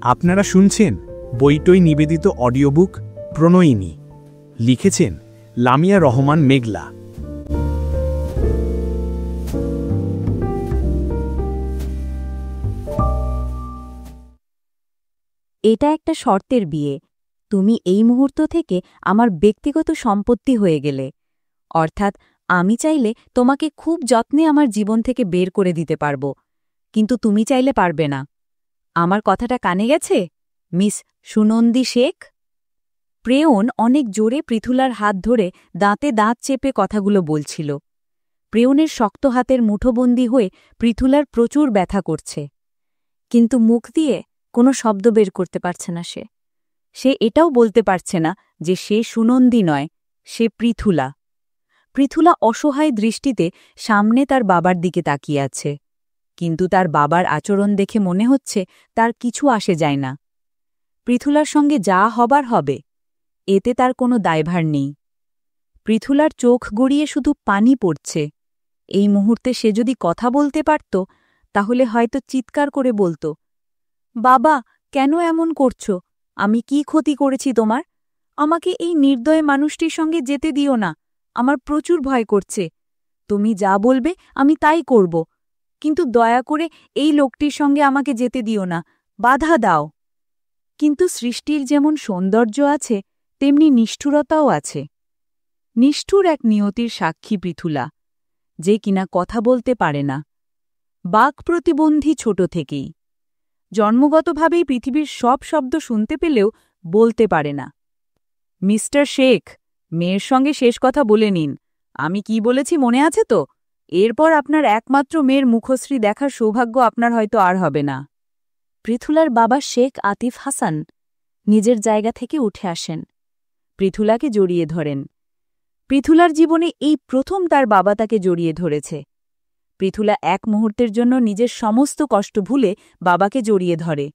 আপনারা শুনছেন বইটই নিবেদিত অডিও বুক প্রণয়িনী। লিখেছেন লামিয়া রহমান মেঘলা। এটা একটা শর্তের বিয়ে। তুমি এই মুহূর্ত থেকে আমার ব্যক্তিগত সম্পত্তি হয়ে গেলে, অর্থাৎ আমি চাইলে তোমাকে খুব যত্নে আমার জীবন থেকে বের করে দিতে পারব, কিন্তু তুমি চাইলে পারবে না। আমার কথাটা কানে গেছে, মিস সুনন্দী শেখ? প্রেয়ন অনেক জোরে পৃথুলার হাত ধরে দাঁতে দাঁত চেপে কথাগুলো বলছিল। প্রেয়নের শক্ত হাতের মুঠোবন্দি হয়ে পৃথুলার প্রচুর ব্যথা করছে, কিন্তু মুখ দিয়ে কোনো শব্দ বের করতে পারছে না। সে এটাও বলতে পারছে না যে সে সুনন্দী নয়, সে পৃথুলা। পৃথুলা অসহায় দৃষ্টিতে সামনে তার বাবার দিকে তাকিয়ে আছে, কিন্তু তার বাবার আচরণ দেখে মনে হচ্ছে তার কিছু আসে যায় না। পৃথুলার সঙ্গে যা হবার হবে, এতে তার কোনো দায়ভার নেই। পৃথুলার চোখ গড়িয়ে শুধু পানি পড়ছে। এই মুহূর্তে সে যদি কথা বলতে পারত, তাহলে হয়তো চিৎকার করে বলতো, বাবা, কেন এমন করছো? আমি কি ক্ষতি করেছি তোমার? আমাকে এই নির্দয় মানুষটির সঙ্গে যেতে দিও না, আমার প্রচুর ভয় করছে। তুমি যা বলবে আমি তাই করব, কিন্তু দয়া করে এই লোকটির সঙ্গে আমাকে যেতে দিও না, বাধা দাও। কিন্তু সৃষ্টির যেমন সৌন্দর্য আছে, তেমনি নিষ্ঠুরতাও আছে। নিষ্ঠুর এক নিয়তির সাক্ষী পৃথুলা, যে কিনা কথা বলতে পারে না, বাক প্রতিবন্ধী ছোট থেকেই। জন্মগতভাবেই পৃথিবীর সব শব্দ শুনতে পেলেও বলতে পারে না। মিস্টার শেখ, মেয়ের সঙ্গে শেষ কথা বলে নিন। আমি কি বলেছি মনে আছে তো? এরপর আপনার একমাত্র মেয়ের মুখশ্রী দেখার সৌভাগ্য আপনার হয়তো আর হবে না। পৃথুলার বাবা শেখ আতিফ হাসান নিজের জায়গা থেকে উঠে আসেন, পৃথুলাকে জড়িয়ে ধরেন। পৃথুলার জীবনে এই প্রথম তার বাবা তাকে জড়িয়ে ধরেছে। পৃথুলা এক মুহূর্তের জন্য নিজের সমস্ত কষ্ট ভুলে বাবাকে জড়িয়ে ধরে,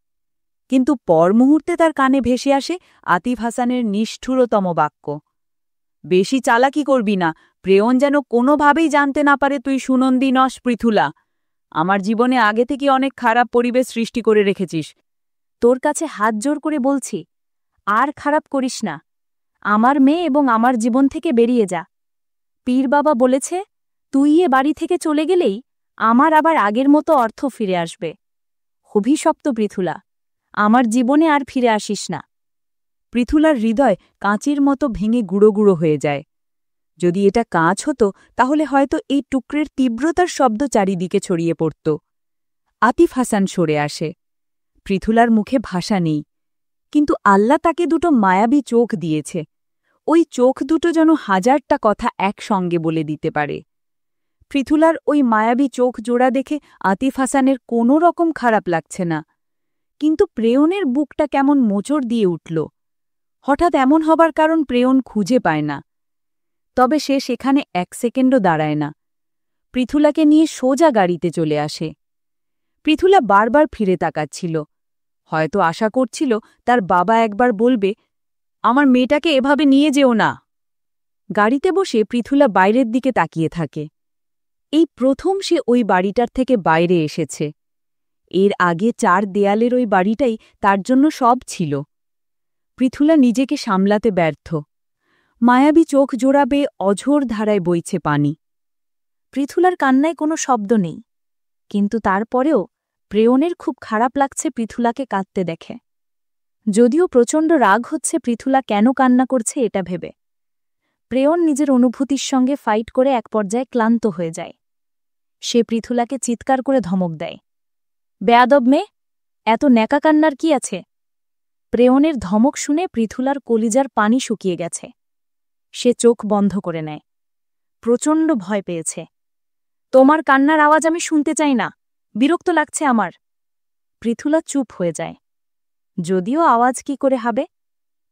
কিন্তু পর মুহূর্তে তার কানে ভেসে আসে আতিফ হাসানের নিষ্ঠুরতম বাক্য, বেশি চালাকি করবি না, প্রেয়ন যেন কোনোভাবেই জানতে না পারে তুই সুনন্দী নস। পৃথুলা, আমার জীবনে আগে থেকে অনেক খারাপ পরিবেশ সৃষ্টি করে রেখেছিস। তোর কাছে হাত জোর করে বলছি, আর খারাপ করিস না। আমার মেয়ে এবং আমার জীবন থেকে বেরিয়ে যা। পীর বাবা বলেছে, তুই এ বাড়ি থেকে চলে গেলেই আমার আবার আগের মতো অর্থ ফিরে আসবে। অভিশপ্ত পৃথুলা, আমার জীবনে আর ফিরে আসিস না। পৃথুলার হৃদয় কাঁচির মতো ভেঙে গুঁড়ো গুঁড়ো হয়ে যায়। যদি এটা কাঁচ হতো, তাহলে হয়তো এই টুকরের তীব্রতার শব্দ চারিদিকে ছড়িয়ে পড়ত। আতিফ হাসান সরে আসে। পৃথুলার মুখে ভাষা নেই, কিন্তু আল্লাহ তাকে দুটো মায়াবী চোখ দিয়েছে। ওই চোখ দুটো যেন হাজারটা কথা একসঙ্গে বলে দিতে পারে। পৃথুলার ওই মায়াবী চোখ জোড়া দেখে আতিফ হাসানের কোনো রকম খারাপ লাগছে না, কিন্তু প্রেয়নের বুকটা কেমন মোচড় দিয়ে উঠল। হঠাৎ এমন হবার কারণ প্রেয়ন খুঁজে পায় না, তবে সে সেখানে এক সেকেন্ডও দাঁড়ায় না। পৃথুলাকে নিয়ে সোজা গাড়িতে চলে আসে। পৃথুলা বারবার ফিরে তাকাচ্ছিল, হয়তো আশা করছিল তার বাবা একবার বলবে, আমার মেয়েটাকে এভাবে নিয়ে যেও না। গাড়িতে বসে পৃথুলা বাইরের দিকে তাকিয়ে থাকে। এই প্রথম সে ওই বাড়িটার থেকে বাইরে এসেছে। এর আগে 4 দেয়ালের ওই বাড়িটাই তার জন্য সব ছিল। পৃথুলা নিজেকে সামলাতে ব্যর্থ। মায়াবী চোখ জোড়াবে অঝোর ধারায় বইছে পানি। পৃথুলার কান্নায় কোনো শব্দ নেই, কিন্তু তারপরেও প্রেয়নের খুব খারাপ লাগছে পৃথুলাকে কাঁদতে দেখে। যদিও প্রচণ্ড রাগ হচ্ছে পৃথুলা কেন কান্না করছে এটা ভেবে। প্রেয়ন নিজের অনুভূতির সঙ্গে ফাইট করে এক পর্যায়ে ক্লান্ত হয়ে যায়। সে পৃথুলাকে চিৎকার করে ধমক দেয়, বেয়াদব মেয়ে, এত ন্যাকা কান্নার কি আছে? প্রেয়নের ধমক শুনে পৃথুলার কলিজার পানি শুকিয়ে গেছে। সে চোখ বন্ধ করে নেয়। প্রচণ্ড ভয় পেয়েছে। তোমার কান্নার আওয়াজ আমি শুনতে চাই না, বিরক্ত লাগছে আমার। পৃথুলা চুপ হয়ে যায়। যদিও আওয়াজ কি করে হবে?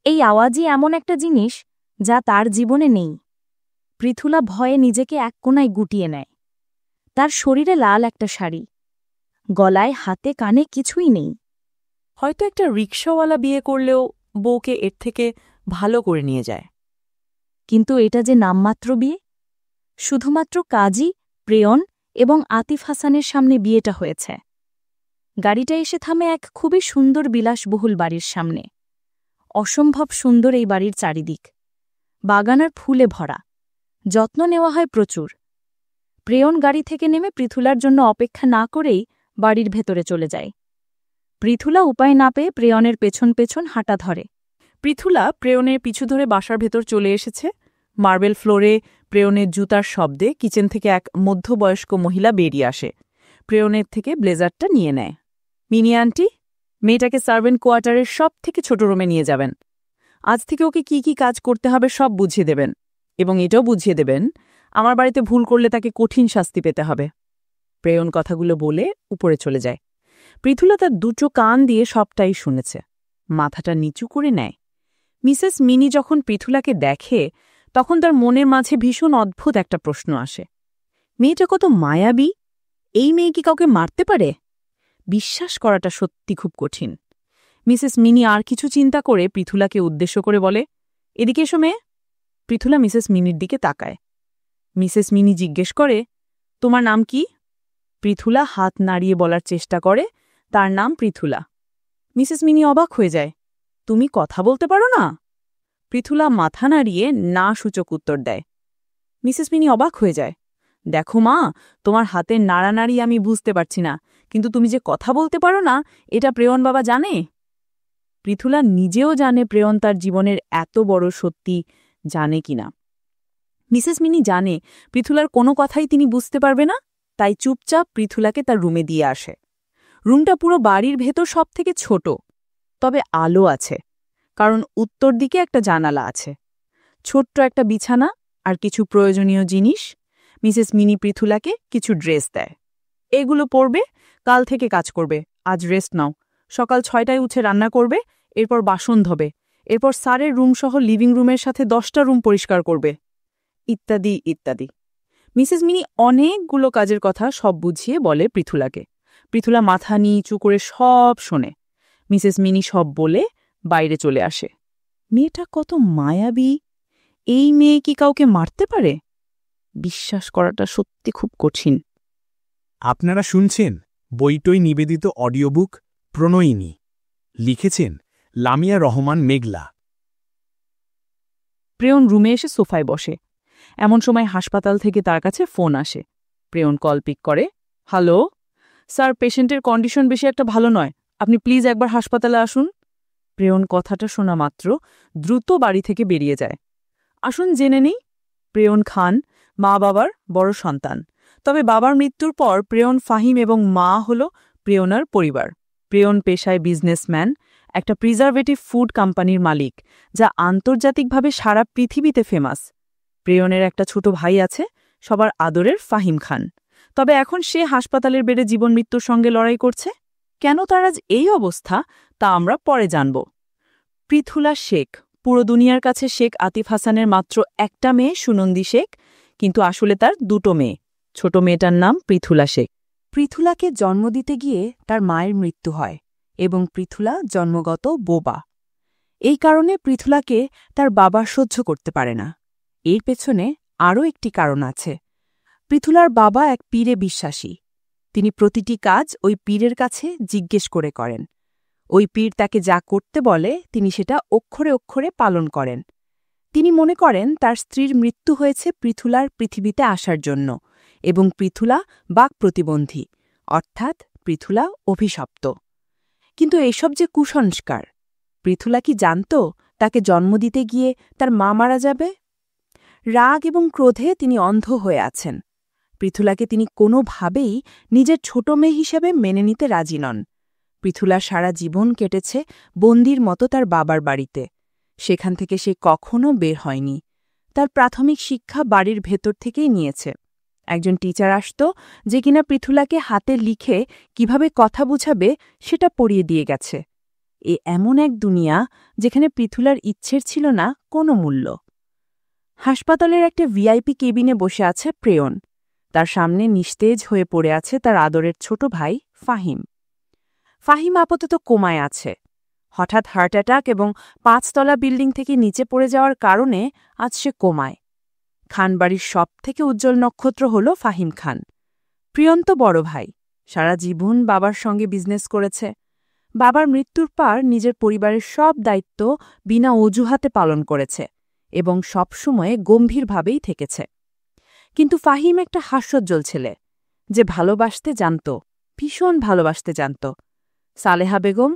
এই আওয়াজই এমন একটা জিনিস যা তার জীবনে নেই। পৃথুলা ভয়ে নিজেকে এক কোণায় গুটিয়ে নেয়। তার শরীরে লাল একটা শাড়ি, গলায় হাতে কানে কিছুই নেই। হয়তো একটা রিকশাওয়ালা বিয়ে করলেও বউকে এর থেকে ভালো করে নিয়ে যায়। কিন্তু এটা যে নামমাত্র বিয়ে। শুধুমাত্র কাজী, প্রেয়ন এবং আতিফ হাসানের সামনে বিয়েটা হয়েছে। গাড়িটা এসে থামে এক খুবই সুন্দর বিলাসবহুল বাড়ির সামনে। অসম্ভব সুন্দর এই বাড়ির চারিদিক, বাগানার ফুলে ভরা, যত্ন নেওয়া হয় প্রচুর। প্রেয়ন গাড়ি থেকে নেমে পৃথুলার জন্য অপেক্ষা না করেই বাড়ির ভেতরে চলে যায়। পৃথুলা উপায় না পেয়ে প্রেয়নের পেছন পেছন হাঁটা ধরে। পৃথুলা প্রেয়নের পিছু ধরে বাসার ভেতর চলে এসেছে। মার্বেল ফ্লোরে প্রেয়নের জুতার শব্দে কিচেন থেকে এক মধ্যবয়স্ক মহিলা বেরিয়ে আসে। প্রেয়নের থেকে ব্লেজারটা নিয়ে নেয়। মিনি আন্টি, মেয়েটাকে সার্ভেন্ট কোয়ার্টারের সব থেকে ছোট রুমে নিয়ে যাবেন। আজ থেকে ওকে কি কি কাজ করতে হবে সব বুঝিয়ে দেবেন, এবং এটাও বুঝিয়ে দেবেন আমার বাড়িতে ভুল করলে তাকে কঠিন শাস্তি পেতে হবে। প্রেয়ন কথাগুলো বলে উপরে চলে যায়। পৃথুলা তার দুটো কান দিয়ে সবটাই শুনেছে, মাথাটা নিচু করে নেয়। মিসেস মিনি যখন পৃথুলাকে দেখে তখন তার মনের মাঝে ভীষণ অদ্ভুত একটা প্রশ্ন আসে। মেয়েটা কত মায়াবী! এই মেয়ে কি কাউকে মারতে পারে? বিশ্বাস করাটা সত্যি খুব কঠিন। মিসেস মিনি আর কিছু চিন্তা করে পৃথুলাকে উদ্দেশ্য করে বলে, এদিকে এসো মেয়ে। পৃথুলা মিসেস মিনির দিকে তাকায়। মিসেস মিনি জিজ্ঞেস করে, তোমার নাম কি? পৃথুলা হাত নাড়িয়ে বলার চেষ্টা করে, তার নাম পৃথুলা। মিসেস মিনি অবাক হয়ে যায়, তুমি কথা বলতে পারো না? পৃথুলা মাথা নাড়িয়ে না সূচক উত্তর দেয়। মিসেস মিনি অবাক হয়ে যায়, দেখো মা, তোমার হাতের নাড়ানাড়ি আমি বুঝতে পারছি না, কিন্তু তুমি যে কথা বলতে পারো না এটা প্রেয়ন বাবা জানে? পৃথুলা নিজেও জানে প্রেয়ন তার জীবনের এত বড় সত্যি জানে কিনা। মিসেস মিনি জানে পৃথুলার কোনো কথাই তিনি বুঝতে পারবে না, তাই চুপচাপ পৃথুলাকে তার রুমে দিয়ে আসে। রুমটা পুরো বাড়ির ভেতর সব থেকে ছোট, তবে আলো আছে, কারণ উত্তর দিকে একটা জানালা আছে। ছোট্ট একটা বিছানা আর কিছু প্রয়োজনীয় জিনিস। মিসেস মিনি পৃথুলাকে কিছু ড্রেস দেয়। এগুলো পরবে, কাল থেকে কাজ করবে, আজ রেস্ট নাও। সকাল 6টায় উঠে রান্না করবে, এরপর বাসন ধোবে, এরপর স্যারের রুমসহ লিভিং রুমের সাথে 10টা রুম পরিষ্কার করবে, ইত্যাদি ইত্যাদি। মিসেস মিনি অনেকগুলো কাজের কথা সব বুঝিয়ে বলে পৃথুলাকে। পৃথুলা মাথা নিচু করে সব শোনে। মিসেস মিনি সব বলে বাইরে চলে আসে। মেয়েটা কত মায়াবী! এই মেয়ে কি কাউকে মারতে পারে? বিশ্বাস করাটা সত্যি খুব কঠিন। আপনারা শুনছেন বইটই নিবেদিত অডিও বুক প্রণয়িনী। লিখেছেন লামিয়া রহমান মেঘলা। প্রেয়ন রুমে এসে সোফায় বসে। এমন সময় হাসপাতাল থেকে তার কাছে ফোন আসে। প্রেয়ন কল পিক করে, হ্যালো স্যার, পেশেন্টের কন্ডিশন বেশি একটা ভালো নয়, আপনি প্লিজ একবার হাসপাতালে আসুন। প্রেয়ন কথাটা শোনা মাত্র দ্রুত বাড়ি থেকে বেরিয়ে যায়। আসুন জেনে নেই। প্রেয়ন খান মা বাবার বড় সন্তান, তবে বাবার মৃত্যুর পর প্রেয়ন ফাহিম এবং মা হল প্রেয়নার পরিবার। প্রেয়ন পেশায় বিজনেসম্যান, একটা প্রিজারভেটিভ ফুড কোম্পানির মালিক, যা আন্তর্জাতিকভাবে সারা পৃথিবীতে ফেমাস। প্রেয়নের একটা ছোট ভাই আছে, সবার আদরের ফাহিম খান, তবে এখন সে হাসপাতালের বেডে জীবন মৃত্যুর সঙ্গে লড়াই করছে। কেন তার আজ এই অবস্থা তা আমরা পরে জানব। পৃথুলা শেখ, পুরো দুনিয়ার কাছে শেখ আতিফ হাসানের মাত্র একটা মেয়ে সুনন্দী শেখ, কিন্তু আসলে তার দুটো মেয়ে। ছোট মেয়েটার নাম পৃথুলা শেখ। পৃথুলাকে জন্ম দিতে গিয়ে তার মায়ের মৃত্যু হয় এবং পৃথুলা জন্মগত বোবা। এই কারণে পৃথুলাকে তার বাবা সহ্য করতে পারে না। এর পেছনে আরও একটি কারণ আছে। পৃথুলার বাবা এক পীরে বিশ্বাসী। তিনি প্রতিটি কাজ ওই পীরের কাছে জিজ্ঞেস করে করেন। ওই পীর তাকে যা করতে বলে তিনি সেটা অক্ষরে অক্ষরে পালন করেন। তিনি মনে করেন তার স্ত্রীর মৃত্যু হয়েছে পৃথুলার পৃথিবীতে আসার জন্য, এবং পৃথুলা বাক প্রতিবন্ধী, অর্থাৎ পৃথুলা অভিশপ্ত। কিন্তু এসব যে কুসংস্কার। পৃথুলা কি জানত তাকে জন্ম দিতে গিয়ে তার মা মারা যাবে? রাগ এবং ক্রোধে তিনি অন্ধ হয়ে আছেন। পৃথুলাকে তিনি কোনোভাবেই নিজের ছোট মেয়ে হিসেবে মেনে নিতে রাজি নন। পৃথুলার সারা জীবন কেটেছে বন্দির মতো তার বাবার বাড়িতে। সেখান থেকে সে কখনো বের হয়নি। তার প্রাথমিক শিক্ষা বাড়ির ভেতর থেকেই নিয়েছে। একজন টিচার আসত, যে কিনা পৃথুলাকে হাতে লিখে কিভাবে কথা বুঝাবে সেটা পড়িয়ে দিয়ে গেছে। এমন এক দুনিয়া যেখানে পৃথুলার ইচ্ছের ছিল না কোনো মূল্য। হাসপাতালের একটা ভিআইপি কেবিনে বসে আছে প্রেয়ন। তার সামনে নিস্তেজ হয়ে পড়ে আছে তার আদরের ছোট ভাই ফাহিম। ফাহিম আপাতত কোমায় আছে। হঠাৎ হার্ট অ্যাটাক এবং 5তলা বিল্ডিং থেকে নিচে পড়ে যাওয়ার কারণে আজ সে কোমায়। খানবাড়ির সবথেকে উজ্জ্বল নক্ষত্র হল ফাহিম খান, প্রিয়ন্ত বড় ভাই। সারা জীবন বাবার সঙ্গে বিজনেস করেছে। বাবার মৃত্যুর পর নিজের পরিবারের সব দায়িত্ব বিনা অজুহাতে পালন করেছে এবং সবসময় গম্ভীরভাবেই থেকেছে। কিন্তু ফাহিম একটা হাস্যোজ্জ্বল ছেলে, যে ভালোবাসতে জানত, ভীষণ ভালোবাসতে জানত। সালেহা বেগম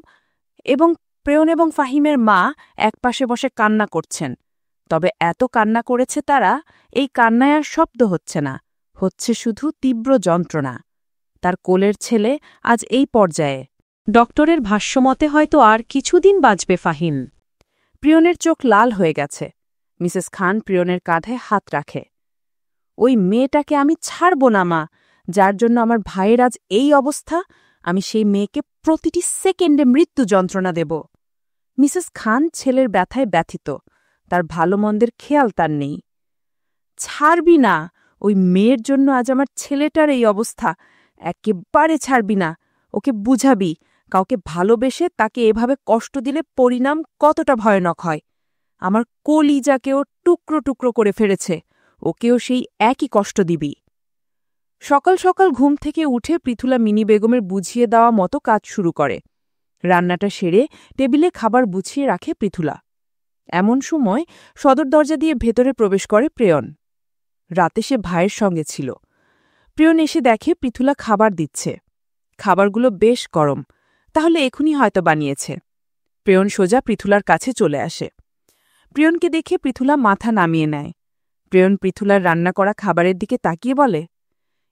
এবং প্রেয়ন এবং ফাহিমের মা একপাশে বসে কান্না করছেন। তবে এত কান্না করেছে তারা, এই কান্নায় আর শব্দ হচ্ছে না, হচ্ছে শুধু তীব্র যন্ত্রণা। তার কোলের ছেলে আজ এই পর্যায়ে। ডক্টরের ভাষ্যমতে হয়তো আর কিছুদিন বাঁচবে ফাহিম। প্রিয়নের চোখ লাল হয়ে গেছে। মিসেস খান প্রিয়নের কাঁধে হাত রাখে। ওই মেয়েটাকে আমি ছাড়ব না মা, যার জন্য আমার ভাইয়ের আজ এই অবস্থা। আমি সেই মেয়েকে প্রতিটি সেকেন্ডে মৃত্যু যন্ত্রণা দেব। মিসেস খান ছেলের ব্যথায় ব্যথিত, তার ভালো মন্দের খেয়াল তার নেই। ছাড়বি না, ওই মেয়ের জন্য আজ আমার ছেলেটার এই অবস্থা। একেবারে ছাড়বি না, ওকে বুঝাবি কাউকে ভালোবেসে তাকে এভাবে কষ্ট দিলে পরিণাম কতটা ভয়ানক হয়। আমার কলিজাকেও টুকরো টুকরো করে ফেলেছে, ওকেও সেই একই কষ্ট দিবি। সকাল সকাল ঘুম থেকে উঠে পৃথুলা মিনি বেগমের বুঝিয়ে দেওয়া মতো কাজ শুরু করে। রান্নাটা সেরে টেবিলে খাবার গুছিয়ে রাখে পৃথুলা। এমন সময় সদর দরজা দিয়ে ভেতরে প্রবেশ করে প্রেয়ন। রাতে সে ভাইয়ের সঙ্গে ছিল। প্রেয়ন এসে দেখে পৃথুলা খাবার দিচ্ছে। খাবারগুলো বেশ গরম, তাহলে এখনই হয়তো বানিয়েছে। প্রেয়ন সোজা পৃথুলার কাছে চলে আসে। প্রিয়নকে দেখে পৃথুলা মাথা নামিয়ে নেয়। প্রেয়ন পৃথুলার রান্না করা খাবারের দিকে তাকিয়ে বলে,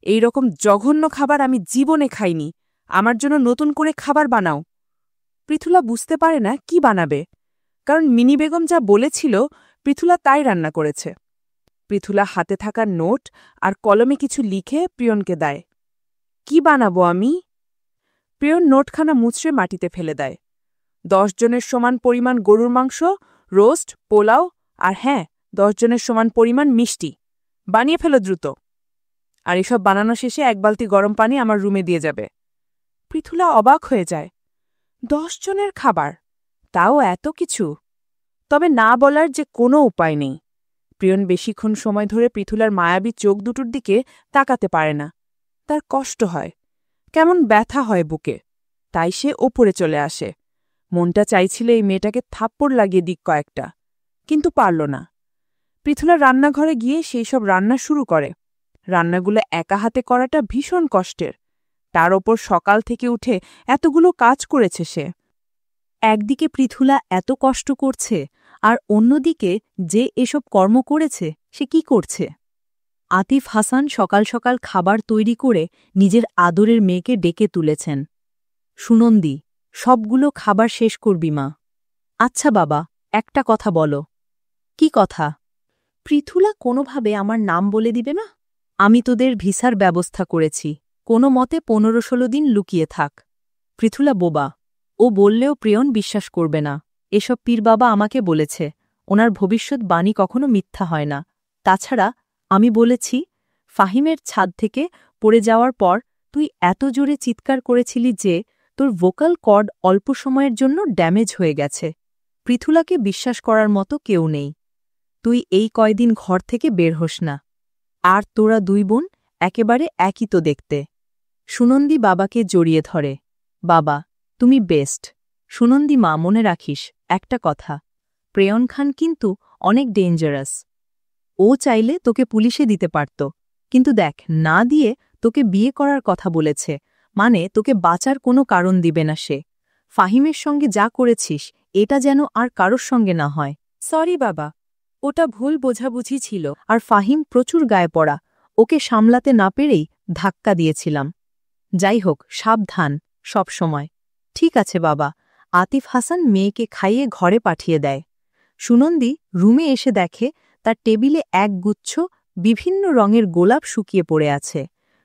এই রকম জঘন্য খাবার আমি জীবনে খাইনি, আমার জন্য নতুন করে খাবার বানাও। পৃথুলা বুঝতে পারে না কি বানাবে, কারণ মিনি বেগম যা বলেছিল পৃথুলা তাই রান্না করেছে। পৃথুলা হাতে থাকা নোট আর কলমে কিছু লিখে প্রিয়নকে দেয়। কি বানাবো আমি? প্রিয়ন নোটখানা মুচড়ে মাটিতে ফেলে দেয়। 10 জনের সমান পরিমাণ গরুর মাংস, রোস্ট, পোলাও আর হ্যাঁ 10 জনের সমান পরিমাণ মিষ্টি বানিয়ে ফেলো দ্রুত। আর এসব বানানো শেষে 1 বালতি গরম পানি আমার রুমে দিয়ে যাবে। পৃথুলা অবাক হয়ে যায়। 10 জনের খাবার, তাও এত কিছু? তবে না বলার যে কোনো উপায় নেই। প্রিয়ন বেশিক্ষণ সময় ধরে পৃথুলার মায়াবী চোখ দুটোর দিকে তাকাতে পারে না। তার কষ্ট হয়, কেমন ব্যথা হয় বুকে। তাই সে ওপরে চলে আসে। মনটা চাইছিল এই মেয়েটাকে থাপ্পড় লাগিয়ে দিক কয়েকটা, কিন্তু পারল না। পৃথুলার রান্নাঘরে গিয়ে সেই সব রান্না শুরু করে। রান্নাগুলো একা হাতে করাটা ভীষণ কষ্টের। তার ওপর সকাল থেকে উঠে এতগুলো কাজ করেছে সে। একদিকে পৃথুলা এত কষ্ট করছে, আর অন্যদিকে যে এসব কর্ম করেছে সে কি করছে? আতিফ হাসান সকাল সকাল খাবার তৈরি করে নিজের আদরের মেয়েকে ডেকে তুলেছেন। সুনন্দী, সবগুলো খাবার শেষ করবি মা। আচ্ছা বাবা, একটা কথা বলো। কি কথা? পৃথুলা কোনোভাবে আমার নাম বলে দিবে না? আমি তোদের ভিসার ব্যবস্থা করেছি, কোনো মতে 15-16 দিন লুকিয়ে থাক। পৃথুলা বোবা, ও বললেও প্রিয়ন বিশ্বাস করবে না। এসব পীর বাবা আমাকে বলেছে, ওনার ভবিষ্যৎ বাণী কখনো মিথ্যা হয় না। তাছাড়া আমি বলেছি, ফাহিমের ছাদ থেকে পড়ে যাওয়ার পর তুই এত জোরে চিৎকার করেছিলি যে তোর ভোকাল কর্ড অল্প সময়ের জন্য ড্যামেজ হয়ে গেছে। পৃথুলাকে বিশ্বাস করার মতো কেউ নেই। তুই এই কয়দিন ঘর থেকে বের হোস না। আর তোরা 2 বোন একেবারে একই তো দেখতে। সুনন্দী বাবাকে জড়িয়ে ধরে। বাবা, তুমি বেস্ট। সুনন্দী মা, মনে রাখিস একটা কথা, প্রেয়ন খান কিন্তু অনেক ডেঞ্জারাস। ও চাইলে তোকে পুলিশে দিতে পারত, কিন্তু দেখ না দিয়ে তোকে বিয়ে করার কথা বলেছে, মানে তোকে বাঁচার কোনো কারণ দিবে না সে। ফাহিমের সঙ্গে যা করেছিস এটা যেন আর কারোর সঙ্গে না হয়। সরি বাবা, ওটা ভুল বোঝাবুঝি ছিল। আর ফাহিম প্রচুর গায়ে পড়া, ওকে সামলাতে না পেরেই ধাক্কা দিয়েছিলাম। যাই হোক, সাবধান সব সময়। ঠিক আছে বাবা। আতিফ হাসান মেয়েকে খাইয়ে ঘরে পাঠিয়ে দেয়। সুনন্দী রুমে এসে দেখে তার টেবিলে এক গুচ্ছ বিভিন্ন রঙের গোলাপ শুকিয়ে পড়ে আছে।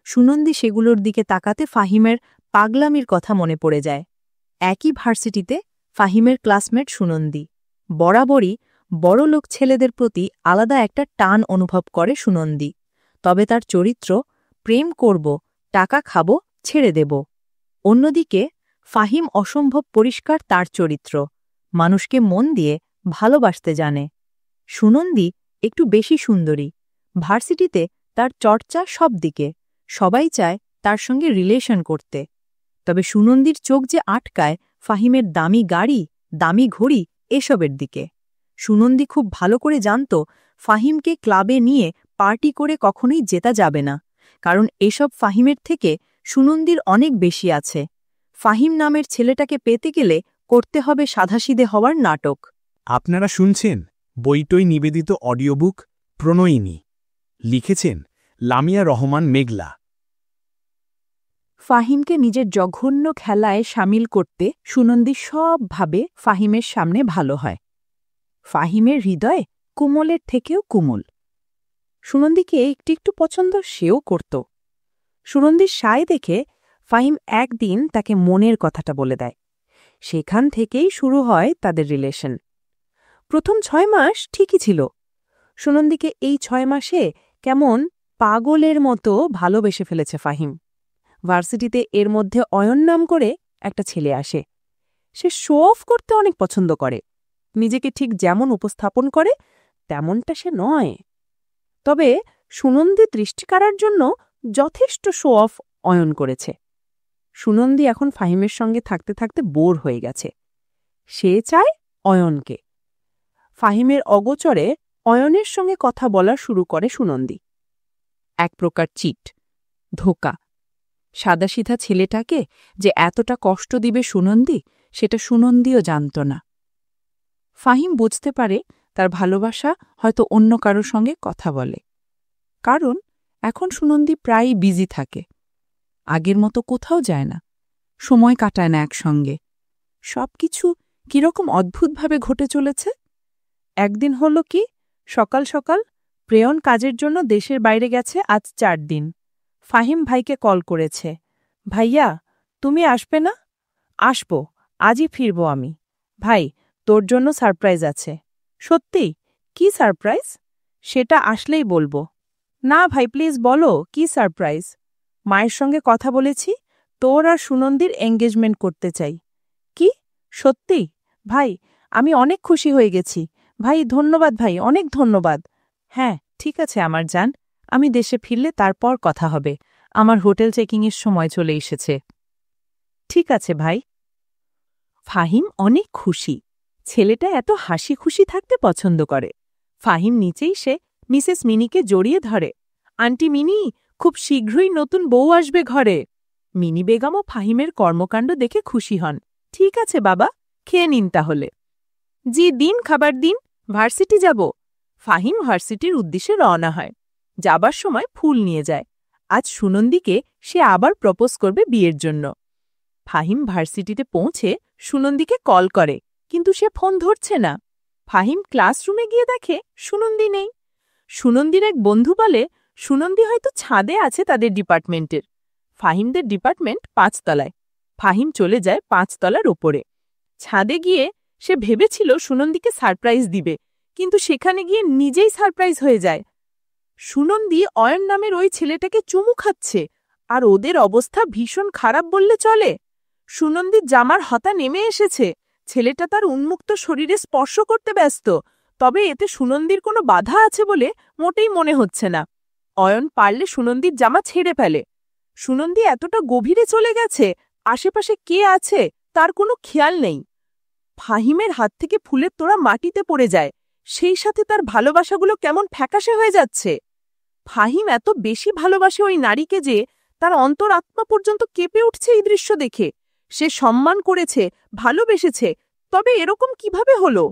সুনন্দী সেগুলোর দিকে তাকাতে ফাহিমের পাগলামির কথা মনে পড়ে যায়। একই ভার্সিটিতে ফাহিমের ক্লাসমেট সুনন্দী। বরাবরই বড়লোক ছেলেদের প্রতি আলাদা একটা টান অনুভব করে সুনন্দী। তবে তার চরিত্র, প্রেম করব, টাকা খাব, ছেড়ে দেব। অন্যদিকে ফাহিম অসম্ভব পরিষ্কার তার চরিত্র, মানুষকে মন দিয়ে ভালোবাসতে জানে। সুনন্দী একটু বেশি সুন্দরী, ভার্সিটিতে তার চর্চা সব দিকে, সবাই চায় তার সঙ্গে রিলেশন করতে। তবে সুনন্দীর চোখ যে আটকায় ফাহিমের দামি গাড়ি, দামি ঘড়ি এসবের দিকে। সুনন্দী খুব ভালো করে জানত ফাহিমকে ক্লাবে নিয়ে পার্টি করে কখনোই জেতা যাবে না, কারণ এসব ফাহিমের থেকে সুনন্দীর অনেক বেশি আছে। ফাহিম নামের ছেলেটাকে পেতে গেলে করতে হবে সাধাসিধে হওয়ার নাটক। আপনারা শুনছেন বইটই নিবেদিত অডিও বুক প্রণয়িনী। লিখেছেন লামিয়া রহমান মেঘলা। ফাহিমকে নিজের জঘন্য খেলায় সামিল করতে সুনন্দী সবভাবে ফাহিমের সামনে ভালো হয়। ফাহিমের হৃদয় কুমলের থেকেও কুমল। সুনন্দীকে একটু একটু পছন্দ সেও করত। সুনন্দীর সায় দেখে ফাহিম একদিন তাকে মনের কথাটা বলে দেয়। সেখান থেকেই শুরু হয় তাদের রিলেশন। প্রথম 6 মাস ঠিকই ছিল। সুনন্দীকে এই 6 মাসে কেমন পাগলের মতো ভালোবেসে ফেলেছে ফাহিম। ভার্সিটিতে এর মধ্যে অয়ন নাম করে একটা ছেলে আসে। সে শো অফ করতে অনেক পছন্দ করে। নিজেকে ঠিক যেমন উপস্থাপন করে তেমনটা সে নয়। তবে সুনন্দী দৃষ্টি কাড়ার জন্য যথেষ্ট শো অফ অয়ন করেছে। সুনন্দী এখন ফাহিমের সঙ্গে থাকতে থাকতে বোর হয়ে গেছে। সে চায় অয়নকে। ফাহিমের অগোচরে অয়নের সঙ্গে কথা বলা শুরু করে সুনন্দী। এক প্রকার চিট, ধোকা। সাদাসিধা ছেলেটাকে যে এতটা কষ্ট দিবে সুনন্দী, সেটা সুনন্দীও জানত না। ফাহিম বুঝতে পারে তার ভালোবাসা হয়তো অন্য কারোর সঙ্গে কথা বলে, কারণ এখন সুনন্দী প্রায়ই বিজি থাকে। আগের মতো কোথাও যায় না, সময় কাটায় না একসঙ্গে। সবকিছু কিরকম অদ্ভুতভাবে ঘটে চলেছে। একদিন হল কি, সকাল সকাল প্রেয়ন কাজের জন্য দেশের বাইরে গেছে আজ 4 দিন। ফাহিম ভাইকে কল করেছে, ভাইয়া তুমি আসবে না? আসব, আজই ফিরব আমি। ভাই তোর জন্য সারপ্রাইজ আছে। সত্যি? কি সারপ্রাইজ? সেটা আসলেই বলবো। না ভাই প্লিজ বলো, কি সারপ্রাইজ? মায়ের সঙ্গে কথা বলেছি, তোর আর সুনন্দীর এঙ্গেজমেন্ট করতে চাই। কি? সত্যি? ভাই আমি অনেক খুশি হয়ে গেছি। ভাই ধন্যবাদ, ভাই অনেক ধন্যবাদ। হ্যাঁ ঠিক আছে আমার জান, আমি দেশে ফিরলে তারপর কথা হবে। আমার হোটেল চেকিংয়ের সময় চলে এসেছে। ঠিক আছে ভাই। ফাহিম অনেক খুশি। ছেলেটা এত হাসি খুশি থাকতে পছন্দ করে। ফাহিম নিচেই সে মিসেস মিনিকে জড়িয়ে ধরে। আন্টি মিনি, খুব শীঘ্রই নতুন বউ আসবে ঘরে। মিনি বেগমও ফাহিমের কর্মকাণ্ড দেখে খুশি হন। ঠিক আছে বাবা, খেয়ে নিন তাহলে। জি দিন, খাবার দিন, ভার্সিটি যাব। ফাহিম ভার্সিটির উদ্দেশ্যে রওনা হয়। যাবার সময় ফুল নিয়ে যায়। আজ সুনন্দীকে সে আবার প্রপোজ করবে বিয়ের জন্য। ফাহিম ভার্সিটিতে পৌঁছে সুনন্দীকে কল করে, কিন্তু সে ফোন ধরছে না। ফাহিম ক্লাসরুমে গিয়ে দেখে সুনন্দী নেই। সুনন্দীর এক বন্ধু বলে সুনন্দী হয়তো ছাদে আছে তাদের ডিপার্টমেন্টের। ফাহিমদের ডিপার্টমেন্ট 5 তলায়। ফাহিম চলে যায় 5 তলার ওপরে। ছাদে গিয়ে সে ভেবেছিল সুনন্দীকে সারপ্রাইজ দিবে, কিন্তু সেখানে গিয়ে নিজেই সারপ্রাইজ হয়ে যায়। সুনন্দী অয়ন নামের ওই ছেলেটাকে চুমু খাচ্ছে, আর ওদের অবস্থা ভীষণ খারাপ বললে চলে। সুনন্দীর জামার হাতা নেমে এসেছে। ছেলেটা তার উন্মুক্ত শরীরে স্পর্শ করতে ব্যস্ত, তবে এতে সুনন্দীর কোনো বাধা আছে বলে মোটেই মনে হচ্ছে না। অয়ন পারলে সুনন্দীর জামা ছেড়ে ফেলে। সুনন্দী এতটা গভীরে চলে গেছে, আশেপাশে কে আছে তার কোনো খেয়াল নেই। ফাহিমের হাত থেকে ফুলের তোড়া মাটিতে পড়ে যায়, সেই সাথে তার ভালোবাসাগুলো কেমন ফ্যাকাশে হয়ে যাচ্ছে। ফাহিম এত বেশি ভালোবাসে ওই নারীকে যে তার অন্তরাত্মা পর্যন্ত কেঁপে উঠছে এই দৃশ্য দেখে। সে সম্মান করেছে, ভালোবেসেছে, তবে এরকম কিভাবে হলো?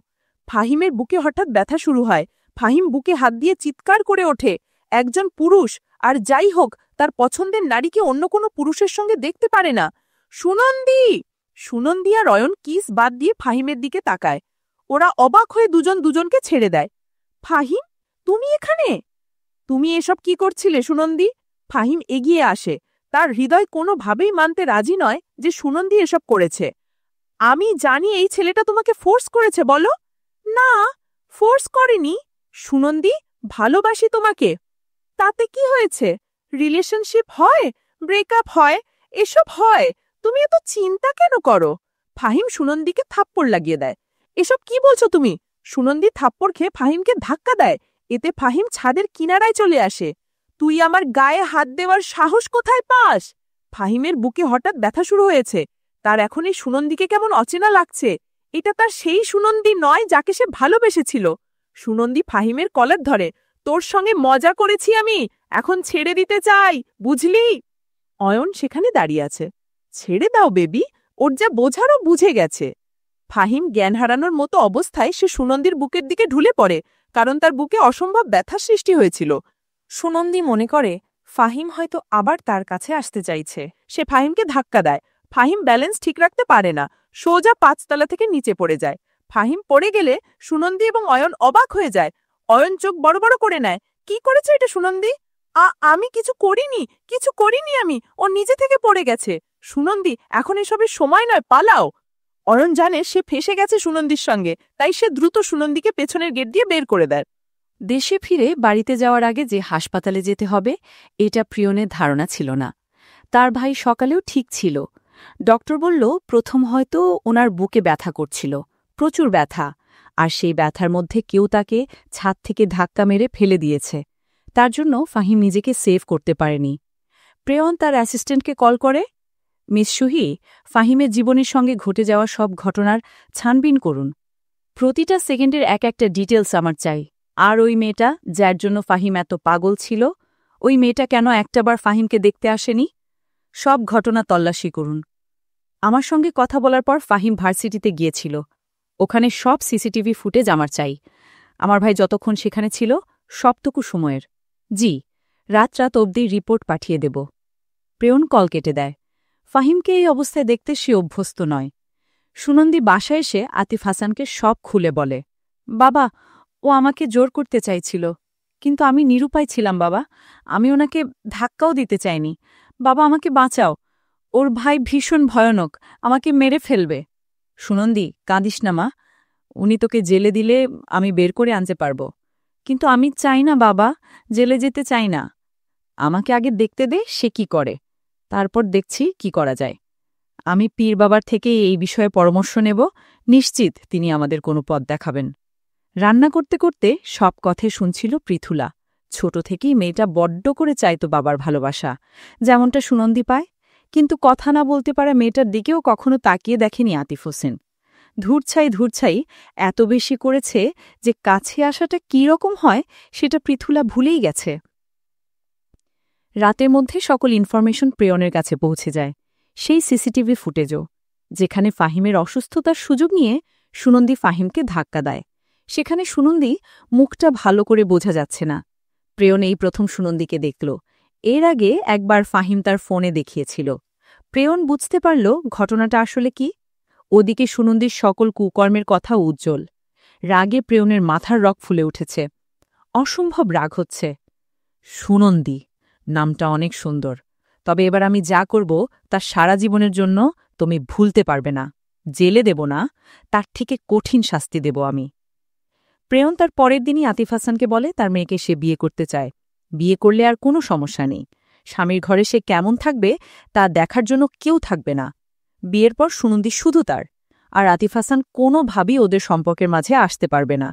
ফাহিমের বুকে হঠাৎ ব্যথা শুরু হয়। ফাহিম বুকে হাত দিয়ে চিৎকার করে ওঠে। একজন পুরুষ, আর যাই হোক, তার পছন্দের নারীকে অন্য কোনো পুরুষের সঙ্গে দেখতে পারে না। সুনন্দী! সুনন্দী আর অয়ন কিস বাদ দিয়ে ফাহিমের দিকে তাকায়। ওরা অবাক হয়ে দুজন দুজনকে ছেড়ে দেয়। ফাহিম, তুমি এখানে? তুমি এসব কি করছিলে সুনন্দী? ফাহিম এগিয়ে আসে। তার হৃদয় কোনোভাবেই মানতে রাজি নয় যে সুনন্দী এসব করেছে। আমি জানি এই ছেলেটা তোমাকে ফোর্স করেছে। বলো। না, ফোর্স করেনি। সুনন্দী, ভালোবাসি তোমাকে। তাতে কি হয়েছে? রিলেশনশিপ হয়, ব্রেকআপ হয়, এসব হয়। তুমি এত চিন্তা কেন করো? ফাহিম সুনন্দীকে থাপ্পড় লাগিয়ে দেয়। এসব কি বলছো তুমি? সুনন্দী থাপ্পড় খেয়ে ফাহিমকে ধাক্কা দেয়। এতে ফাহিম ছাদের কিনারায় চলে আসে। তুই আমার গায়ে হাত দেওয়ার সাহস কোথায় পাস? ফাহিমের বুকে হঠাৎ ব্যথা শুরু হয়েছে। তার এখন এই সুনন্দীকে কেমন অচেনা লাগছে। এটা তার সেই সুনন্দী নয় যাকে সে ভালোবেসেছিল। সুনন্দী ফাহিমের কলার ধরে, তোর সঙ্গে মজা করেছি আমি, এখন ছেড়ে দিতে চাই, বুঝলি? অয়ন সেখানে দাঁড়িয়ে আছে। ছেড়ে দাও বেবি, ওর যা বোঝারও বুঝে গেছে। ফাহিম জ্ঞান হারানোর মতো অবস্থায় সে সুনন্দীর বুকের দিকে ঢুলে পড়ে, কারণ তার বুকে অসম্ভব ব্যথার সৃষ্টি হয়েছিল। সুনন্দী মনে করে ফাহিম হয়তো আবার তার কাছে আসতে চাইছে। সে ফাহিমকে ধাক্কা দেয়। ফাহিম ব্যালেন্স ঠিক রাখতে পারে না, সোজা 5 তলা থেকে নিচে পড়ে যায়। ফাহিম পড়ে গেলে সুনন্দী এবং অয়ন অবাক হয়ে যায়। অয়ন চোখ বড় বড় করে নেয়। কি করেছে এটা সুনন্দী? আমি কিছু করিনি আমি, ও নিজে থেকে পড়ে গেছে। সুনন্দী, এখন এসবের সময় নয়, পালাও। অয়ন জানে সে ফেসে গেছে সুনন্দীর সঙ্গে, তাই সে দ্রুত সুনন্দীকে পেছনের গেট দিয়ে বের করে দেয়। দেশে ফিরে বাড়িতে যাওয়ার আগে যে হাসপাতালে যেতে হবে এটা প্রিয়নের ধারণা ছিল না। তার ভাই সকালেও ঠিক ছিল। ডক্টর বলল প্রথম হয়তো ওনার বুকে ব্যথা করছিল, প্রচুর ব্যথা, আর সেই ব্যথার মধ্যে কেউ তাকে ছাদ থেকে ধাক্কা মেরে ফেলে দিয়েছে। তার জন্য ফাহিম নিজেকে সেভ করতে পারেনি। প্রেয়ন তার অ্যাসিস্ট্যান্টকে কল করে, মিস সুহি, ফাহিমের জীবনের সঙ্গে ঘটে যাওয়া সব ঘটনার ছানবিন করুন। প্রতিটা সেকেন্ডের এক একটা ডিটেলস আমার চাই। আর ওই মেয়েটা যার জন্য ফাহিম এত পাগল ছিল, ওই মেয়েটা কেন একটাবার ফাহিমকে দেখতে আসেনি? সব ঘটনা তল্লাশি করুন। আমার সঙ্গে কথা বলার পর ফাহিম ভার্সিটিতে গিয়েছিল। ওখানে সব সিসিটিভি ফুটেজ আমার চাই। আমার ভাই যতক্ষণ সেখানে ছিল সবটুকু সময়ের। জি, রাত অবধি রিপোর্ট পাঠিয়ে দেব। প্রেয়ন কল কেটে দেয়। ফাহিমকে এই অবস্থায় দেখতে সে অভ্যস্ত নয়। সুনন্দী বাসায় এসে আতিফ হাসানকে সব খুলে বলে, বাবা, ও আমাকে জোর করতে চাইছিল, কিন্তু আমি নিরুপায় ছিলাম বাবা। আমি ওনাকে ধাক্কাও দিতে চাইনি। বাবা, আমাকে বাঁচাও, ওর ভাই ভীষণ ভয়ানক, আমাকে মেরে ফেলবে। সুনন্দী, কাঁদিস না মা, উনি তোকে জেলে দিলে আমি বের করে আনতে পারব। কিন্তু আমি চাই না বাবা, জেলে যেতে চাই না। আমাকে আগে দেখতে দে সে কি করে, তারপর দেখছি কি করা যায়। আমি পীর বাবার থেকে এই বিষয়ে পরামর্শ নেব, নিশ্চিত তিনি আমাদের কোনো পথ দেখাবেন। রান্না করতে করতে সব কথাই শুনছিল পৃথুলা। ছোট থেকেই মেয়েটা বড্ড করে চাইত বাবার ভালোবাসা, যেমনটা সুনন্দী পায়। কিন্তু কথা না বলতে পারা মেয়েটার দিকেও কখনো তাকিয়ে দেখেনি আতিফ হোসেন। ধূরছাই এত বেশি করেছে যে কাছে আসাটা কী রকম হয় সেটা পৃথুলা ভুলেই গেছে। রাতের মধ্যে সকল ইনফরমেশন প্রেয়নের কাছে পৌঁছে যায়, সেই সিসিটিভি ফুটেজও, যেখানে ফাহিমের অসুস্থতার সুযোগ নিয়ে সুনন্দী ফাহিমকে ধাক্কা দেয়। সেখানে সুনন্দী মুখটা ভালো করে বোঝা যাচ্ছে না। প্রেয়ন এই প্রথম সুনন্দীকে দেখল। এর আগে একবার ফাহিম তার ফোনে দেখিয়েছিল। প্রেয়ন বুঝতে পারল ঘটনাটা আসলে কি। ওদিকে সুনন্দীর সকল কুকর্মের কথা উজ্জ্বল। রাগে প্রেয়নের মাথার রগ ফুলে উঠেছে। অসম্ভব রাগ হচ্ছে। সুনন্দী নামটা অনেক সুন্দর, তবে এবার আমি যা করব তা সারা জীবনের জন্য তুমি ভুলতে পারবে না। জেলে দেব না, তার থেকে কঠিন শাস্তি দেব আমি। প্রেয়ন তার পরের দিনই আতিফ হাসানকে বলে তার মেয়েকে সে বিয়ে করতে চায়। বিয়ে করলে আর কোনো সমস্যা নেই, স্বামীর ঘরে সে কেমন থাকবে তা দেখার জন্য কেউ থাকবে না। বিয়ের পর সুনন্দী শুধু তার, আর আতিফ হাসান কোনোভাবেই ওদের সম্পর্কের মাঝে আসতে পারবে না।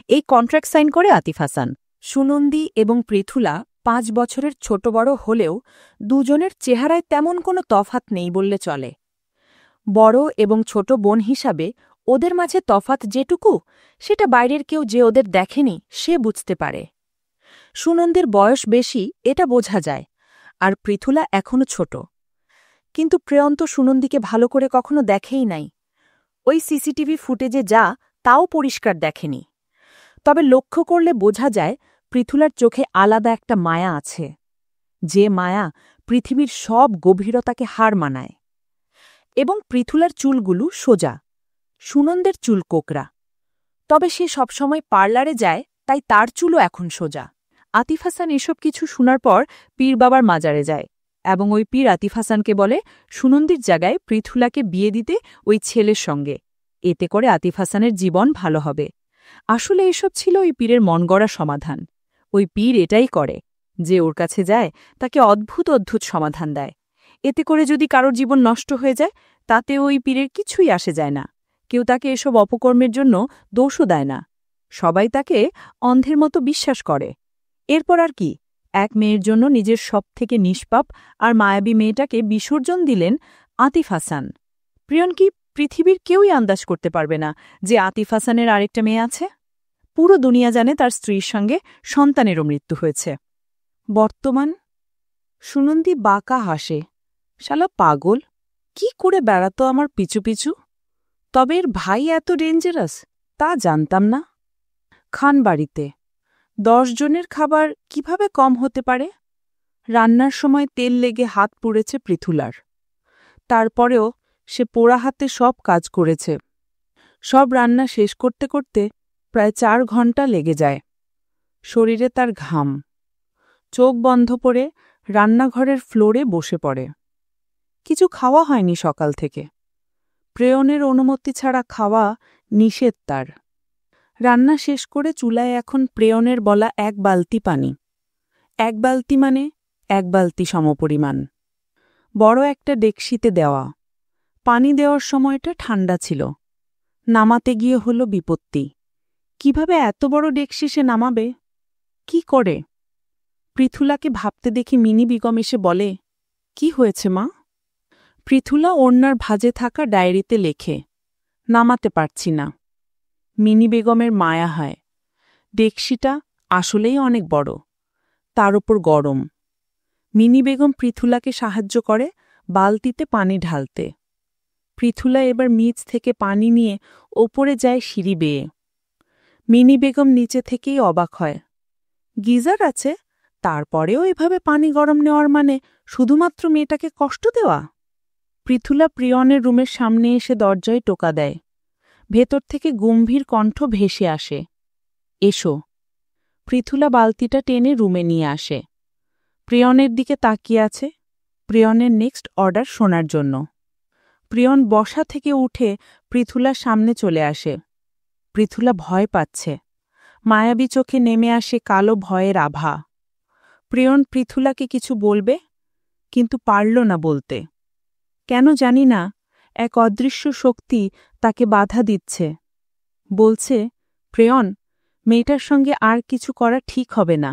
এই কন্ট্রাক্ট সাইন করে আতিফ হাসান। সুনন্দী এবং পৃথুলা 5 বছরের ছোট বড় হলেও দুজনের চেহারায় তেমন কোনো তফাৎ নেই বললে চলে। বড় এবং ছোট বোন হিসাবে ওদের মাঝে তফাৎ যেটুকু, সেটা বাইরের কেউ যে ওদের দেখেনি সে বুঝতে পারে। সুনন্দীর বয়স বেশি এটা বোঝা যায়, আর পৃথুলা এখনও ছোট। কিন্তু প্রেয়ন তো সুনন্দীকে ভালো করে কখনো দেখেই নাই। ওই সিসিটিভি ফুটেজে যা তাও পরিষ্কার দেখেনি। তবে লক্ষ্য করলে বোঝা যায় পৃথুলার চোখে আলাদা একটা মায়া আছে, যে মায়া পৃথিবীর সব গভীরতাকে হার মানায়। এবং পৃথুলার চুলগুলো সোজা, সুনন্দের চুল কোকড়া। তবে সে সবসময় পার্লারে যায়, তাই তার চুলও এখন সোজা। আতিফ হাসান এসব কিছু শোনার পর পীর বাবার মাজারে যায়, এবং ওই পীর আতিফ হাসানকে বলে সুনন্দীর জায়গায় পৃথুলাকে বিয়ে দিতে ওই ছেলের সঙ্গে, এতে করে আতিফ হাসানের জীবন ভালো হবে। আসলে এসব ছিল ওই পীরের মনগড়া সমাধান। ওই পীর এটাই করে, যে ওর কাছে যায় তাকে অদ্ভুত অদ্ভুত সমাধান দেয়। এতে করে যদি কারোর জীবন নষ্ট হয়ে যায়, তাতে ওই পীরের কিছুই আসে যায় না। কেউ তাকে এসব অপকর্মের জন্য দোষও দেয় না। সবাই তাকে অন্ধের মতো বিশ্বাস করে। এরপর আর কি, এক মেয়ের জন্য নিজের সবথেকে নিষ্পাপ আর মায়াবী মেয়েটাকে বিসর্জন দিলেন আতিফ হাসান। প্রিয়ন কি পৃথিবীর কেউই আন্দাজ করতে পারবে না যে আতিফ হাসানের আরেকটা মেয়ে আছে? পুরো দুনিয়া জানে তার স্ত্রীর সঙ্গে সন্তানেরও মৃত্যু হয়েছে। বর্তমান সুনন্দী বাঁকা হাসে। শালা পাগল, কি করে বেড়াতো আমার পিছু পিছু? তবে এর ভাই এত ডেঞ্জারাস তা জানতাম না। খান বাড়িতে 10 জনের খাবার কিভাবে কম হতে পারে? রান্নার সময় তেল লেগে হাত পুড়েছে পৃথুলার। তারপরেও সে পোড়া হাতে সব কাজ করেছে। সব রান্না শেষ করতে করতে প্রায় 4 ঘন্টা লেগে যায়। শরীরে তার ঘাম। চোখ বন্ধ করে রান্নাঘরের ফ্লোরে বসে পড়ে। কিছু খাওয়া হয়নি সকাল থেকে। প্রেয়নের অনুমতি ছাড়া খাওয়া নিষেধ তার। রান্না শেষ করে চুলায় এখন প্রেয়নের বলা 1 বালতি পানি। 1 বালতি মানে 1 বালতি সমপরিমাণ। বড় একটা ডেকসিতে দেওয়া। পানি দেওয়ার সময়টা ঠান্ডা ছিল। নামাতে গিয়ে হলো বিপত্তি। কিভাবে এত বড় ডেকসি সে নামাবে? কি করে? পৃথুলাকে ভাবতে দেখি মিনি বেগম এসে বলে, কি হয়েছে মা? পৃথুলা ওড়নার ভাঁজে থাকা ডায়েরিতে লেখে, নামাতে পারছি না। মিনি বেগমের মায়া হয়। ডেকসিটা আসলেই অনেক বড়, তার উপর গরম। মিনি বেগম পৃথুলাকে সাহায্য করে বালতিতে পানি ঢালতে। পৃথুলা এবার নিচ থেকে পানি নিয়ে ওপরে যায় সিঁড়ি বেয়ে। মিনি বেগম নিচে থেকেই অবাক হয়। গিজার আছে, তারপরেও এভাবে পানি গরম নেওয়ার মানে শুধুমাত্র মেয়েটাকে কষ্ট দেওয়া? পৃথুলা প্রিয়নের রুমের সামনে এসে দরজায় টোকা দেয়। ভেতর থেকে গম্ভীর কণ্ঠ ভেসে আসে, এসো। পৃথুলা বালতিটা টেনে রুমে নিয়ে আসে। প্রিয়নের দিকে তাকিয়ে আছে, প্রিয়নের নেক্সট অর্ডার শোনার জন্য। প্রিয়ন বসা থেকে উঠে পৃথুলার সামনে চলে আসে। পৃথুলা ভয় পাচ্ছে। মায়াবী চোখে নেমে আসে কালো ভয়ের আভা। প্রিয়ন পৃথুলাকে কিছু বলবে, কিন্তু পারল না বলতে। কেন জানি না, এক অদৃশ্য শক্তি তাকে বাধা দিচ্ছে। বলছে, প্রিয়ন, মেয়েটার সঙ্গে আর কিছু করা ঠিক হবে না।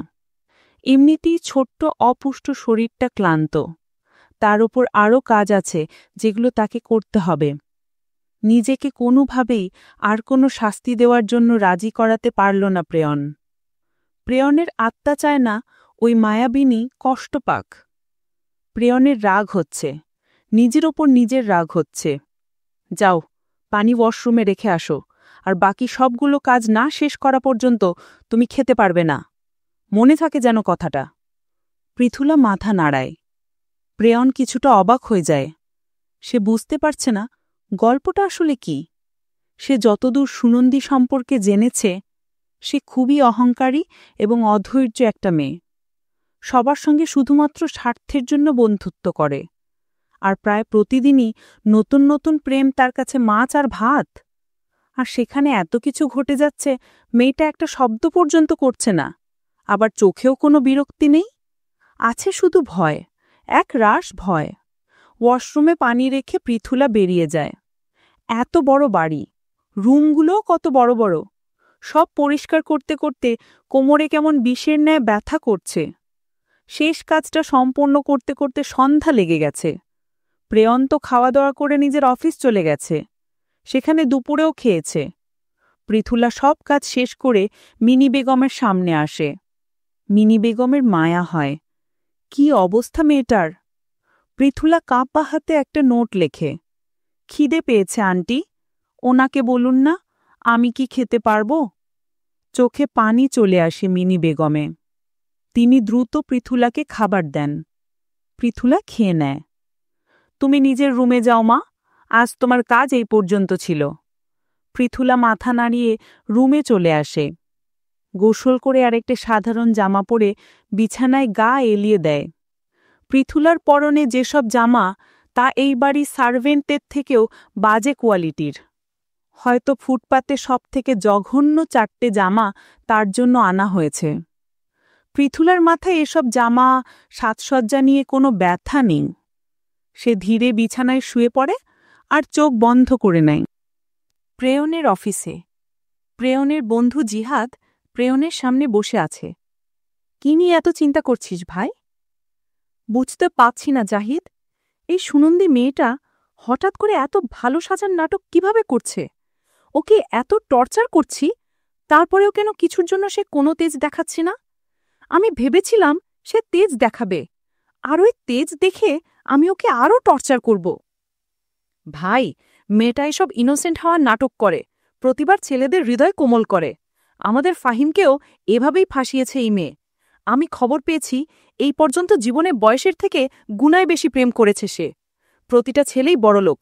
এমনিতেই ছোট্ট অপুষ্ট শরীরটা ক্লান্ত। তার উপর আরও কাজ আছে যেগুলো তাকে করতে হবে। নিজেকে কোনোভাবেই আর কোনো শাস্তি দেওয়ার জন্য রাজি করাতে পারল না প্রেয়ন। প্রেয়নের আত্মা চায় না ওই মায়াবিনী কষ্ট পাক। প্রেয়নের রাগ হচ্ছে, নিজের ওপর নিজের রাগ হচ্ছে। যাও, পানি ওয়াশরুমে রেখে আসো, আর বাকি সবগুলো কাজ না শেষ করা পর্যন্ত তুমি খেতে পারবে না। মনে থাকে যেন কথাটা। পৃথুলা মাথা নাড়ায়। প্রেয়ন কিছুটা অবাক হয়ে যায়। সে বুঝতে পারছে না গল্পটা আসলে কি। সে যতদূর সুনন্দী সম্পর্কে জেনেছে, সে খুবই অহংকারী এবং অধৈর্য একটা মেয়ে। সবার সঙ্গে শুধুমাত্র স্বার্থের জন্য বন্ধুত্ব করে। আর প্রায় প্রতিদিনই নতুন নতুন প্রেম তার কাছে মাছ আর ভাত। আর সেখানে এত কিছু ঘটে যাচ্ছে, মেয়েটা একটা শব্দ পর্যন্ত করছে না। আবার চোখেও কোনো বিরক্তি নেই। আছে শুধু ভয়, এক রাশ ভয়। ওয়াশরুমে পানি রেখে পৃথুলা বেরিয়ে যায়। এত বড় বাড়ি, রুমগুলোও কত বড় বড়। সব পরিষ্কার করতে করতে কোমরে কেমন বিষের ন্যায় ব্যথা করছে। শেষ কাজটা সম্পন্ন করতে করতে সন্ধ্যা লেগে গেছে। প্রেয়ন তো খাওয়া দাওয়া করে নিজের অফিস চলে গেছে। সেখানে দুপুরেও খেয়েছে। পৃথুলা সব কাজ শেষ করে মিনি বেগমের সামনে আসে। মিনি বেগমের মায়া হয়। কি অবস্থা মেয়েটার! পৃথুলা কাঁপা হাতে একটা নোট লেখে, খিদে পেয়েছে আন্টি, ওনাকে বলুন না, আমি কি খেতে পারবো? চোখে পানি চলে আসে মিনি বেগমে। তিনি দ্রুত পৃথুলাকে খাবার দেন। পৃথুলা খেয়ে নেয়। তুমি নিজের রুমে যাও মা, আজ তোমার কাজ এই পর্যন্ত ছিল। পৃথুলা মাথা নাড়িয়ে রুমে চলে আসে। গোসল করে আরেকটা সাধারণ জামা পরে বিছানায় গা এলিয়ে দেয়। পৃথুলার পরনে যেসব জামা, তা এই বাড়ির সার্ভেন্টের থেকেও বাজে কোয়ালিটির। হয়তো ফুটপাতে সবথেকে জঘন্য 4টে জামা তার জন্য আনা হয়েছে। পৃথুলার মাথায় এসব জামা, সাজসজ্জা নিয়ে কোনো ব্যথা নেই। সে ধীরে বিছানায় শুয়ে পড়ে আর চোখ বন্ধ করে নেয়। প্রেয়নের অফিসে প্রেয়নের বন্ধু জিহাদ প্রেয়নের সামনে বসে আছে। কি নিয়ে এত চিন্তা করছিস ভাই? বুঝতে পারছি না জাহিদ, এই সুনন্দী মেয়েটা হঠাৎ করে এত ভালো সাজার নাটক কিভাবে করছে? ওকে এত টর্চার করছি, তারপরেও কেন কিছুর জন্য সে কোনো তেজ দেখাচ্ছে না? আমি ভেবেছিলাম সে তেজ দেখাবে, আর ওই তেজ দেখে আমি ওকে আরও টর্চার করব। ভাই, মেয়েটা এসব ইনোসেন্ট হওয়ার নাটক করে, প্রতিবার ছেলেদের হৃদয় কোমল করে। আমাদের ফাহিমকেও এভাবেই ফাঁসিয়েছে এই মেয়ে। আমি খবর পেয়েছি এই পর্যন্ত জীবনে বয়সের থেকে গুণায় বেশি প্রেম করেছে সে। প্রতিটা ছেলেই বড়লোক,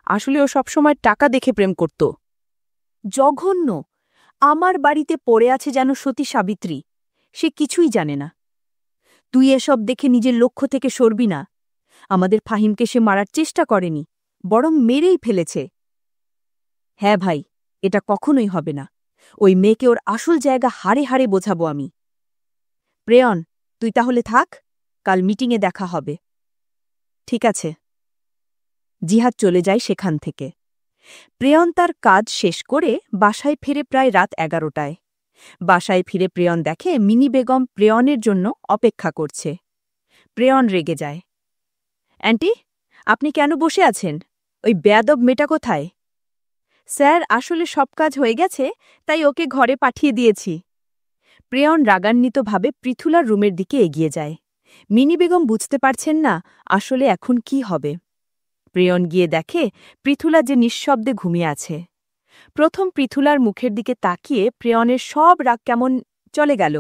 আসলে ও সবসময় টাকা দেখে প্রেম করত। জঘন্য! আমার বাড়িতে পড়ে আছে যেন সতী সাবিত্রী, সে কিছুই জানে না। তুই এসব দেখে নিজের লক্ষ্য থেকে সরবি না। আমাদের ফাহিমকে সে মারার চেষ্টা করেনি, বরং মেরেই ফেলেছে। হ্যাঁ ভাই, এটা কখনোই হবে না। ওই মেয়েকে ওর আসল জায়গা হাড়ে হাড়ে বোঝাবো আমি। প্রেয়ন, তুই তাহলে থাক, কাল মিটিংয়ে দেখা হবে। ঠিক আছে। জিহাদ চলে যায় সেখান থেকে। প্রেয়ন তার কাজ শেষ করে বাসায় ফিরে প্রায় রাত 11টায়। বাসায় ফিরে প্রেয়ন দেখে মিনি বেগম প্রেয়নের জন্য অপেক্ষা করছে। প্রেয়ন রেগে যায়। অ্যান্টি, আপনি কেন বসে আছেন? ওই বেয়াদব মেয়েটা কোথায়? স্যার, আসলে সব কাজ হয়ে গেছে, তাই ওকে ঘরে পাঠিয়ে দিয়েছি। প্রেয়ন রাগান্বিতভাবে পৃথুলার রুমের দিকে এগিয়ে যায়। মিনি বেগম বুঝতে পারছেন না আসলে এখন কি হবে। প্রেয়ন গিয়ে দেখে পৃথুলা যে নিঃশব্দে ঘুমিয়ে আছে। প্রথম পৃথুলার মুখের দিকে তাকিয়ে প্রেয়নের সব রাগ কেমন চলে গেল।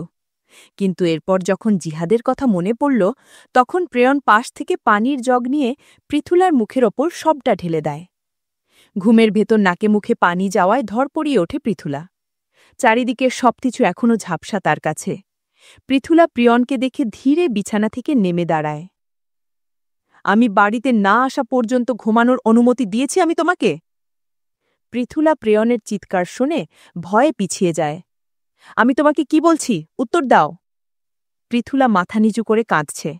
কিন্তু এরপর যখন জিহাদের কথা মনে পড়ল, তখন প্রেয়ন পাশ থেকে পানির জগ নিয়ে পৃথুলার মুখের ওপর সবটা ঢেলে দেয়। ঘুমের ভেতর নাকে মুখে পানি যাওয়ায় ধরপড়িয়ে ওঠে পৃথুলা। চারিদিকে সবকিছু এখনও ঝাপসা তার কাছে। পৃথুলা প্রিয়নকে দেখে ধীরে বিছানা থেকে নেমে দাঁড়ায়। আমি বাড়িতে না আসা পর্যন্ত ঘুমানোর অনুমতি দিয়েছি আমি তোমাকে? পৃথুলা প্রেয়নের চিৎকার শুনে ভয়ে পিছিয়ে যায়। আমি তোমাকে কি বলছি, উত্তর দাও। পৃথুলা মাথা নিচু করে কাঁদছে।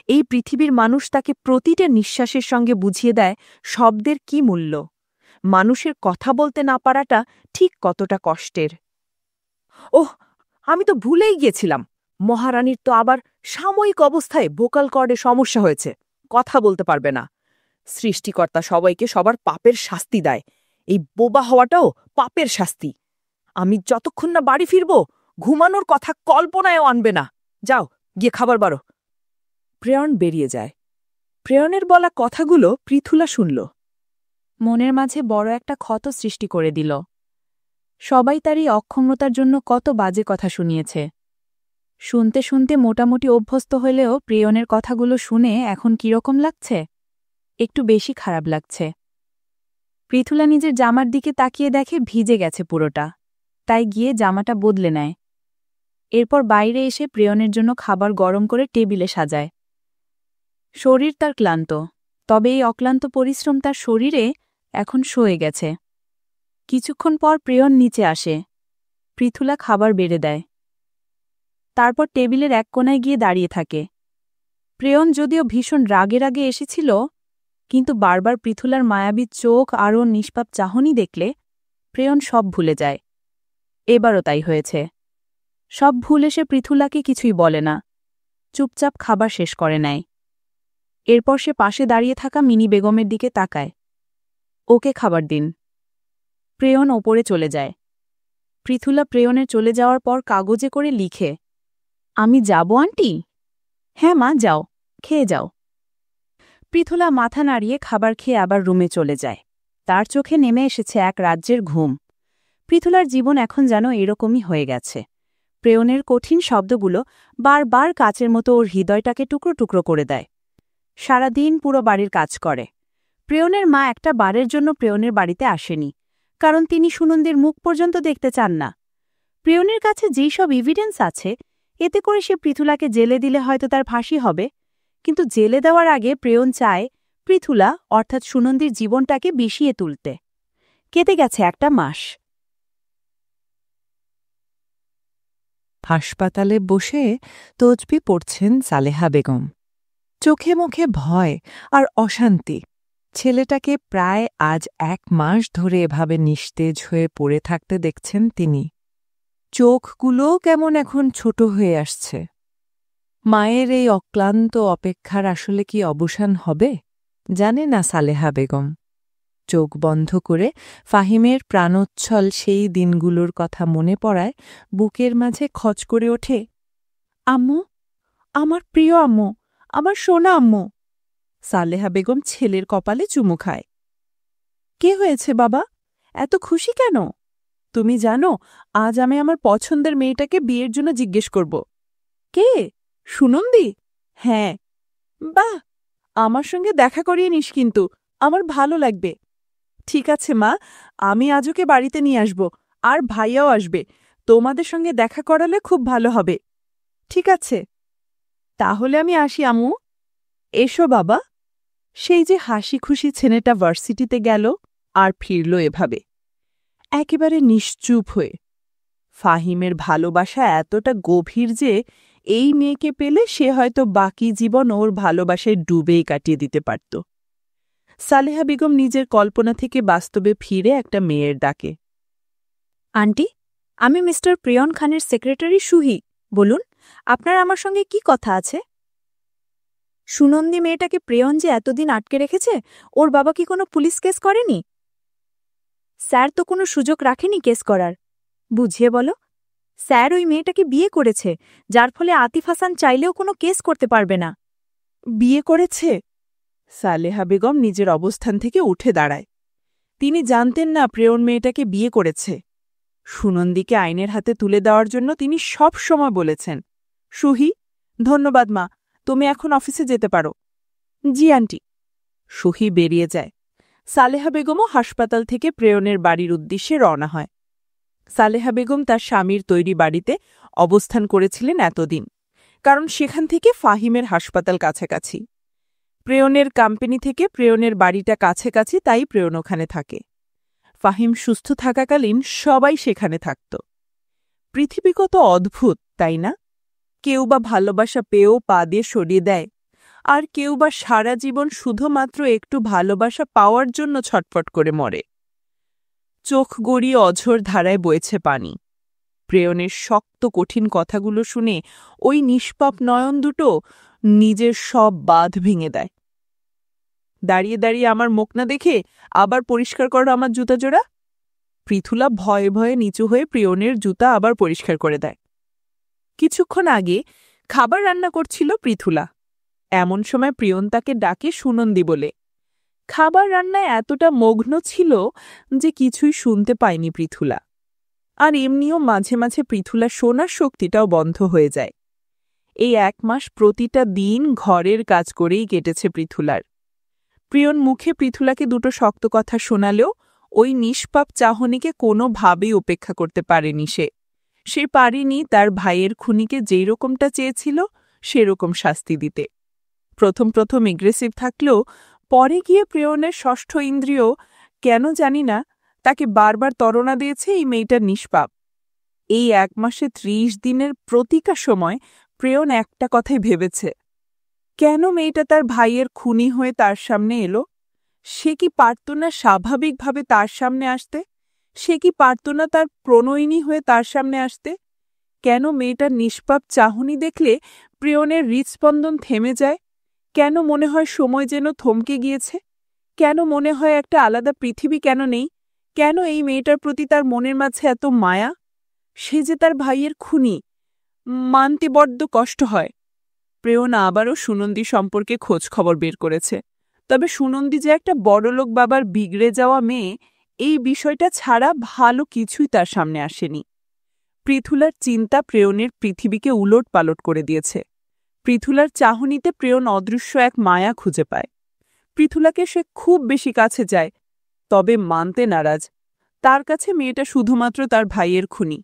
এই পৃথিবীর মানুষ তাকে প্রতিটা নিঃশ্বাসের সঙ্গে বুঝিয়ে দেয় শব্দের কি মূল্য, মানুষের কথা বলতে না পারাটা ঠিক কতটা কষ্টের। ওহ, আমি তো ভুলেই গিয়েছিলাম, মহারানীর তো আবার সাময়িক অবস্থায় ভোকাল কর্ডে সমস্যা হয়েছে, কথা বলতে পারবে না। সৃষ্টিকর্তা সবাইকে সবার পাপের শাস্তি দেয়, এই বোবা হওয়াটাও পাপের শাস্তি। আমি যতক্ষণ না বাড়ি ফিরব, ঘুমানোর কথা কল্পনায়ও আনবে না। যাও, গিয়ে খাবার বারো। প্রেয়ন বেরিয়ে যায়। প্রেয়নের বলা কথাগুলো পৃথুলা শুনল। মনের মাঝে বড় একটা ক্ষত সৃষ্টি করে দিল। সবাই তার এই অক্ষমতার জন্য কত বাজে কথা শুনিয়েছে। শুনতে শুনতে মোটামুটি অভ্যস্ত হলেও প্রেয়নের কথাগুলো শুনে এখন কিরকম লাগছে? একটু বেশি খারাপ লাগছে। পৃথুলা নিজের জামার দিকে তাকিয়ে দেখে ভিজে গেছে পুরোটা, তাই গিয়ে জামাটা বদলে নেয়। এরপর বাইরে এসে প্রেয়নের জন্য খাবার গরম করে টেবিলে সাজায়। শরীর তার ক্লান্ত, তবে এই অক্লান্ত পরিশ্রম তার শরীরে এখন সয়ে গেছে। কিছুক্ষণ পর প্রেয়ন নিচে আসে। পৃথুলা খাবার বেড়ে দেয়। তারপর টেবিলের এক কোণায় গিয়ে দাঁড়িয়ে থাকে। প্রেয়ন যদিও ভীষণ রাগে রাগে এসেছিল, কিন্তু বারবার পৃথুলার মায়াবী চোখ আরও নিষ্পাপ চাহনি দেখলে প্রেয়ন সব ভুলে যায়। এবারও তাই হয়েছে। সব ভুলে সে পৃথুলাকে কিছুই বলে না, চুপচাপ খাবার শেষ করে নেয়। এরপর সে পাশে দাঁড়িয়ে থাকা মিনি বেগমের দিকে তাকায়। ওকে খাবার দিন। প্রেয়ন ওপরে চলে যায়। পৃথুলা প্রেয়নের চলে যাওয়ার পর কাগজে করে লিখে, আমি যাব আন্টি? হ্যাঁ মা, যাও, খেয়ে যাও। পৃথুলা মাথা নাড়িয়ে খাবার খেয়ে আবার রুমে চলে যায়। তার চোখে নেমে এসেছে এক রাজ্যের ঘুম। পৃথুলার জীবন এখন যেন এরকমই হয়ে গেছে। প্রেয়নের কঠিন শব্দগুলো বারবার কাচের মতো ওর হৃদয়টাকে টুকরো টুকরো করে দেয়। সারাদিন পুরো বাড়ির কাজ করে। প্রেয়নের মা একটা বারের জন্য প্রেয়নের বাড়িতে আসেনি, কারণ তিনি সুনন্দের মুখ পর্যন্ত দেখতে চান না। প্রেয়নের কাছে যেই সব এভিডেন্স আছে, এতে করে সে পৃথুলাকে জেলে দিলে হয়তো তার ফাঁসি হবে, কিন্তু জেলে দেওয়ার আগে প্রেয়ন চায় পৃথুলা অর্থাৎ সুনন্দির জীবনটাকে বিষিয়ে তুলতে। কেটে গেছে একটা মাস। হাসপাতালে বসে তসবি পড়ছেন সালেহা বেগম। চোখে মুখে ভয় আর অশান্তি। ছেলেটাকে প্রায় আজ 1 মাস ধরে এভাবে নিস্তেজ হয়ে পড়ে থাকতে দেখছেন তিনি। চোখগুলোও কেমন এখন ছোট হয়ে আসছে। মায়ের এই অক্লান্ত অপেক্ষার আসলে কি অবসান হবে জানে না সালেহা বেগম। চোখ বন্ধ করে ফাহিমের প্রাণোচ্ছল সেই দিনগুলোর কথা মনে পড়ায় বুকের মাঝে খচ করে ওঠে। আম্মু, আমার প্রিয় আম্মু, আমার সোনা আম্মু। সালেহা বেগম ছেলের কপালে চুমু খায়। কে হয়েছে বাবা, এত খুশি কেন? তুমি জানো, আজ আমি আমার পছন্দের মেয়েটাকে বিয়ের জন্য জিজ্ঞেস করব। কে? সুনন্দী? হ্যাঁ। বাহ, আমার সঙ্গে দেখা করিয়ে নিস কিন্তু, আমার ভালো লাগবে। ঠিক আছে মা, আমি আজ ওকে বাড়িতে নিয়ে আসব, আর ভাইয়াও আসবে। তোমাদের সঙ্গে দেখা করালে খুব ভালো হবে। ঠিক আছে, তাহলে আমি আসি আম্মু। এসো বাবা। সেই যে হাসি খুশি ছেলেটা ভার্সিটিতে গেল আর ফিরল এভাবে, একেবারে নিশ্চুপ হয়ে। ফাহিমের ভালোবাসা এতটা গভীর যে এই মেয়েকে পেলে সে হয়তো বাকি জীবন ওর ভালোবাসায় ডুবেই কাটিয়ে দিতে পারত। সালেহা বেগম নিজের কল্পনা থেকে বাস্তবে ফিরে একটা মেয়ের ডাকে। আন্টি, আমি মিস্টার প্রিয়ন খানের সেক্রেটারি সুহি। বলুন, আপনার আমার সঙ্গে কি কথা আছে? সুনন্দী মেয়েটাকে প্রিয়ন যে এতদিন আটকে রেখেছে, ওর বাবা কি কোনো পুলিশ কেস করেনি? স্যার তো কোনো সুযোগ রাখেনি কেস করার। বুঝিয়ে বলো। স্যার ওই মেয়েটাকে বিয়ে করেছে, যার ফলে আতিফ হাসান চাইলেও কোনো কেস করতে পারবে না। বিয়ে করেছে? সালেহা বেগম নিজের অবস্থান থেকে উঠে দাঁড়ায়। তিনি জানতেন না প্রেয়ন মেয়েটাকে বিয়ে করেছে। সুনন্দীকে আইনের হাতে তুলে দেওয়ার জন্য তিনি সব সময় বলেছেন, সুহি, ধন্যবাদ মা, তুমি এখন অফিসে যেতে পারো। জি আন্টি। সুহি বেরিয়ে যায়। সালেহা বেগমও হাসপাতাল থেকে প্রেয়নের বাড়ির উদ্দেশ্যে রওনা হয়। সালেহা বেগম তার স্বামীর তৈরি বাড়িতে অবস্থান করেছিলেন এতদিন, কারণ সেখান থেকে ফাহিমের হাসপাতাল কাছাকাছি। প্রেয়নের কোম্পানি থেকে প্রেয়নের বাড়িটা কাছাকাছি, তাই প্রেয়ন ওখানে থাকে। ফাহিম সুস্থ থাকাকালীন সবাই সেখানে থাকত। পৃথিবী কত অদ্ভুত, তাই না? কেউ বা ভালোবাসা পেয়েও পা দিয়ে সরিয়ে দেয়, আর কেউ বা সারা জীবন শুধুমাত্র একটু ভালোবাসা পাওয়ার জন্য ছটফট করে মরে। চোখ গড়িয়ে অঝোর ধারায় বইছে পানি। প্রেয়নের শক্ত কঠিন কথাগুলো শুনে ওই নিষ্পাপ নয়ন দুটো নিজের সব বাঁধ ভেঙে দেয়। দাঁড়িয়ে দাঁড়িয়ে আমার মুখ না দেখে আবার পরিষ্কার করো আমার জুতা জোড়া। পৃথুলা ভয়ে ভয়ে নিচু হয়ে প্রিয়নের জুতা আবার পরিষ্কার করে দেয়। কিছুক্ষণ আগে খাবার রান্না করছিল পৃথুলা। এমন সময় প্রিয়ন তাকে ডাকে সুনন্দী বলে। খাবার রান্নায় এতটা মগ্ন ছিল যে কিছুই শুনতে পায়নি পৃথুলা। আর এমনিও মাঝে মাঝে পৃথুলা শোনার শক্তিটাও বন্ধ হয়ে যায়। এই 1 মাস প্রতিটা দিন ঘরের কাজ করেই কেটেছে পৃথুলার। প্রিয়ন মুখে পৃথুলাকে দুটো শক্ত কথা শোনালেও ওই নিষ্পাপ চাহনিকে কোনোভাবেই উপেক্ষা করতে পারেনি সে পারেনি তার ভাইয়ের খুনিকে যেই রকমটা চেয়েছিল সেরকম শাস্তি দিতে। প্রথম প্রথম এগ্রেসিভ থাকলেও পরে গিয়ে প্রেয়নের ষষ্ঠ ইন্দ্রিয় কেন জানি না তাকে বারবার তরণা দিয়েছে এই মেয়েটার নিষ্পাপ। এই 1 মাসে 30 দিনের প্রতিটা সময় প্রেয়ন একটা কথাই ভেবেছে, কেন মেয়েটা তার ভাইয়ের খুনি হয়ে তার সামনে এলো? সে কি পারত না স্বাভাবিকভাবে তার সামনে আসতে? সে কি পারত না তার প্রণয়িনী হয়ে তার সামনে আসতে? কেন মেয়েটার নিষ্পাপ চাহনি দেখলে প্রিয়নের হৃৎস্পন্দন থেমে যায়? কেন মনে হয় সময় যেন থমকে গিয়েছে? কেন মনে হয় একটা আলাদা পৃথিবী কেন নেই? কেন এই মেয়েটার প্রতি তার মনের মাঝে এত মায়া? সে যে তার ভাইয়ের খুনি, মানতে বড্ড কষ্ট হয়। প্রেয়না আবারও সুনন্দী সম্পর্কে খোঁজ খবর বের করেছে। তবে সুনন্দী যে একটা বড়লোক বাবার বিগড়ে যাওয়া মেয়ে, এই বিষয়টা ছাড়া ভালো কিছুই তার সামনে আসেনি। পৃথুলার চিন্তা প্রেয়নের পৃথিবীকে উলট পালট করে দিয়েছে। পৃথুলার চাহনিতে প্রেয়ন অদৃশ্য এক মায়া খুঁজে পায়। পৃথুলাকে সে খুব বেশি কাছে যায়, তবে মানতে নারাজ। তার কাছে মেয়েটা শুধুমাত্র তার ভাইয়ের খুনি।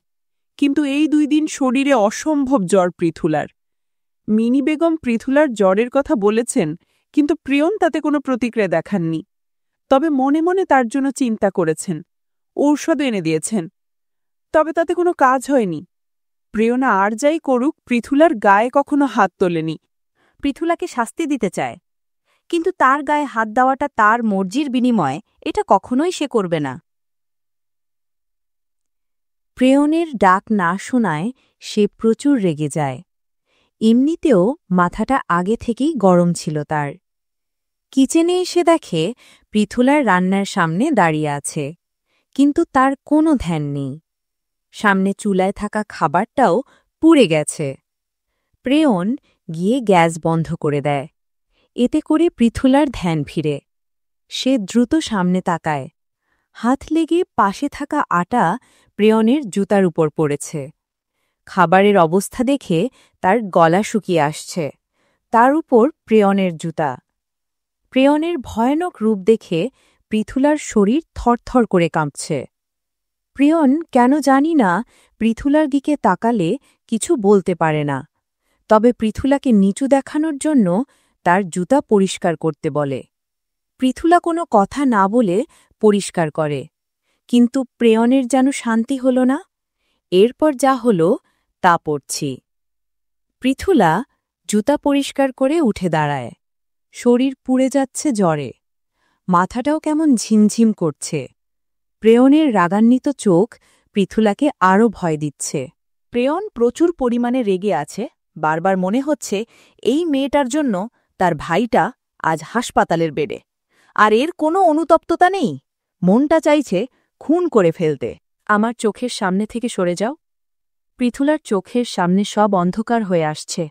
কিন্তু এই 2 দিন শরীরে অসম্ভব জ্বর পৃথুলার। মিনি বেগম পৃথুলার জ্বরের কথা বলেছেন, কিন্তু প্রিয়ন তাতে কোনো প্রতিক্রিয়া দেখাননি। তবে মনে মনে তার জন্য চিন্তা করেছেন, ঔষধ এনে দিয়েছেন। তবে তাতে কোনো কাজ হয়নি। প্রিয়না আর যাই করুক, পৃথুলার গায়ে কখনো হাত তোলেনি। পৃথুলাকে শাস্তি দিতে চায়, কিন্তু তার গায়ে হাত দেওয়াটা তার মর্জির বিনিময়ে এটা কখনোই সে করবে না। প্রেয়নের ডাক না শোনায় সে প্রচুর রেগে যায়। এমনিতেও মাথাটা আগে থেকেই গরম ছিল তার। কিচেনে এসে দেখে পৃথুলার রান্নার সামনে দাঁড়িয়ে আছে, কিন্তু তার কোনো ধ্যান নেই। সামনে চুলায় থাকা খাবারটাও পুড়ে গেছে। প্রেয়ন গিয়ে গ্যাস বন্ধ করে দেয়। এতে করে পৃথুলার ধ্যান ফিরে। সে দ্রুত সামনে তাকায়। হাত লেগে পাশে থাকা আটা প্রেয়নের জুতার উপর পড়েছে। খাবারের অবস্থা দেখে তার গলা শুকিয়ে আসছে। তার উপর প্রেয়নের জুতা। প্রেয়নের ভয়ানক রূপ দেখে পৃথুলার শরীর থরথর করে কাঁপছে। প্রেয়ন কেন জানি না পৃথুলার দিকে তাকালে কিছু বলতে পারে না, তবে পৃথুলাকে নিচু দেখানোর জন্য তার জুতা পরিষ্কার করতে বলে। পৃথুলা কোনো কথা না বলে পরিষ্কার করে, কিন্তু প্রেয়নের যেন শান্তি হল না। এরপর যা হল তা পড়ছি। পৃথুলা জুতা পরিষ্কার করে উঠে দাঁড়ায়। শরীর পুড়ে যাচ্ছে জ্বরে। মাথাটাও কেমন ঝিমঝিম করছে। প্রেয়নের রাগান্বিত চোখ পৃথুলাকে আরও ভয় দিচ্ছে। প্রেয়ন প্রচুর পরিমাণে রেগে আছে। বারবার মনে হচ্ছে এই মেয়েটার জন্য তার ভাইটা আজ হাসপাতালের বেডে। আর এর কোনো অনুতপ্ততা নেই। মনটা চাইছে খুন করে ফেলতে। আমার চোখের সামনে থেকে সরে যাও। পৃথুলার চোখের সামনে সব অন্ধকার হয়ে আসছে।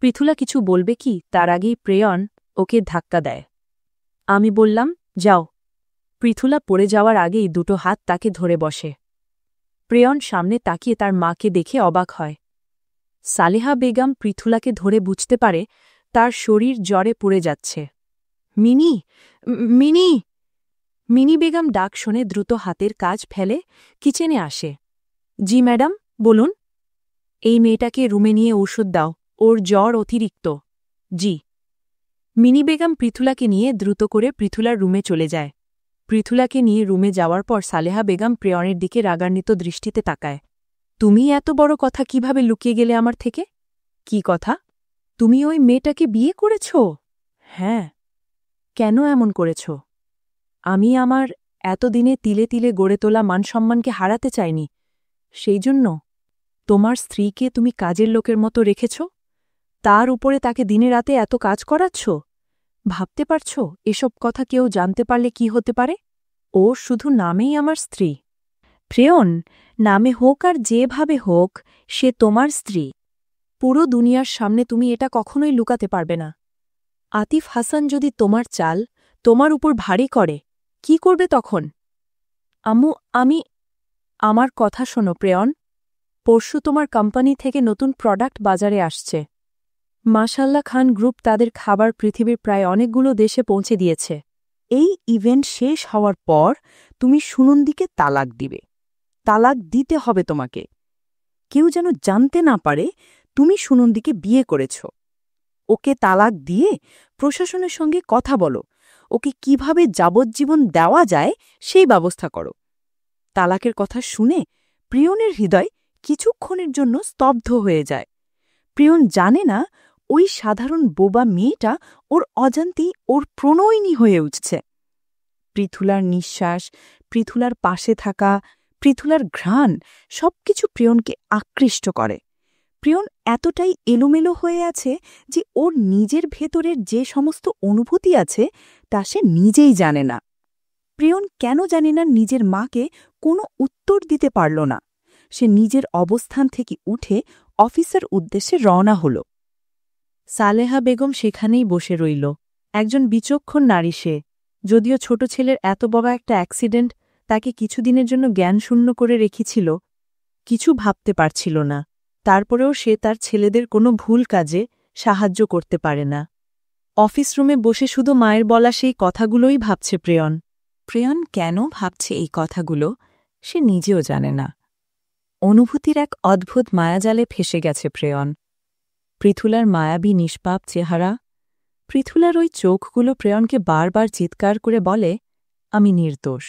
পৃথুলা কিছু বলবে কি তার আগেই প্রেয়ন ওকে ধাক্কা দেয়। আমি বললাম, যাও। পৃথুলা পড়ে যাওয়ার আগেই দুটো হাত তাকে ধরে বসে। প্রেয়ন সামনে তাকিয়ে তার মাকে দেখে অবাক হয়। সালেহা বেগম পৃথুলাকে ধরে বুঝতে পারে তার শরীর জ্বরে পুড়ে যাচ্ছে। Mini, mini! মিনি বেগম ডাক শুনে দ্রুত হাতের কাজ ফেলে কিচেনে আসে। জি ম্যাডাম, বলুন। এই মেয়েটাকে রুমে নিয়ে ওষুধ দাও, ওর জ্বর অতিরিক্ত। জি। মিনি বেগম পৃথুলাকে নিয়ে দ্রুত করে পৃথুলার রুমে চলে যায়। পৃথুলাকে নিয়ে রুমে যাওয়ার পর সালেহা বেগম প্রেয়নের দিকে রাগান্বিত দৃষ্টিতে তাকায়। তুমি এত বড় কথা কিভাবে লুকিয়ে গেলে আমার থেকে? কি কথা? তুমি ওই মেয়েটাকে বিয়ে করেছ? হ্যাঁ। কেন এমন করেছ? আমি আমার এতদিনে তিলে তিলে গড়ে তোলা মানসম্মানকে হারাতে চাইনি। সেই জন্য তোমার স্ত্রীকে তুমি কাজের লোকের মতো রেখেছ, তার উপরে তাকে দিনে রাতে এত কাজ করাচ্ছ। ভাবতে পারছ এসব কথা কেউ জানতে পারলে কি হতে পারে? ও শুধু নামেই আমার স্ত্রী। প্রেয়ন, নামে হোক আর যেভাবে হোক, সে তোমার স্ত্রী। পুরো দুনিয়ার সামনে তুমি এটা কখনোই লুকাতে পারবে না। আতিফ হাসান যদি তোমার চাল তোমার উপর ভারী করে, কি করবে তখন? আম্মু, আমার কথা শোনো প্রেয়ন। পরশু তোমার কোম্পানি থেকে নতুন প্রোডাক্ট বাজারে আসছে। মাশাল্লাহ খান গ্রুপ তাদের খাবার পৃথিবীর প্রায় অনেকগুলো দেশে পৌঁছে দিয়েছে। এই ইভেন্ট শেষ হওয়ার পর তুমি সুনন্দিকে তালাক দিবে। তালাক দিতে হবে তোমাকে। কেউ যেন জানতে না পারে তুমি সুনন্দিকে বিয়ে করেছ। ওকে তালাক দিয়ে প্রশাসনের সঙ্গে কথা বলো। ওকে কিভাবে যাবজ্জীবন দেওয়া যায় সেই ব্যবস্থা করো। তালাকের কথা শুনে প্রিয়নের হৃদয় কিছুক্ষণের জন্য স্তব্ধ হয়ে যায়। প্রিয়ন জানে না ওই সাধারণ বোবা মেয়েটা ওর অজান্তেই ওর প্রণয়িনী হয়ে উঠছে। পৃথুলার নিঃশ্বাস, পৃথুলার পাশে থাকা, পৃথুলার ঘ্রাণ সবকিছু প্রিয়নকে আকৃষ্ট করে। প্রিয়ন এতটাই এলোমেলো হয়ে আছে যে ওর নিজের ভেতরের যে সমস্ত অনুভূতি আছে তা সে নিজেই জানে না। প্রিয়ন কেন জানে না নিজের মাকে কোনো উত্তর দিতে পারল না। সে নিজের অবস্থান থেকে উঠে অফিসের উদ্দেশ্যে রওনা হল। সালেহা বেগম সেখানেই বসে রইল। একজন বিচক্ষণ নারী সে। যদিও ছোট ছেলের এত বড় একটা অ্যাক্সিডেন্ট তাকে কিছুদিনের জন্য জ্ঞানশূন্য করে রেখেছিল, কিছু ভাবতে পারছিল না। তারপরেও সে তার ছেলেদের কোনো ভুল কাজে সাহায্য করতে পারে না। অফিস রুমে বসে শুধু মায়ের বলা সেই কথাগুলোই ভাবছে প্রেয়ন। প্রেয়ন কেন ভাবছে এই কথাগুলো সে নিজেও জানে না। অনুভূতির এক অদ্ভুত মায়াজালে ফেসে গেছে প্রেয়ন। পৃথুলার মায়াবী নিষ্পাপ চেহারা, পৃথুলার ওই চোখগুলো প্রেয়নকে বারবার চিৎকার করে বলে, আমি নির্দোষ।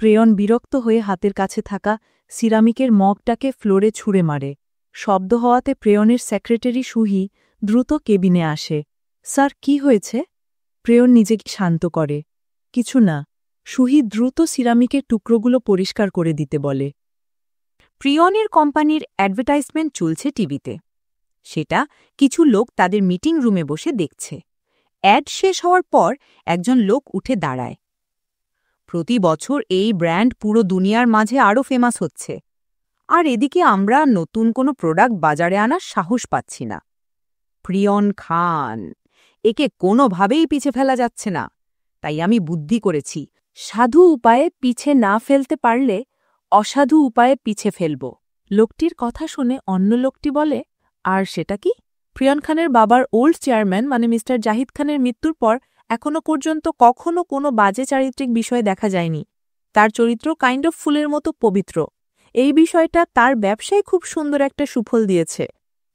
প্রেয়ন বিরক্ত হয়ে হাতের কাছে থাকা সিরামিকের মগটাকে ফ্লোরে ছুঁড়ে মারে। শব্দ হওয়াতে প্রেয়নের সেক্রেটারি সুহি দ্রুত কেবিনে আসে। স্যার, কি হয়েছে? প্রেয়ন নিজেকে শান্ত করে। কিছু না। সুহি দ্রুত সিরামিকের টুকরোগুলো পরিষ্কার করে দিতে বলে। প্রিয়নের কোম্পানির অ্যাডভার্টাইজমেন্ট চলছে টিভিতে। সেটা কিছু লোক তাদের মিটিং রুমে বসে দেখছে। অ্যাড শেষ হওয়ার পর একজন লোক উঠে দাঁড়ায়। প্রতি বছর এই ব্র্যান্ড পুরো দুনিয়ার মাঝে আরও ফেমাস হচ্ছে, আর এদিকে আমরা নতুন কোনো প্রোডাক্ট বাজারে আনার সাহস পাচ্ছি না। প্রিয়ন খান, একে কোনোভাবেই পিছে ফেলা যাচ্ছে না। তাই আমি বুদ্ধি করেছি, সাধু উপায়ে পিছে না ফেলতে পারলে অসাধু উপায়ে পিছে ফেলব। লোকটির কথা শুনে অন্য লোকটি বলে, আর সেটা কি? প্রিয়ন খানের বাবার ওল্ড চেয়ারম্যান মানে মিস্টার জাহিদ খানের মৃত্যুর পর এখনো পর্যন্ত কখনো কোনো বাজে চারিত্রিক বিষয় দেখা যায়নি। তার চরিত্র কাইন্ড অফ ফুলের মতো পবিত্র। এই বিষয়টা তার ব্যবসায় খুব সুন্দর একটা সুফল দিয়েছে।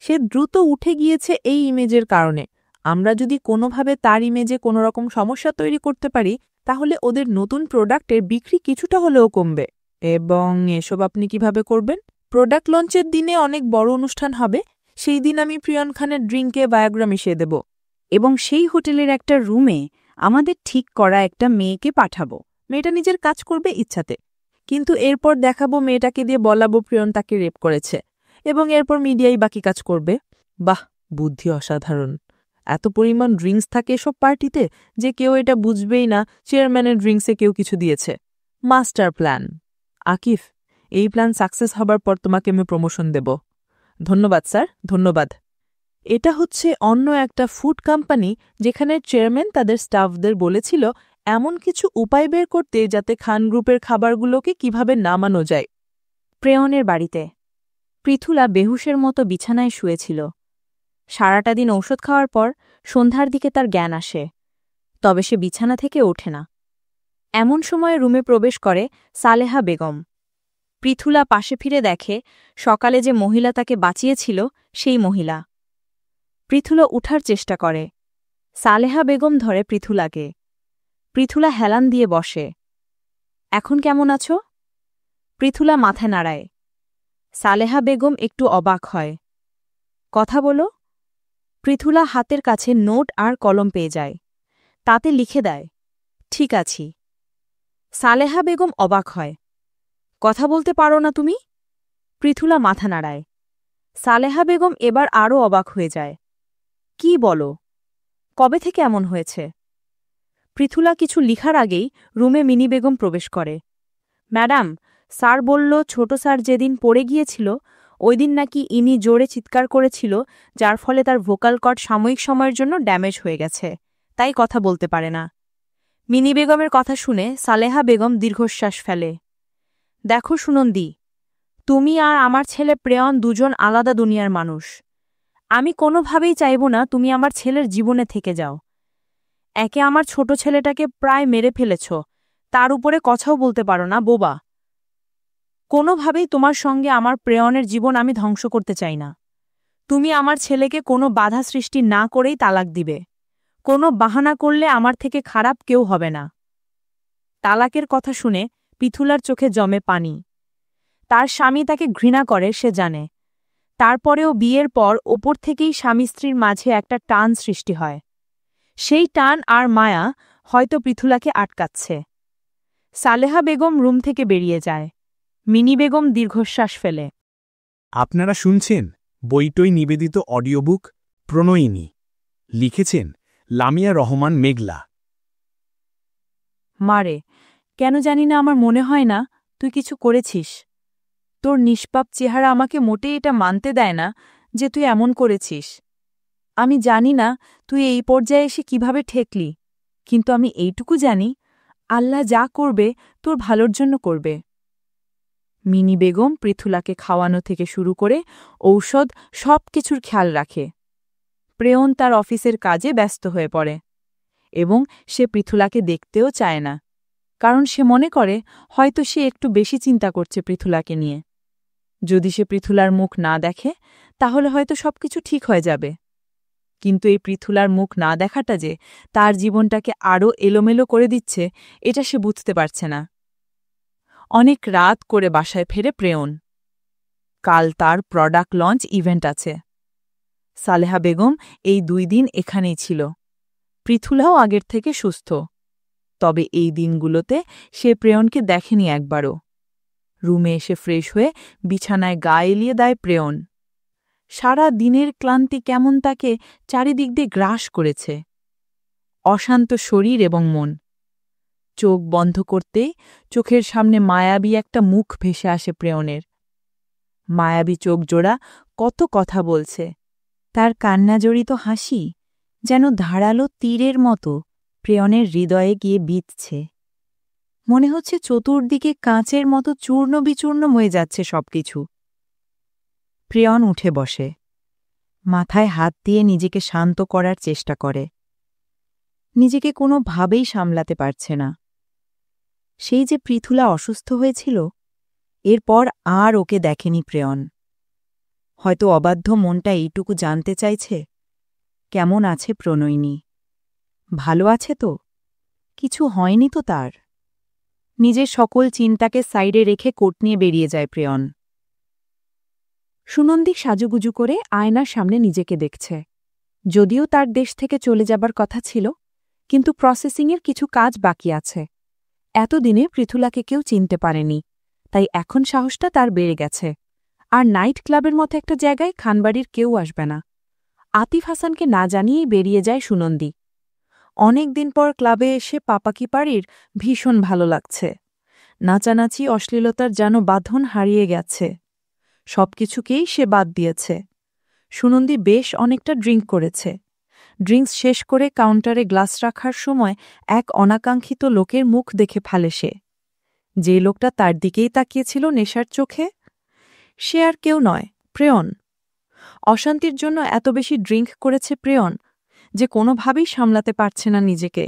সে দ্রুত উঠে গিয়েছে এই ইমেজের কারণে। আমরা যদি কোনোভাবে তার ইমেজে কোনো রকম সমস্যা তৈরি করতে পারি, তাহলে ওদের নতুন প্রোডাক্টের বিক্রি কিছুটা হলেও কমবে। এবং এসব আপনি কিভাবে করবেন? প্রোডাক্ট লঞ্চের দিনে অনেক বড় অনুষ্ঠান হবে, সেই দিন আমি প্রিয়ন খানের ড্রিঙ্কে ভায়াগ্রা মিশিয়ে দেব। এবং সেই হোটেলের একটা রুমে আমাদের ঠিক করা একটা মেয়েকে পাঠাবো। মেয়েটা নিজের কাজ করবে ইচ্ছাতে, কিন্তু এরপর দেখাবো মেয়েটাকে দিয়ে বলাবো প্রিয়ন তাকে রেপ করেছে, এবং এরপর মিডিয়াই বাকি কাজ করবে। বাহ, বুদ্ধি অসাধারণ। এত পরিমাণ ড্রিঙ্কস থাকে এসব পার্টিতে যে কেউ এটা বুঝবেই না চেয়ারম্যানের ড্রিঙ্কসে কেউ কিছু দিয়েছে। Master plan. আকিফ, এই প্ল্যান সাকসেস হবার পর তোমাকে আমি প্রমোশন দেব। ধন্যবাদ স্যার, ধন্যবাদ। এটা হচ্ছে অন্য একটা ফুড কোম্পানি যেখানে চেয়ারম্যান তাদের স্টাফদের বলেছিল এমন কিছু উপায় বের করতে যাতে খান গ্রুপের খাবারগুলোকে কিভাবে নামানো যায়। প্রেয়নের বাড়িতে পৃথুলা বেহুশের মতো বিছানায় শুয়েছিল। সারাটা দিন ঔষধ খাওয়ার পর সন্ধ্যার দিকে তার জ্ঞান আসে, তবে সে বিছানা থেকে ওঠে না। এমন সময় রুমে প্রবেশ করে সালেহা বেগম। পৃথুলা পাশে ফিরে দেখে সকালে যে মহিলা তাকে বাঁচিয়েছিল সেই মহিলা। পৃথুলা উঠার চেষ্টা করে। সালেহা বেগম ধরে পৃথুলাকে। পৃথুলা হেলান দিয়ে বসে। এখন কেমন আছো? পৃথুলা মাথা নাড়ায়। সালেহা বেগম একটু অবাক হয়। কথা বলো। পৃথুলা হাতের কাছে নোট আর কলম পেয়ে যায়। তাতে লিখে দেয়, ঠিক আছি। সালেহা বেগম অবাক হয়। কথা বলতে পারো না তুমি? পৃথুলা মাথা নাড়ায়। সালেহা বেগম এবার আরও অবাক হয়ে যায়। কি বলো? কবে থেকে এমন হয়েছে? পৃথুলা কিছু লিখার আগেই রুমে মিনি বেগম প্রবেশ করে। ম্যাডাম, স্যার বলল ছোট স্যার যেদিন পড়ে গিয়েছিল ওই দিন নাকি ইনি জোরে চিৎকার করেছিল, যার ফলে তার ভোকাল কর্ড সাময়িক সময়ের জন্য ড্যামেজ হয়ে গেছে, তাই কথা বলতে পারে না। মিনি বেগমের কথা শুনে সালেহা বেগম দীর্ঘশ্বাস ফেলে। দেখো সুনন্দী, তুমি আর আমার ছেলে প্রেয়ন দুজন আলাদা দুনিয়ার মানুষ। আমি কোনোভাবেই চাইব না তুমি আমার ছেলের জীবনে থেকে যাও। একে আমার ছোট ছেলেটাকে প্রায় মেরে ফেলেছ, তার উপরে কথাও বলতে পারো না, বোবা। কোনোভাবেই তোমার সঙ্গে আমার প্রেয়নের জীবন আমি ধ্বংস করতে চাই না। তুমি আমার ছেলেকে কোনো বাধা সৃষ্টি না করেই তালাক দিবে। কোনো বাহানা করলে আমার থেকে খারাপ কেউ হবে না। তালাকের কথা শুনে পৃথুলার চোখে জমে পানি। তার স্বামী তাকে ঘৃণা করে সে জানে। তারপরেও বিয়ের পর ওপর থেকেই স্বামী স্ত্রীর মাঝে একটা টান সৃষ্টি হয়। সেই টান আর মায়া হয়তো পৃথুলাকে আটকাচ্ছে। সালেহা বেগম রুম থেকে বেরিয়ে যায়। মিনি বেগম দীর্ঘশ্বাস ফেলে। আপনারা শুনছেন বইটই নিবেদিত অডিওবুক প্রণয়িনী। লিখেছেন লামিয়া রহমান মেঘলা। মারে, কেন জানি না আমার মনে হয় না তুই কিছু করেছিস। তোর নিষ্পাপ চেহারা আমাকে মোটেই এটা মানতে দেয় না যে তুই এমন করেছিস। আমি জানি না তুই এই পর্যায়ে এসে কিভাবে ঠেকলি, কিন্তু আমি এইটুকু জানি আল্লাহ যা করবে তোর ভালোর জন্য করবে। মিনি বেগম পৃথুলাকে খাওয়ানো থেকে শুরু করে ঔষধ সব কিছুর খেয়াল রাখে। প্রেয়ন তার অফিসের কাজে ব্যস্ত হয়ে পড়ে এবং সে পৃথুলাকে দেখতেও চায় না, কারণ সে মনে করে হয়তো সে একটু বেশি চিন্তা করছে পৃথুলাকে নিয়ে। যদি সে পৃথুলার মুখ না দেখে তাহলে হয়তো সবকিছু ঠিক হয়ে যাবে, কিন্তু এই পৃথুলার মুখ না দেখাটা যে তার জীবনটাকে আরও এলোমেলো করে দিচ্ছে এটা সে বুঝতে পারছে না। অনেক রাত করে বাসায় ফেরে প্রেয়ন। কাল তার প্রোডাক্ট লঞ্চ ইভেন্ট আছে। সালেহা বেগম এই 2 দিন এখানেই ছিল। পৃথুলাও আগের থেকে সুস্থ, তবে এই দিনগুলোতে সে প্রেয়নকে দেখেনি একবারও। রুমে এসে ফ্রেশ হয়ে বিছানায় গা এলিয়ে দেয় প্রেয়ন। সারা দিনের ক্লান্তি কেমন তাকে চারিদিক দিয়ে গ্রাস করেছে। অশান্ত শরীর এবং মন। চোখ বন্ধ করতেই চোখের সামনে মায়াবী একটা মুখ ভেসে আসে প্রেয়নের। মায়াবী চোখ জোড়া কত কথা বলছে। তার কান্নাজড়িত হাসি যেন ধারালো তীরের মতো প্রেয়নের হৃদয়ে গিয়ে বিঁধছে। মনে হচ্ছে চতুর্দিকে কাঁচের মতো চূর্ণ বিচূর্ণ হয়ে যাচ্ছে সবকিছু। প্রেয়ন উঠে বসে, মাথায় হাত দিয়ে নিজেকে শান্ত করার চেষ্টা করে। নিজেকে কোনোভাবেই সামলাতে পারছে না। সেই যে পৃথুলা অসুস্থ হয়েছিল, এরপর আর ওকে দেখেনি প্রেয়ন। হয়তো অবাধ্য মনটা এইটুকু জানতে চাইছে, কেমন আছে প্রণয়িনী? ভালো আছে তো? কিছু হয়নি তো তার? নিজের সকল চিন্তাকে সাইডে রেখে কোট নিয়ে বেরিয়ে যায় প্রেয়ন। সুনন্দী সাজুগুজু করে আয়নার সামনে নিজেকে দেখছে। যদিও তার দেশ থেকে চলে যাবার কথা ছিল, কিন্তু প্রসেসিংয়ের কিছু কাজ বাকি আছে। এতদিনে পৃথুলাকে কেউ চিনতে পারেনি, তাই এখন সাহসটা তার বেড়ে গেছে। আর নাইট ক্লাবের মতো একটা জায়গায় খানবাড়ির কেউ আসবে না। আতিফ হাসানকে না জানিয়েই বেরিয়ে যায় সুনন্দী। অনেক দিন পর ক্লাবে এসে পাপাকি পাড়ির ভীষণ ভালো লাগছে। নাচানাচি অশ্লীলতার যেন বাঁধন হারিয়ে গেছে। সবকিছুকেই সে বাদ দিয়েছে। সুনন্দী বেশ অনেকটা ড্রিঙ্ক করেছে। ড্রিঙ্কস শেষ করে কাউন্টারে গ্লাস রাখার সময় এক অনাকাঙ্ক্ষিত লোকের মুখ দেখে ফেলে সে। যে লোকটা তার দিকেই তাকিয়েছিল নেশার চোখে, সে আর কেউ নয়, প্রেয়ন। অশান্তির জন্য এত বেশি ড্রিঙ্ক করেছে প্রেয়ন যে কোনোভাবেই সামলাতে পারছে না নিজেকে।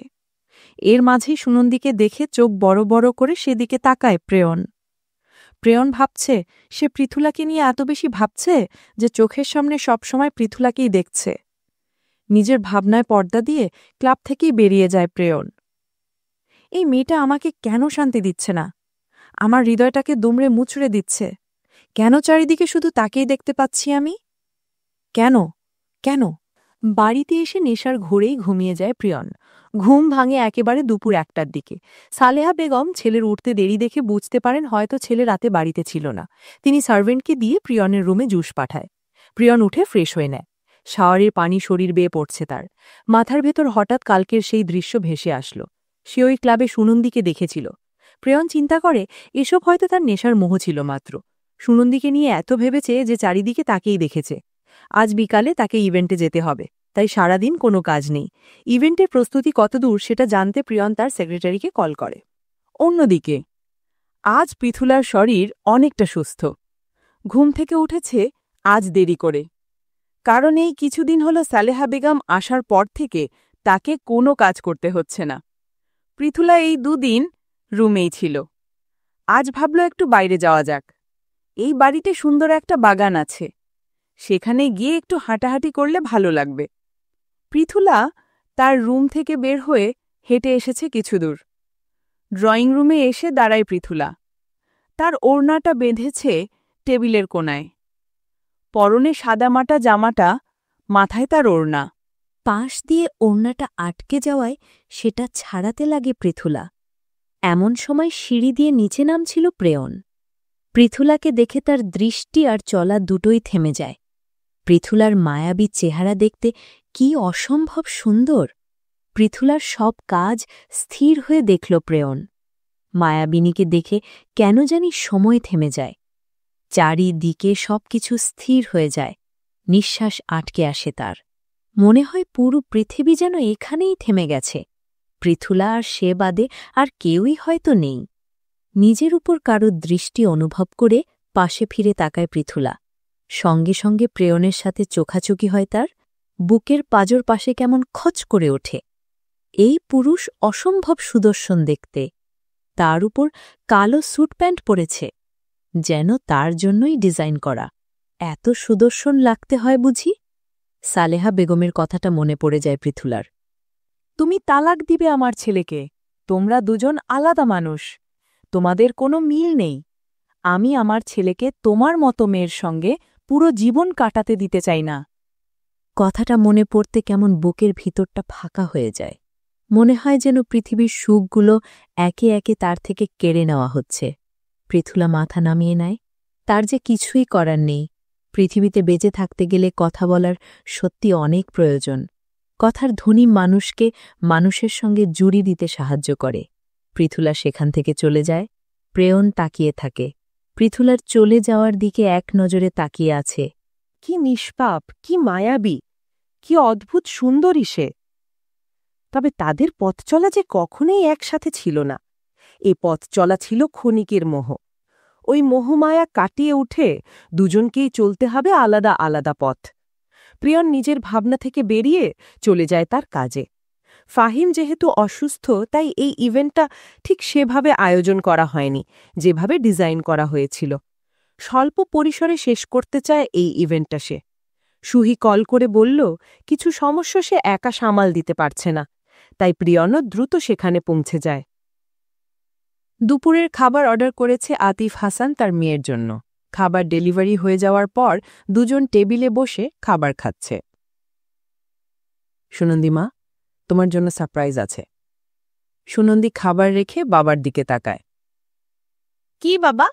এর মাঝেই সুনন্দীকে দেখে চোখ বড় বড় করে সেদিকে তাকায় প্রেয়ন। প্রেয়ন ভাবছে সে পৃথুলাকে নিয়ে এত বেশি ভাবছে যে চোখের সামনে সবসময় পৃথুলাকেই দেখছে। নিজের ভাবনায় পর্দা দিয়ে ক্লাব থেকেই বেরিয়ে যায় প্রেয়ন। এই মেয়েটা আমাকে কেন শান্তি দিচ্ছে না? আমার হৃদয়টাকে দুমড়ে মুচড়ে দিচ্ছে। কেন চারিদিকে শুধু তাকেই দেখতে পাচ্ছি আমি? কেন কেন? বাড়িতে এসে নেশার ঘোরেই ঘুমিয়ে যায় প্রিয়ন। ঘুম ভাঙে একেবারে দুপুর 1টার দিকে। সালেহা বেগম ছেলের উঠতে দেরি দেখে বুঝতে পারেন হয়তো ছেলে রাতে বাড়িতে ছিল না। তিনি সার্ভেন্টকে দিয়ে প্রিয়নের রুমে জুস পাঠায়। প্রিয়ন উঠে ফ্রেশ হয়ে নেয়। শাওয়ারের পানি শরীর বেয়ে পড়ছে তার। মাথার ভেতর হঠাৎ কালকের সেই দৃশ্য ভেসে আসল। সে ওই ক্লাবে সুনন্দীকে দেখেছিল। প্রিয়ন চিন্তা করে এসব হয়তো তার নেশার মোহ ছিল মাত্র। সুনন্দীকে নিয়ে এত ভেবেছে যে চারিদিকে তাকেই দেখেছে। আজ বিকালে তাকে ইভেন্টে যেতে হবে, তাই সারাদিন কোনো কাজ নেই। ইভেন্টের প্রস্তুতি কতদূর সেটা জানতে প্রিয়ন তার সেক্রেটারিকে কল করে। অন্যদিকে আজ পৃথুলার শরীর অনেকটা সুস্থ। ঘুম থেকে উঠেছে আজ দেরি করে, কারণ এই কিছুদিন হল সালেহা বেগম আসার পর থেকে তাকে কোনো কাজ করতে হচ্ছে না। পৃথুলা এই 2 দিন রুমেই ছিল। আজ ভাবল একটু বাইরে যাওয়া যাক। এই বাড়িতে সুন্দর একটা বাগান আছে, সেখানে গিয়ে একটু হাঁটাহাঁটি করলে ভালো লাগবে। পৃথুলা তার রুম থেকে বের হয়ে হেঁটে এসেছে কিছু দূর। ড্রয়িং রুমে এসে দাঁড়ায় পৃথুলা। তার ওড়নাটা বেঁধেছে টেবিলের কোণায়। পরনে সাদামাটা জামাটা, মাথায় তার ওড়না। পাশ দিয়ে ওড়নাটা আটকে যাওয়ায় সেটা ছাড়াতে লাগে পৃথুলা। এমন সময় সিঁড়ি দিয়ে নিচে নামছিল প্রেয়ন। পৃথুলাকে দেখে তার দৃষ্টি আর চলা দুটোই থেমে যায়। পৃথুলার মায়াবী চেহারা দেখতে কি অসম্ভব সুন্দর। পৃথুলার সব কাজ স্থির হয়ে দেখল প্রেয়ন। মায়াবিনীকে দেখে কেন জানি সময় থেমে যায়। চারিদিকে সবকিছু স্থির হয়ে যায়। নিঃশ্বাস আটকে আসে তার। মনে হয় পুরো পৃথিবী যেন এখানেই থেমে গেছে। পৃথুলা আর সে বাদে আর কেউই হয়তো নেই। নিজের উপর কারো দৃষ্টি অনুভব করে পাশে ফিরে তাকায় পৃথুলা। সঙ্গে সঙ্গে প্রেয়নের সাথে চোখাচোখি হয় তার। বুকের পাজর পাশে কেমন খচ করে ওঠে। এই পুরুষ অসম্ভব সুদর্শন দেখতে। তার উপর কালো স্যুট প্যান্ট পরেছে, যেন তার জন্যই ডিজাইন করা। এত সুদর্শন লাগতে হয় বুঝি? সালেহা বেগমের কথাটা মনে পড়ে যায় পৃথুলার। তুমি তালাক দিবে আমার ছেলেকে। তোমরা দুজন আলাদা মানুষ, তোমাদের কোনো মিল নেই। আমি আমার ছেলেকে তোমার মতো মেয়ের সঙ্গে পুরো জীবন কাটাতে দিতে চাই না। কথাটা মনে পড়তে কেমন বুকের ভিতরটা ফাঁকা হয়ে যায়। মনে হয় যেন পৃথিবীর সুখগুলো একে একে তার থেকে কেড়ে নেওয়া হচ্ছে। পৃথুলা মাথা নামিয়ে নেয়। তার যে কিছুই করার নেই। পৃথিবীতে বেঁচে থাকতে গেলে কথা বলার সত্যি অনেক প্রয়োজন। কথার ধ্বনি মানুষকে মানুষের সঙ্গে জুড়ি দিতে সাহায্য করে। পৃথুলা সেখান থেকে চলে যায়। প্রেয়ন তাকিয়ে থাকে। পৃথুলার চলে যাওয়ার দিকে এক নজরে তাকিয়ে আছে। কি নিষ্পাপ, কি মায়াবী, কি অদ্ভুত সুন্দরী সে। তবে তাদের পথ চলা যে কখনোই একসাথে ছিল না। এ পথ চলা ছিল ক্ষণিকের মোহ। ওই মোহমায়া কাটিয়ে উঠে দুজনকেই চলতে হবে আলাদা আলাদা পথ। প্রিয়ন নিজের ভাবনা থেকে বেরিয়ে চলে যায় তার কাজে। ফাহিম যেহেতু অসুস্থ, তাই এই ইভেন্টটা ঠিক সেভাবে আয়োজন করা হয়নি যেভাবে ডিজাইন করা হয়েছিল। স্বল্প পরিসরে শেষ করতে চায় এই ইভেন্টটা সে। সুহি কল করে বলল কিছু সমস্যা সে একা সামাল দিতে পারছে না, তাই প্রিয়নও দ্রুত সেখানে পৌঁছে যায়। দুপুরের খাবার অর্ডার করেছে আতিফ হাসান তার মেয়ের জন্য। খাবার ডেলিভারি হয়ে যাওয়ার পর দুজন টেবিলে বসে খাবার খাচ্ছে। সুনন্দী মা, তোমার জন্য সারপ্রাইজ আছে। সুনন্দী খাবার রেখে বাবার দিকে তাকায়। কি বাবা?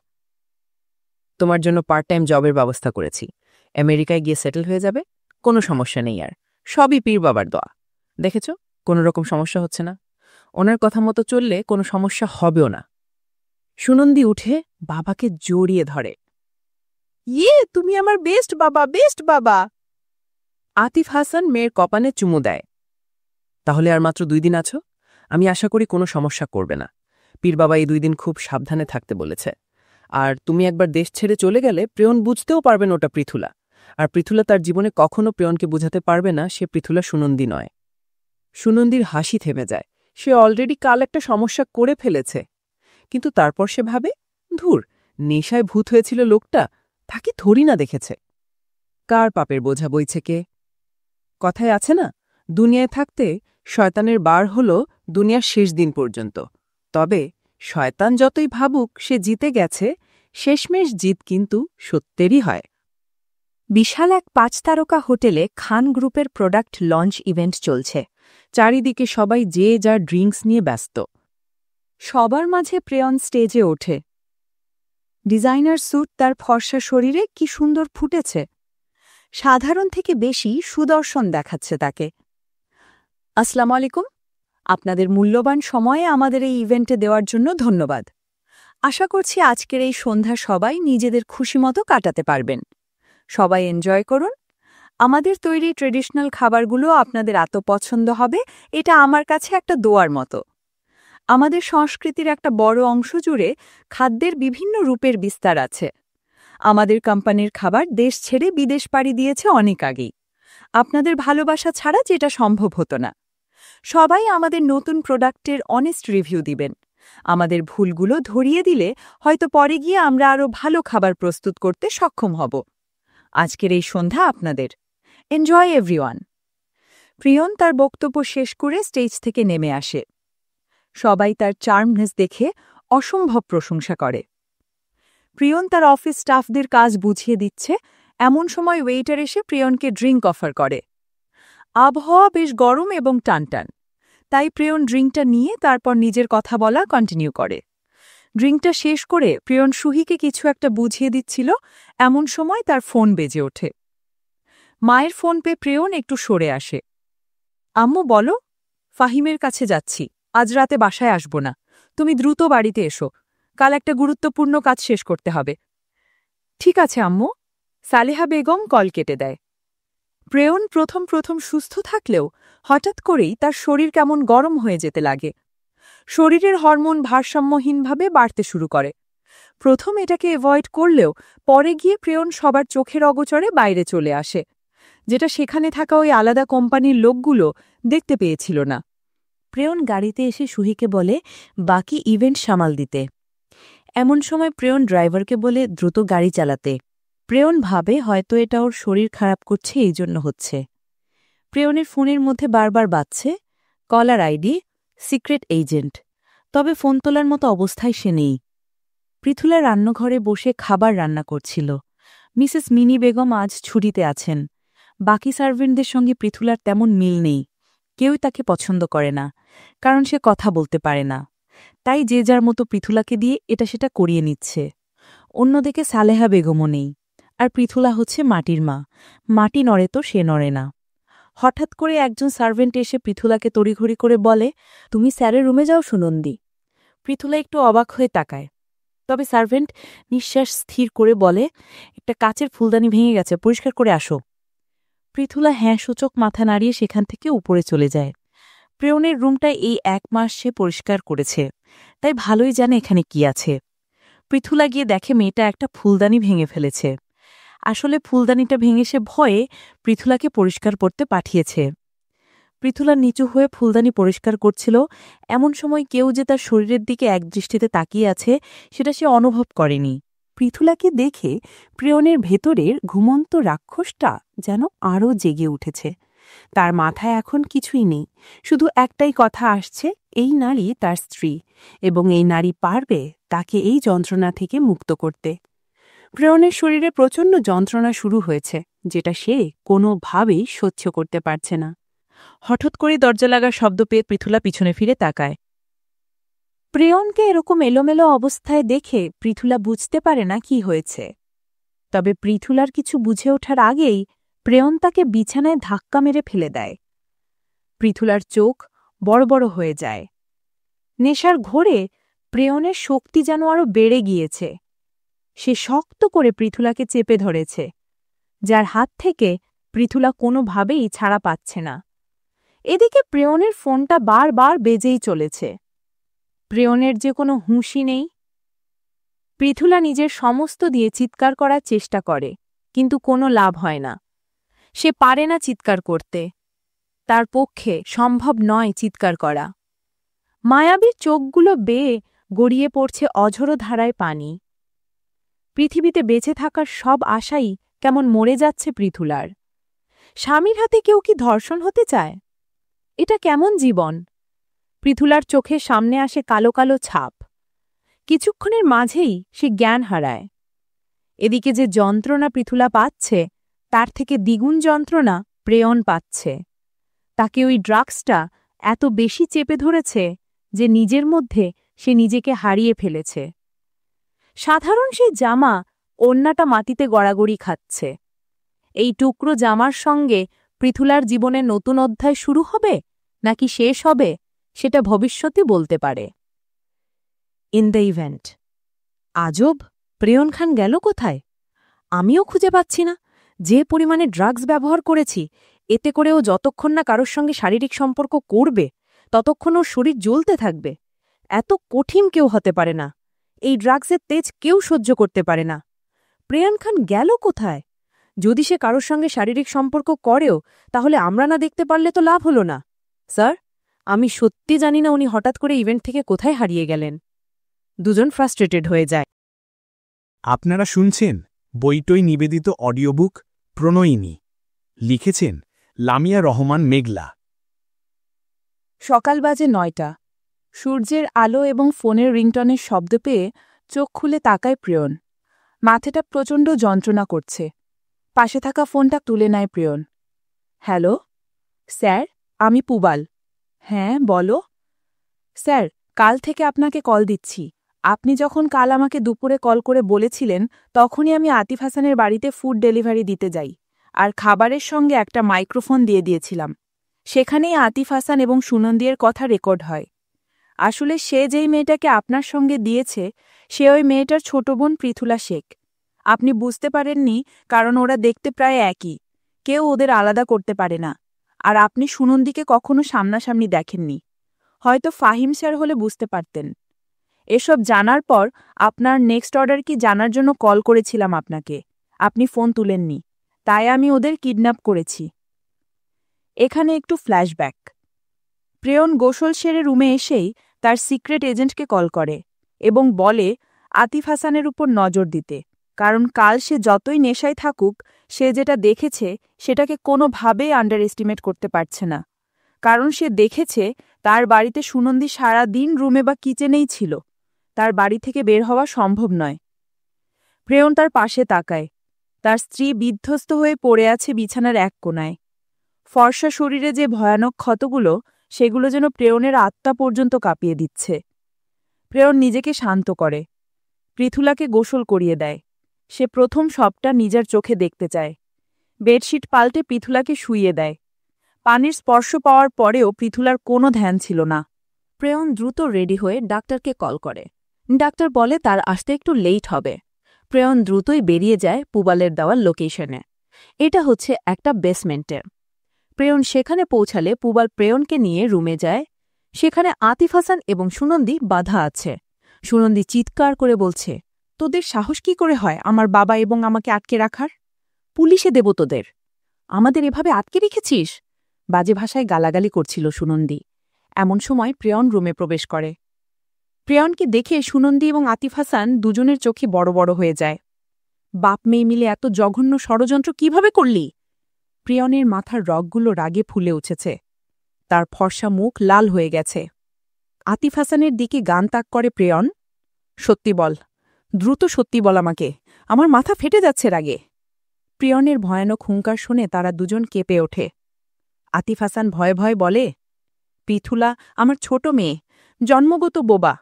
তোমার জন্য পার্ট টাইম জবের ব্যবস্থা করেছি। আমেরিকায় গিয়ে সেটেল হয়ে যাবে, কোনো সমস্যা নেই আর। সবই পীর বাবার দোয়া। দেখেছ, কোনো রকম সমস্যা হচ্ছে না। ওনার কথা মতো চললে কোনো সমস্যা হবেও না। সুনন্দী উঠে বাবাকে জড়িয়ে ধরে। তুমি আমার বেস্ট বাবা, বেস্ট বাবা। আতিফ হাসান মেয়ের কপালে চুমু দেয়। তাহলে আর মাত্র 2 দিন আছো? আমি আশা করি কোনো সমস্যা করবে না। পীর বাবা এই 2 দিন খুব সাবধানে থাকতে বলেছে। আর তুমি একবার দেশ ছেড়ে চলে গেলে প্রিয়ন বুঝতেও পারবেন ওটা পৃথুলা। আর পৃথুলা তার জীবনে কখনো প্রিয়নকে বুঝাতে পারবে না সে পৃথুলা সুনন্দী নয়। সুনন্দীর হাসি থেমে যায়। সে অলরেডি কাল একটা সমস্যা করে ফেলেছে। কিন্তু তারপর সে ভাবে, ধুর, নেশায় ভূত হয়েছিল লোকটা, তাকে থরি না দেখেছে। কার পাপের বোঝা বইছে কে? কথায় আছে না, দুনিয়ায় থাকতে শয়তানের বার হল দুনিয়ার শেষ দিন পর্যন্ত। তবে শয়তান যতই ভাবুক সে জিতে গেছে, শেষমেশ জিত কিন্তু সত্যেরই হয়। বিশাল এক 5 তারকা হোটেলে খান গ্রুপের প্রোডাক্ট লঞ্চ ইভেন্ট চলছে। চারিদিকে সবাই যে যার ড্রিঙ্কস নিয়ে ব্যস্ত। সবার মাঝে প্রেয়ন স্টেজে ওঠে। ডিজাইনার স্যুট তার ফর্সা শরীরে কি সুন্দর ফুটেছে। সাধারণ থেকে বেশি সুদর্শন দেখাচ্ছে তাকে। আসসালামু আলাইকুম। আপনাদের মূল্যবান সময়ে আমাদের এই ইভেন্টে দেওয়ার জন্য ধন্যবাদ। আশা করছি আজকের এই সন্ধ্যা সবাই নিজেদের খুশিমতো কাটাতে পারবেন। সবাই এনজয় করুন। আমাদের তৈরি ট্রেডিশনাল খাবারগুলো আপনাদের এত পছন্দ হবে, এটা আমার কাছে একটা দোয়ার মতো। আমাদের সংস্কৃতির একটা বড় অংশ জুড়ে খাদ্যের বিভিন্ন রূপের বিস্তার আছে। আমাদের কোম্পানির খাবার দেশ ছেড়ে বিদেশ পাড়ি দিয়েছে অনেক আগেই। আপনাদের ভালোবাসা ছাড়া যেটা সম্ভব হতো না। সবাই আমাদের নতুন প্রোডাক্টের অনেস্ট রিভিউ দিবেন। আমাদের ভুলগুলো ধরিয়ে দিলে হয়তো পরে গিয়ে আমরা আরও ভালো খাবার প্রস্তুত করতে সক্ষম হব। আজকের এই সন্ধ্যা আপনাদের। Enjoy everyone. প্রিয়ন তার বক্তব্য শেষ করে স্টেজ থেকে নেমে আসে। সবাই তার চার্মনেস দেখে অসম্ভব প্রশংসা করে। প্রিয়ন তার অফিস স্টাফদের কাজ বুঝিয়ে দিচ্ছে, এমন সময় ওয়েটার এসে প্রিয়নকে ড্রিঙ্ক অফার করে। আবহাওয়া বেশ গরম এবং টানটান, তাই প্রিয়ন ড্রিঙ্কটা নিয়ে তারপর নিজের কথা বলা কন্টিনিউ করে। ড্রিঙ্কটা শেষ করে প্রিয়ন সুহিকে কিছু একটা বুঝিয়ে দিচ্ছিল, এমন সময় তার ফোন বেজে ওঠে। মায়ের ফোন পেয়ে প্রিয়ন একটু সরে আসে। আম্মু বলো, ফাহিমের কাছে যাচ্ছি, আজ রাতে বাসায় আসব না। তুমি দ্রুত বাড়িতে এসো, কাল একটা গুরুত্বপূর্ণ কাজ শেষ করতে হবে। ঠিক আছে আম্মু। সালেহা বেগম কল কেটে দেয়। প্রেয়ন প্রথম সুস্থ থাকলেও হঠাৎ করেই তার শরীর কেমন গরম হয়ে যেতে লাগে। শরীরের হরমোন ভারসাম্যহীনভাবে বাড়তে শুরু করে। প্রথম এটাকে অ্যাভয়েড করলেও পরে গিয়ে প্রেয়ন সবার চোখের অগোচরে বাইরে চলে আসে, যেটা সেখানে থাকা ওই আলাদা কোম্পানির লোকগুলো দেখতে পেয়েছিল না। প্রেয়ন গাড়িতে এসে সুহিকে বলে বাকি ইভেন্ট সামাল দিতে। এমন সময় প্রেয়ন ড্রাইভারকে বলে দ্রুত গাড়ি চালাতে। প্রেয়ন ভাবে হয়তো এটা ওর শরীর খারাপ করছে, এই জন্য হচ্ছে। প্রেয়নের ফোনের মধ্যে বারবার বাজছে কলার আইডি, সিক্রেট এজেন্ট। তবে ফোন তোলার মতো অবস্থায় সে নেই। পৃথুলা রান্নাঘরে বসে খাবার রান্না করছিল। মিসেস মিনি বেগম আজ ছুটিতে আছেন। বাকি সার্ভেন্টদের সঙ্গে পৃথুলার তেমন মিল নেই। কেউই তাকে পছন্দ করে না, কারণ সে কথা বলতে পারে না। তাই যে যার মতো পৃথুলাকে দিয়ে এটা সেটা করিয়ে নিচ্ছে। অন্যদিকে সালেহা বেগমও নেই, আর পৃথুলা হচ্ছে মাটির মা। মাটি নড়ে তো সে নড়ে না। হঠাৎ করে একজন সার্ভেন্ট এসে পৃথুলাকে তড়িঘড়ি করে বলে, তুমি স্যারের রুমে যাও সুনন্দী। পৃথুলা একটু অবাক হয়ে তাকায়। তবে সার্ভেন্ট নিঃশ্বাস স্থির করে বলে, একটা কাচের ফুলদানি ভেঙে গেছে, পরিষ্কার করে আসো। পৃথুলা হ্যাঁ সূচক মাথা নাড়িয়ে সেখান থেকে উপরে চলে যায়। প্রেয়নের রুমটা এই 1 মাস সে পরিষ্কার করেছে, তাই ভালোই জানে এখানে কি আছে। পৃথুলা গিয়ে দেখে মেয়েটা একটা ফুলদানি ভেঙে ফেলেছে। আসলে ফুলদানিটা ভেঙে সে ভয়ে পৃথুলাকে পরিষ্কার করতে পাঠিয়েছে। পৃথুলা নিচু হয়ে ফুলদানি পরিষ্কার করছিল, এমন সময় কেউ যে তার শরীরের দিকে একদৃষ্টিতে তাকিয়ে আছে সেটা সে অনুভব করেনি। পৃথুলাকে দেখে প্রেয়নের ভেতরের ঘুমন্ত রাক্ষসটা যেন আরও জেগে উঠেছে। তার মাথায় এখন কিছুই নেই, শুধু একটাই কথা আসছে, এই নারী তার স্ত্রী এবং এই নারী পারবে তাকে এই যন্ত্রণা থেকে মুক্ত করতে। প্রেয়নের শরীরে প্রচণ্ড যন্ত্রণা শুরু হয়েছে, যেটা সে কোনোভাবেই সহ্য করতে পারছে না। হঠাৎ করে দরজা লাগার শব্দ পেয়ে পৃথুলা পিছনে ফিরে তাকায়। প্রেয়নকে এরকম এলোমেলো অবস্থায় দেখে পৃথুলা বুঝতে পারে না কি হয়েছে। তবে পৃথুলার কিছু বুঝে ওঠার আগেই প্রেয়ন তাকে বিছানায় ধাক্কা মেরে ফেলে দেয়। পৃথুলার চোখ বড় বড় হয়ে যায়। নেশার ঘোরে প্রেয়নের শক্তি যেন আরও বেড়ে গিয়েছে। সে শক্ত করে পৃথুলাকে চেপে ধরেছে, যার হাত থেকে পৃথুলা কোনোভাবেই ছাড়া পাচ্ছে না। এদিকে প্রেয়নের ফোনটা বারবার বেজেই চলেছে। প্রেয়নের যে কোনো হুঁশই নেই। পৃথুলা নিজের সমস্ত দিয়ে চিৎকার করার চেষ্টা করে, কিন্তু কোনো লাভ হয় না। সে পারে না চিৎকার করতে। তার পক্ষে সম্ভব নয় চিৎকার করা। মায়াবীর চোখগুলো বেয়ে গড়িয়ে পড়ছে অঝোরো ধারায় পানি। পৃথিবীতে বেঁচে থাকার সব আশাই কেমন মরে যাচ্ছে পৃথুলার। স্বামীর হাতে কেউ কি ধর্ষণ হতে চায়? এটা কেমন জীবন? পৃথুলার চোখের সামনে আসে কালো কালো ছাপ। কিছুক্ষণের মাঝেই সে জ্ঞান হারায়। এদিকে যে যন্ত্রণা পৃথুলা পাচ্ছে, তার থেকে দ্বিগুণ যন্ত্রণা প্রেয়ন পাচ্ছে। তাকে ওই ড্রাগসটা এত বেশি চেপে ধরেছে যে নিজের মধ্যে সে নিজেকে হারিয়ে ফেলেছে। সাধারণ সে জামা ওড়নাটা মাটিতে গড়াগড়ি খাচ্ছে। এই টুকরো জামার সঙ্গে পৃথুলার জীবনের নতুন অধ্যায় শুরু হবে নাকি শেষ হবে, সেটা ভবিষ্যতে বলতে পারে। In the event. আজব, প্রেয়ন খান গেল কোথায়? আমিও খুঁজে পাচ্ছি না। যে পরিমাণে ড্রাগস ব্যবহার করেছি, এতে করে ও যতক্ষণ না কারোর সঙ্গে শারীরিক সম্পর্ক করবে ততক্ষণ ওর শরীর জ্বলতে থাকবে। এত কঠিন কেউ হতে পারে না। এই ড্রাগসের তেজ কেউ সহ্য করতে পারে না। প্রেয়ন খান গেল কোথায়? যদি সে কারোর সঙ্গে শারীরিক সম্পর্ক করেও, তাহলে আমরা না দেখতে পারলে তো লাভ হলো না। স্যার, আমি সত্যি জানি না উনি হঠাৎ করে ইভেন্ট থেকে কোথায় হারিয়ে গেলেন। দুজন ফ্রাস্ট্রেটেড হয়ে যায়। আপনারা শুনছেন বইটই নিবেদিত অডিওবুক প্রণয়িনী। লিখেছেন লামিয়া রহমান মেঘলা। সকাল বাজে 9টা। সূর্যের আলো এবং ফোনের রিংটনের শব্দ পেয়ে চোখ খুলে তাকায় প্রেয়ন। মাথাটা প্রচণ্ড যন্ত্রণা করছে। পাশে থাকা ফোনটা তুলে নেয় প্রেয়ন। হ্যালো স্যার, আমি পুবাল। হ্যাঁ বলো। স্যার, কাল থেকে আপনাকে কল দিচ্ছি। আপনি যখন কাল আমাকে দুপুরে কল করে বলেছিলেন, তখনই আমি আতিফ হাসানের বাড়িতে ফুড ডেলিভারি দিতে যাই, আর খাবারের সঙ্গে একটা মাইক্রোফোন দিয়ে দিয়েছিলাম। সেখানেই আতিফ হাসান এবং সুনন্দীর কথা রেকর্ড হয়। আসলে সে যেই মেয়েটাকে আপনার সঙ্গে দিয়েছে, সে ওই মেয়েটার ছোট বোন পৃথুলা শেখ। আপনি বুঝতে পারেননি, কারণ ওরা দেখতে প্রায় একই। কেউ ওদের আলাদা করতে পারে না। আর আপনি সুনন্দীকে কখনো সামনাসামনি দেখেননি। হয়তো ফাহিম স্যার হলে বুঝতে পারতেন। এসব জানার পর আপনার নেক্সট অর্ডার কি জানার জন্য কল করেছিলাম আপনাকে। আপনি ফোন তুলেননি, তাই আমি ওদের কিডন্যাপ করেছি। এখানে একটু ফ্ল্যাশব্যাক। প্রেয়ন গোসল সেরে রুমে এসেই তার সিক্রেট এজেন্টকে কল করে এবং বলে আতিফ হাসানের উপর নজর দিতে, কারণ কাল সে যতই নেশায় থাকুক, সে যেটা দেখেছে সেটাকে কোনোভাবেই আন্ডার এস্টিমেট করতে পারছে না। কারণ সে দেখেছে তার বাড়িতে সুনন্দী সারা দিন রুমে বা কিচেনেই ছিল। তার বাড়ি থেকে বের হওয়া সম্ভব নয়। প্রেয়ন তার পাশে তাকায়। তার স্ত্রী বিধ্বস্ত হয়ে পড়ে আছে বিছানার এক কোণায়। ফর্সা শরীরে যে ভয়ানক ক্ষতগুলো, সেগুলো যেন প্রেয়নের আত্মা পর্যন্ত কাঁপিয়ে দিচ্ছে। প্রেয়ন নিজেকে শান্ত করে। পৃথুলাকে গোসল করিয়ে দেয়। সে প্রথম সবটা নিজের চোখে দেখতে চায়। বেডশিট পাল্টে পৃথুলাকে শুইয়ে দেয়। পানির স্পর্শ পাওয়ার পরেও পৃথুলার কোনো ধ্যান ছিল না। প্রেয়ন দ্রুত রেডি হয়ে ডাক্তারকে কল করে। ডাক্তার বলে তার আসতে একটু লেট হবে। প্রেয়ন দ্রুতই বেরিয়ে যায় পুবালের দেওয়ার লোকেশনে। এটা হচ্ছে একটা বেসমেন্টে। প্রেয়ন সেখানে পৌঁছালে পুবাল প্রেয়নকে নিয়ে রুমে যায়। সেখানে আতিফ হাসান এবং সুনন্দী বাধা আছে। সুনন্দী চিৎকার করে বলছে, তোদের সাহস কি করে হয় আমার বাবা এবং আমাকে আটকে রাখার? পুলিশে দেব তোদের। আমাদের এভাবে আটকে রেখেছিস? বাজে ভাষায় গালাগালি করছিল সুনন্দী। এমন সময় প্রেয়ন রুমে প্রবেশ করে। প্রেয়নকে দেখে সুনন্দী এবং আতিফ হাসান দুজনের চোখে বড় বড় হয়ে যায়। বাপ মেয়ে মিলে এত জঘন্য ষড়যন্ত্র কিভাবে করলি? প্রেয়নের মাথার রগগুলো রাগে ফুলে উঠেছে। তার ফর্সা মুখ লাল হয়ে গেছে। আতিফ হাসানের দিকে গান তাক করে প্রেয়ন, সত্যি বল, দ্রুত সত্যি বল আমাকে, আমার মাথা ফেটে যাচ্ছে রাগে। প্রেয়নের ভয়ানক হুঙ্কার শুনে তারা দুজন কেঁপে ওঠে। আতিফ হাসান ভয়ে ভয়ে বলে, পৃথুলা আমার ছোট মেয়ে, জন্মগত বোবা।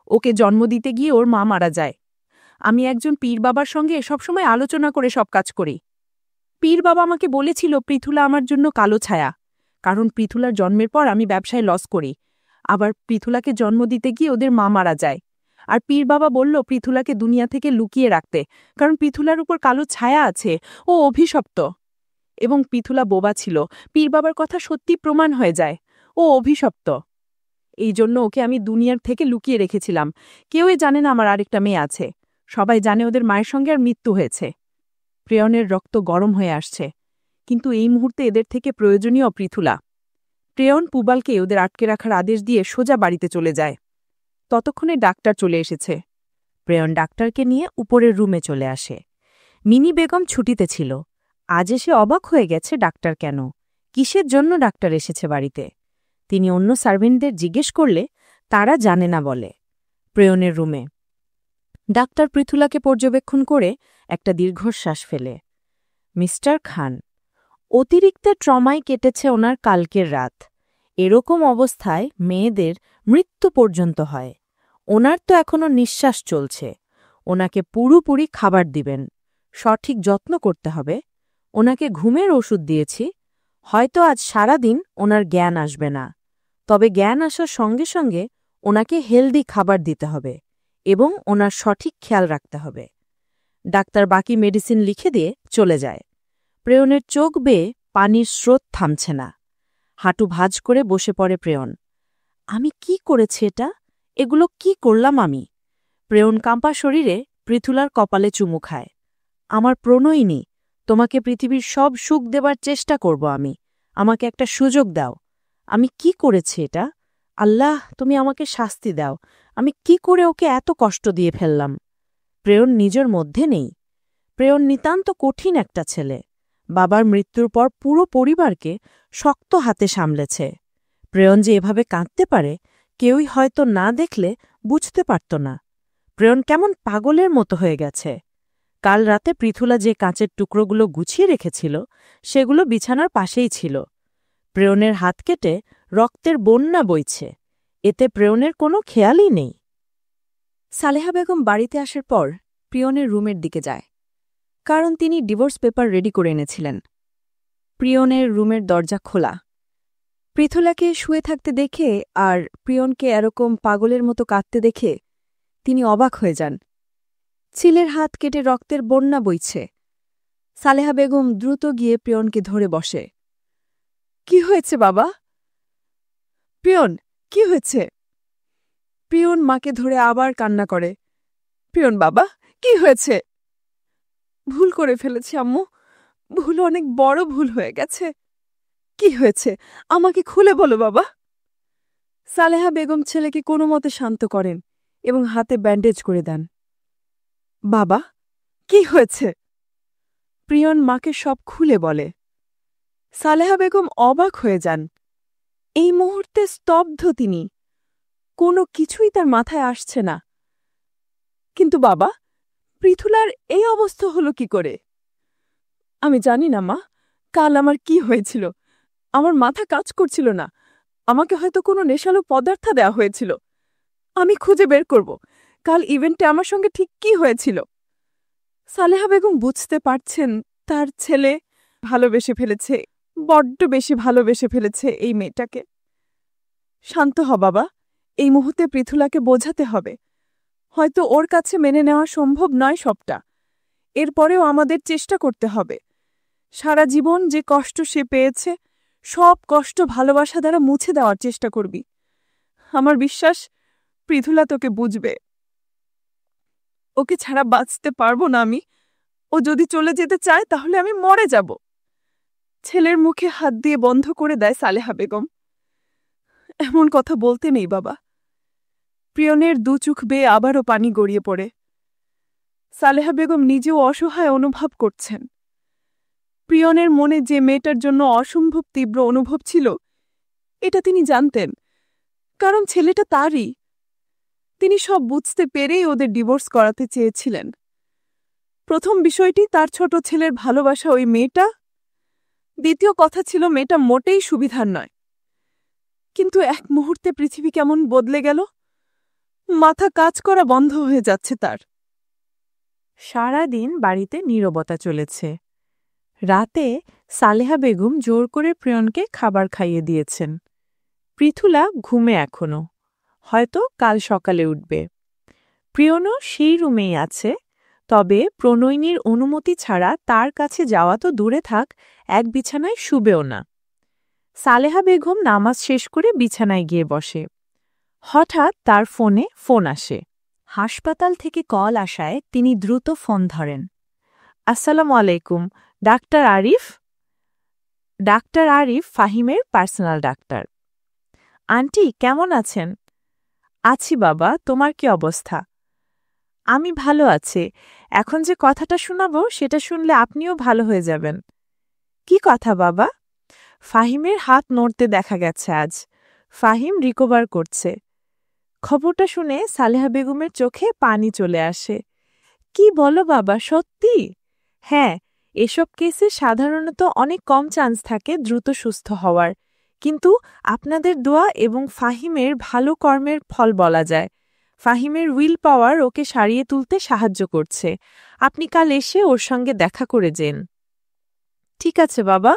ওকে জন্ম দিতে গিয়ে ওর মা মারা যায়। আমি একজন পীর বাবার সঙ্গে সবসময় আলোচনা করে সব কাজ করি। পীর বাবা আমাকে বলেছিল পৃথুলা আমার জন্য কালো ছায়া, কারণ পৃথুলার জন্মের পর আমি ব্যবসায় লস করি। আবার পৃথুলাকে জন্ম দিতে গিয়ে ওদের মা মারা যায়। আর পীর বাবা বলল পৃথুলাকে দুনিয়া থেকে লুকিয়ে রাখতে, কারণ পৃথুলার উপর কালো ছায়া আছে, ও অভিশপ্ত। এবং পৃথুলা বোবা ছিল, পীর বাবার কথা সত্যি প্রমাণ হয়ে যায়, ও অভিশপ্ত। এই জন্য ওকে আমি দুনিয়ার থেকে লুকিয়ে রেখেছিলাম। কেউই জানে না আমার আরেকটা মেয়ে আছে। সবাই জানে ওদের মায়ের সঙ্গে আর মৃত্যু হয়েছে। প্রেয়নের রক্ত গরম হয়ে আসছে, কিন্তু এই মুহূর্তে এদের থেকে প্রয়োজনীয় পৃথুলা। প্রেয়ন পুবালকে ওদের আটকে রাখার আদেশ দিয়ে সোজা বাড়িতে চলে যায়। ততক্ষণে ডাক্তার চলে এসেছে। প্রেয়ন ডাক্তারকে নিয়ে উপরের রুমে চলে আসে। মিনি বেগম ছুটিতে ছিল। আজ এসে অবাক হয়ে গেছে ডাক্তার কেন, কিসের জন্য ডাক্তার এসেছে বাড়িতে। তিনি অন্য সার্ভেন্টদের জিজ্ঞেস করলে তারা জানে না বলে। প্রেয়নের রুমে ডাক্তার পৃথুলাকে পর্যবেক্ষণ করে একটা দীর্ঘশ্বাস ফেলে। মিস্টার খান, অতিরিক্ত ট্রমায় কেটেছে ওনার কালকের রাত। এরকম অবস্থায় মেয়েদের মৃত্যু পর্যন্ত হয়। ওনার তো এখনও নিঃশ্বাস চলছে। ওনাকে পুরোপুরি খাবার দিবেন, সঠিক যত্ন করতে হবে। ওনাকে ঘুমের ওষুধ দিয়েছি। হয়তো আজ সারাদিন ওনার জ্ঞান আসবে না, তবে জ্ঞান আসার সঙ্গে সঙ্গে ওনাকে হেলদি খাবার দিতে হবে এবং ওনার সঠিক খেয়াল রাখতে হবে। ডাক্তার বাকি মেডিসিন লিখে দিয়ে চলে যায়। প্রেয়নের চোখ বেয়ে পানির স্রোত থামছে না। হাঁটু ভাঁজ করে বসে পড়ে প্রেয়ন। আমি কি করেছি এটা? এগুলো কি করলাম আমি? প্রেয়ন কাঁপা শরীরে পৃথুলার কপালে চুমু খায়। আমার প্রণয়িনী, তোমাকে পৃথিবীর সব সুখ দেবার চেষ্টা করব আমি। আমাকে একটা সুযোগ দাও। আমি কি করেছি এটা? আল্লাহ, তুমি আমাকে শাস্তি দাও। আমি কি করে ওকে এত কষ্ট দিয়ে ফেললাম? প্রেয়ন নিজের মধ্যে নেই। প্রেয়ন নিতান্ত কঠিন একটা ছেলে। বাবার মৃত্যুর পর পুরো পরিবারকে শক্ত হাতে সামলেছে। প্রেয়ন যে এভাবে কাঁদতে পারে কেউই হয়তো না দেখলে বুঝতে পারত না। প্রেয়ন কেমন পাগলের মতো হয়ে গেছে। কাল রাতে পৃথুলা যে কাঁচের টুকরোগুলো গুছিয়ে রেখেছিল সেগুলো বিছানার পাশেই ছিল। প্রেয়নের হাত কেটে রক্তের বন্যা বইছে। এতে প্রেয়নের কোনো খেয়ালই নেই। সালেহা বেগম বাড়িতে আসার পর প্রিয়নের রুমের দিকে যায়, কারণ তিনি ডিভোর্স পেপার রেডি করে এনেছিলেন। প্রিয়নের রুমের দরজা খোলা। পৃথুলাকে শুয়ে থাকতে দেখে আর প্রিয়নকে এরকম পাগলের মতো কাঁদতে দেখে তিনি অবাক হয়ে যান। ছিলের হাত কেটে রক্তের বন্যা বইছে। সালেহা বেগম দ্রুত গিয়ে প্রিয়নকে ধরে বসে। কি হয়েছে বাবা? প্রিয়ন, কি হয়েছে? প্রিয়ন মাকে ধরে আবার কান্না করে। প্রিয়ন বাবা, কি হয়েছে? ভুল করে ফেলেছি আম্মু, ভুল, অনেক বড় ভুল হয়ে গেছে। কি হয়েছে আমাকে খুলে বলো বাবা। সালেহা বেগম ছেলেকে কোনো মতে শান্ত করেন এবং হাতে ব্যান্ডেজ করে দেন। বাবা, কি হয়েছে? প্রিয়ন মাকে সব খুলে বলে। সালেহা বেগম অবাক হয়ে যান। এই মুহূর্তে স্তব্ধ তিনি। কোনো কিছুই তার মাথায় আসছে না। কিন্তু বাবা, পৃথুলার এই অবস্থা হলো কি করে? আমি জানি না মা, কাল আমার কি হয়েছিল। আমার মাথা কাজ করছিল না। আমাকে হয়তো কোনো নেশালো পদার্থ দেওয়া হয়েছিল। আমি খুঁজে বের করব কাল ইভেন্টে আমার সঙ্গে ঠিক কি হয়েছিল। সালেহা বেগম বুঝতে পারছেন তার ছেলে ভালোবেসে ফেলেছে, বড্ড বেশি ভালোবেসে ফেলেছে এই মেয়েটাকে। শান্ত হ বাবা, এই মুহূর্তে পৃথুলাকে বোঝাতে হবে। হয়তো ওর কাছে মেনে নেওয়া সম্ভব নয় সবটা, এরপরেও আমাদের চেষ্টা করতে হবে। সারা জীবন যে কষ্ট সে পেয়েছে, সব কষ্ট ভালোবাসা দ্বারা মুছে দেওয়ার চেষ্টা করবি। আমার বিশ্বাস পৃথুলা তোকে বুঝবে। ওকে ছাড়া বাঁচতে পারবো না আমি। ও যদি চলে যেতে চায় তাহলে আমি মরে যাব। ছেলের মুখে হাত দিয়ে বন্ধ করে দেয় সালেহা বেগম। এমন কথা বলতে নেই বাবা। প্রিয়নের দু চোখ বেয়ে আবারও পানি গড়িয়ে পড়ে। সালেহা বেগম নিজেও অসহায় অনুভব করছেন। প্রিয়নের মনে যে মেয়েটার জন্য অসম্ভব তীব্র অনুভব ছিল, এটা তিনি জানতেন, কারণ ছেলেটা তারই। তিনি সব বুঝতে পেরেই ওদের ডিভোর্স করাতে চেয়েছিলেন। প্রথম বিষয়টি তার ছোট ছেলের ভালোবাসা ওই মেয়েটা, দ্বিতীয় কথা ছিল মেয়েটা মোটেই সুবিধার নয়। কিন্তু এক মুহূর্তে পৃথিবী কেমন বদলে গেল, মাথা কাজ করা বন্ধ হয়ে যাচ্ছে তার। সারাদিন বাড়িতে নীরবতা চলেছে। রাতে সালেহা বেগম জোর করে প্রিয়নকে খাবার খাইয়ে দিয়েছেন। পৃথুলা ঘুমে এখনো, হয়তো কাল সকালে উঠবে। প্রিয়নও সেই রুমেই আছে, তবে প্রণয়িনীর অনুমতি ছাড়া তার কাছে যাওয়া তো দূরে থাক, এক বিছানায় শুবেও না। সালেহা বেগম নামাজ শেষ করে বিছানায় গিয়ে বসে। হঠাৎ তার ফোনে ফোন আসে। হাসপাতাল থেকে কল আসায় তিনি দ্রুত ফোন ধরেন। আসসালামু আলাইকুম, ডাক্তার আরিফ? ডাক্তার আরিফ ফাহিমের পার্সোনাল ডাক্তার। আন্টি কেমন আছেন? আছি বাবা, তোমার কি অবস্থা? আমি ভালো আছি। এখন যে কথাটা শোনাবো সেটা শুনলে আপনিও ভালো হয়ে যাবেন। কি কথা বাবা? ফাহিমের হাত নড়তে দেখা গেছে আজ। ফাহিম রিকভার করছে। খবরটা শুনে সালেহা বেগমের চোখে পানি চলে আসে। কি বলো বাবা, সত্যি? হ্যাঁ, এসব কেসে সাধারণত অনেক কম চান্স থাকে দ্রুত সুস্থ হওয়ার, কিন্তু আপনাদের দোয়া এবং ফাহিমের ভালো কর্মের ফল বলা যায়। ফাহিমের উইল পাওয়ার ওকে সারিয়ে তুলতে সাহায্য করছে। আপনি কাল এসে ওর সঙ্গে দেখা করে যেন। ঠিক আছে বাবা।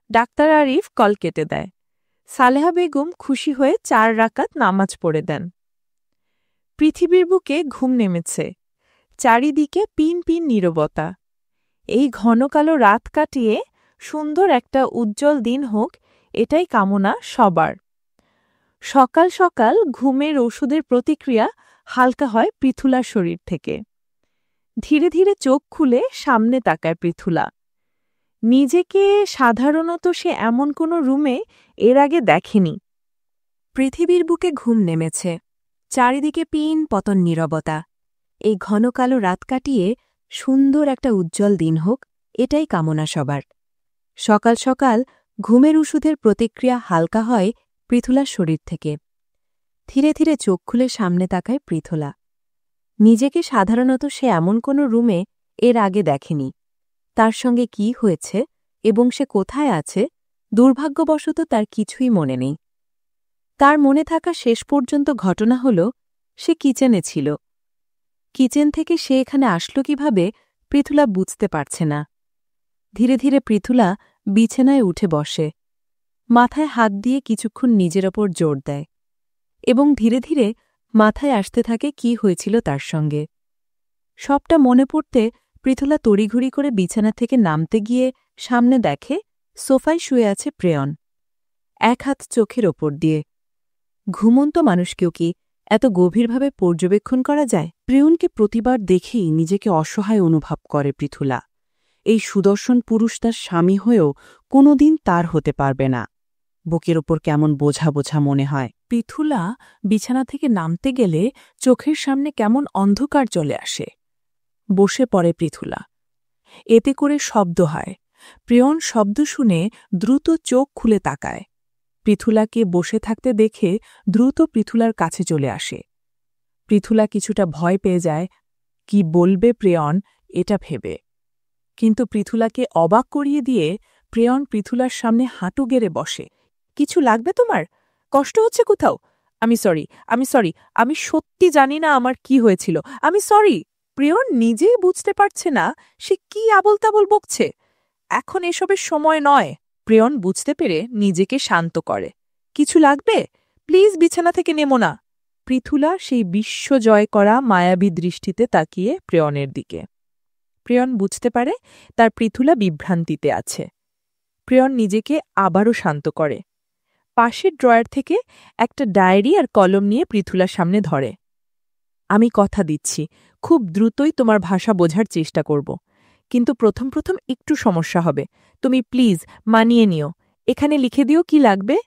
ডাক্তার আরিফ কল কেটে দেয়। সালেহা বেগম খুশি হয়ে 4 রাকাত নামাজ পড়ে দেন। পৃথিবীর বুকে ঘুম নেমেছে। চারিদিকে পিন পিন নীরবতা। এই ঘন কালো রাত কাটিয়ে সুন্দর একটা উজ্জ্বল দিন হোক, এটাই কামনা সবার। সকাল সকাল ঘুমের ওষুধের প্রতিক্রিয়া হালকা হয় পৃথুলার শরীর থেকে। ধীরে ধীরে চোখ খুলে সামনে তাকায় পৃথুলা। নিজেকে সাধারণত সে এমন কোনো রুমে এর আগে দেখেনি। পৃথিবীর বুকে ঘুম নেমেছে। চারিদিকে পিন পতন নীরবতা। এই ঘন কালো রাত কাটিয়ে সুন্দর একটা উজ্জ্বল দিন হোক, এটাই কামনা সবার। সকাল সকাল ঘুমের ওষুধের প্রতিক্রিয়া হালকা হয় পৃথুলার শরীর থেকে। ধীরে ধীরে চোখ খুলে সামনে তাকায় পৃথুলা। নিজেকে সাধারণত সে এমন কোনো রুমে এর আগে দেখেনি। তার সঙ্গে কি হয়েছে এবং সে কোথায় আছে, দুর্ভাগ্যবশত তার কিছুই মনে নেই। তার মনে থাকা শেষ পর্যন্ত ঘটনা হল সে কিচেনে ছিল। কিচেন থেকে সে এখানে আসলো কিভাবে পৃথুলা বুঝতে পারছে না। ধীরে ধীরে পৃথুলা বিছানায় উঠে বসে, মাথায় হাত দিয়ে কিছুক্ষণ নিজের ওপর জোর দেয় এবং ধীরে ধীরে মাথায় আসতে থাকে কি হয়েছিল তার সঙ্গে। সবটা মনে পড়তে পৃথুলা তড়িঘড়ি করে বিছানা থেকে নামতে গিয়ে সামনে দেখে সোফায় শুয়ে আছে প্রেয়ন, এক হাত চোখের ওপর দিয়ে। ঘুমন্ত মানুষকেও কি এত গভীরভাবে পর্যবেক্ষণ করা যায়? প্রেয়নকে প্রতিবার দেখেই নিজেকে অসহায় অনুভব করে পৃথুলা। এই সুদর্শন পুরুষ তার স্বামী হয়েও কোনোদিন তার হতে পারবে না। বুকের ওপর কেমন বোঝা বোঝা মনে হয়। পৃথুলা বিছানা থেকে নামতে গেলে চোখের সামনে কেমন অন্ধকার চলে আসে। বসে পড়ে পৃথুলা। এতে করে শব্দ হয়। প্রেয়ন শব্দ শুনে দ্রুত চোখ খুলে তাকায়। পৃথুলাকে বসে থাকতে দেখে দ্রুত পৃথুলার কাছে চলে আসে। পৃথুলা কিছুটা ভয় পেয়ে যায়, কি বলবে প্রেয়ন এটা ভেবে। কিন্তু পৃথুলাকে অবাক করিয়ে দিয়ে প্রেয়ন পৃথুলার সামনে হাঁটু গেড়ে বসে। কিছু লাগবে তোমার? কষ্ট হচ্ছে কোথাও? আমি সরি, আমি সত্যি জানি না আমার কি হয়েছিল। আমি সরি। প্রিয়ন নিজেই বুঝতে পারছে না সে কি আবল তাবল বকছে। এখন এসবের সময় নয়। প্রিয়ন বুঝতে পেরে নিজেকে শান্ত করে। কিছু লাগবে? প্লিজ বিছানা থেকে নেমো না। পৃথুলা সেই বিশ্ব জয় করা মায়াবী দৃষ্টিতে তাকিয়ে প্রিয়নের দিকে। প্রিয়ন বুঝতে পারে তার পৃথুলা বিভ্রান্তিতে আছে। প্রিয়ন নিজেকে আবারও শান্ত করে। পাশের ড্রয়ার থেকে একটা ডায়েরি আর কলম নিয়ে পৃথুলার সামনে ধরে। আমি কথা দিচ্ছি, খুব দ্রুতই তোমার ভাষা বোঝার চেষ্টা করব। কিন্তু প্রথম প্রথম একটু সমস্যা হবে। তুমি প্লিজ মানিয়ে নিও। এখানে লিখে দিও কি লাগবে।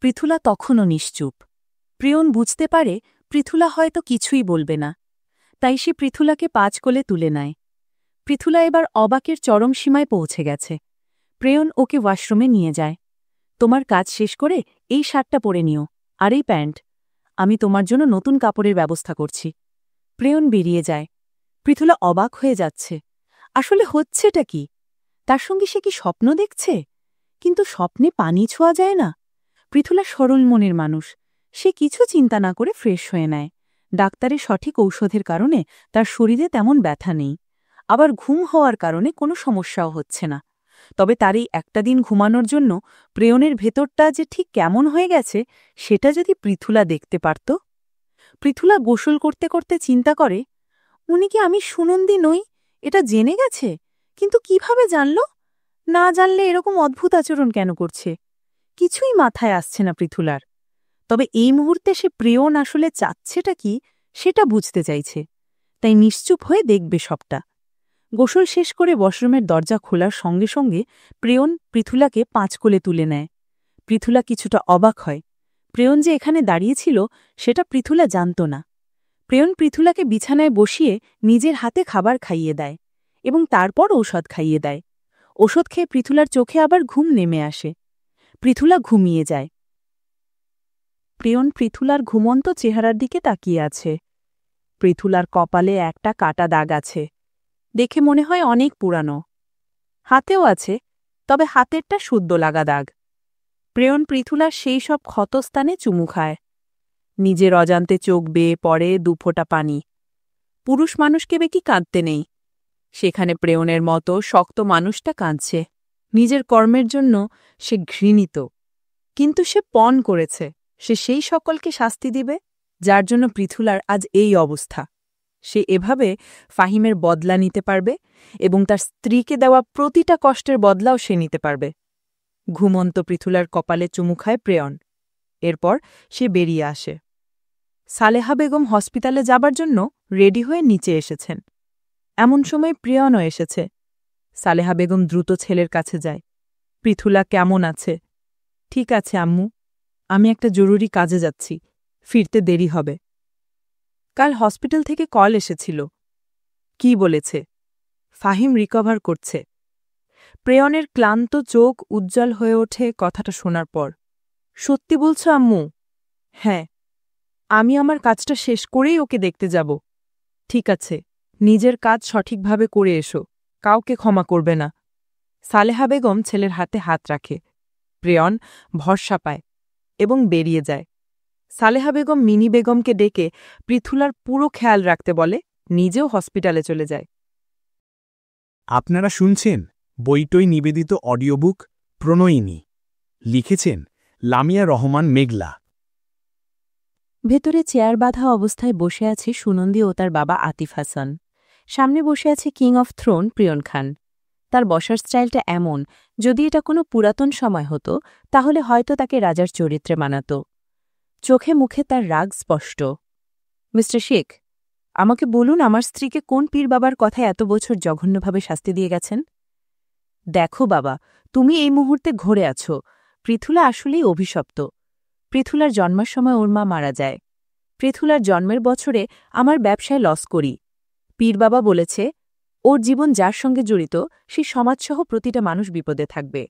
পৃথুলা তখনও নিশ্চুপ। প্রিয়ন বুঝতে পারে পৃথুলা হয়তো কিছুই বলবে না। তাই সে পৃথুলাকে 5 কোলে তুলে নেয়। পৃথুলা এবার অবাকের চরম সীমায় পৌঁছে গেছে। প্রিয়ন ওকে ওয়াশরুমে নিয়ে যায়। তোমার কাজ শেষ করে এই শার্টটা পরে নিও, আর এই প্যান্ট। আমি তোমার জন্য নতুন কাপড়ের ব্যবস্থা করছি। প্রিয়ন বেরিয়ে যায়। পৃথুলা অবাক হয়ে যাচ্ছে। আসলে হচ্ছেটা কি? তার সঙ্গে সে কি স্বপ্ন দেখছে? কিন্তু স্বপ্নে পানি ছোঁয়া যায় না। পৃথুলা সরল মনের মানুষ। সে কিছু চিন্তা না করে ফ্রেশ হয়ে নেয়। ডাক্তারের সঠিক ঔষধের কারণে তার শরীরে তেমন ব্যথা নেই। আবার ঘুম হওয়ার কারণে কোনো সমস্যাও হচ্ছে না। তবে তার এই একটা দিন ঘুমানোর জন্য প্রিয়নের ভেতরটা যে ঠিক কেমন হয়ে গেছে সেটা যদি পৃথুলা দেখতে পারত। পৃথুলা গোসল করতে করতে চিন্তা করে, উনি কি আমি সুনন্দী নই এটা জেনে গেছে? কিন্তু কিভাবে জানল? না জানলে এরকম অদ্ভুত আচরণ কেন করছে? কিছুই মাথায় আসছে না পৃথুলার। তবে এই মুহূর্তে সে প্রিয়ন আসলে চাচ্ছেটা কি সেটা বুঝতে চাইছে। তাই নিশ্চুপ হয়ে দেখবে সবটা। গোসল শেষ করে ওয়াশরুমের দরজা খোলার সঙ্গে সঙ্গে প্রিয়ন পৃথুলাকে 5 কোলে তুলে নেয়। পৃথুলা কিছুটা অবাক হয়। প্রিয়ন যে এখানে দাঁড়িয়েছিল সেটা পৃথুলা জানত না। প্রিয়ন পৃথুলাকে বিছানায় বসিয়ে নিজের হাতে খাবার খাইয়ে দেয় এবং তারপর ঔষধ খাইয়ে দেয়। ওষুধ খেয়ে পৃথুলার চোখে আবার ঘুম নেমে আসে। পৃথুলা ঘুমিয়ে যায়। প্রিয়ন পৃথুলার ঘুমন্ত চেহারার দিকে তাকিয়ে আছে। পৃথুলার কপালে একটা কাটা দাগ আছে। দেখে মনে হয় অনেক পুরানো। হাতেও আছে, তবে হাতেরটা শুদ্ধ লাগা দাগ। প্রিয়ন পৃথুলার সেই সব ক্ষতস্থানে চুমু খায়। নিজের অজান্তে চোখ বেয়ে পড়ে 2 ফোঁটা পানি। পুরুষ মানুষকে কি কাঁদতে নেই? সেখানে প্রিয়নের মতো শক্ত মানুষটা কাঁদছে। নিজের কর্মের জন্য সে ঘৃণিত। কিন্তু সে পণ করেছে সে সেই সকলকে শাস্তি দিবে যার জন্য পৃথুলার আজ এই অবস্থা। সে এভাবে ফাহিমের বদলা নিতে পারবে এবং তার স্ত্রীকে দেওয়া প্রতিটা কষ্টের বদলাও সে নিতে পারবে। ঘুমন্ত পৃথুলার কপালে চুমু খায় প্রিয়ন। এরপর সে বেরিয়ে আসে। সালেহা বেগম হসপিটালে যাবার জন্য রেডি হয়ে নিচে এসেছেন। এমন সময় প্রিয়নও এসেছে। সালেহা বেগম দ্রুত ছেলের কাছে যায়। পৃথুলা কেমন আছে? ঠিক আছে আম্মু, আমি একটা জরুরি কাজে যাচ্ছি, ফিরতে দেরি হবে। কাল হসপিটাল থেকে কল এসেছিল। কি বলেছে? ফাহিম রিকভার করছে। প্রেয়নের ক্লান্ত চোখ উজ্জ্বল হয়ে ওঠে কথাটা শোনার পর। সত্যি বলছ আম্মু? হ্যাঁ, আমি আমার কাজটা শেষ করেই ওকে দেখতে যাব। ঠিক আছে, নিজের কাজ সঠিকভাবে করে এসো, কাউকে ক্ষমা করবে না। সালেহা বেগম ছেলের হাতে হাত রাখে। প্রেয়ন ভরসা পায় এবং বেরিয়ে যায়। সালেহা বেগম মিনি বেগমকে ডেকে পৃথুলার পুরো খেয়াল রাখতে বলে, নিজেও হসপিটালে চলে যায়। আপনারা শুনছেন বইটই নিবেদিত অডিও বুক প্রণয়িনী। লিখেছেন লামিয়া রহমান মেঘলা। ভেতরে চেয়ার বাঁধা অবস্থায় বসে আছে সুনন্দী ও তার বাবা আতিফ হাসান। সামনে বসে আছে কিং অফ থ্রোন প্রিয়ন খান। তার বসার স্টাইলটা এমন, যদি এটা কোনো পুরাতন সময় হতো তাহলে হয়তো তাকে রাজার চরিত্রে মানাত। চোখে মুখে তার রাগ স্পষ্ট। মিস্টার শেখ, আমাকে বলুন আমার স্ত্রীকে কোন পীর বাবার কথায় এত বছর জঘন্যভাবে শাস্তি দিয়ে গেছেন? দেখো বাবা, তুমি এই মুহূর্তে ঘোরে আছো। পৃথুলা আসলেই অভিশপ্ত। পৃথুলার জন্মের সময় ওর মা মারা যায়। পৃথুলার জন্মের বছরে আমার ব্যবসায় লস করি। পীর বাবা বলেছে ওর জীবন যার সঙ্গে জড়িত সে সমাজসহ প্রতিটা মানুষ বিপদে থাকবে।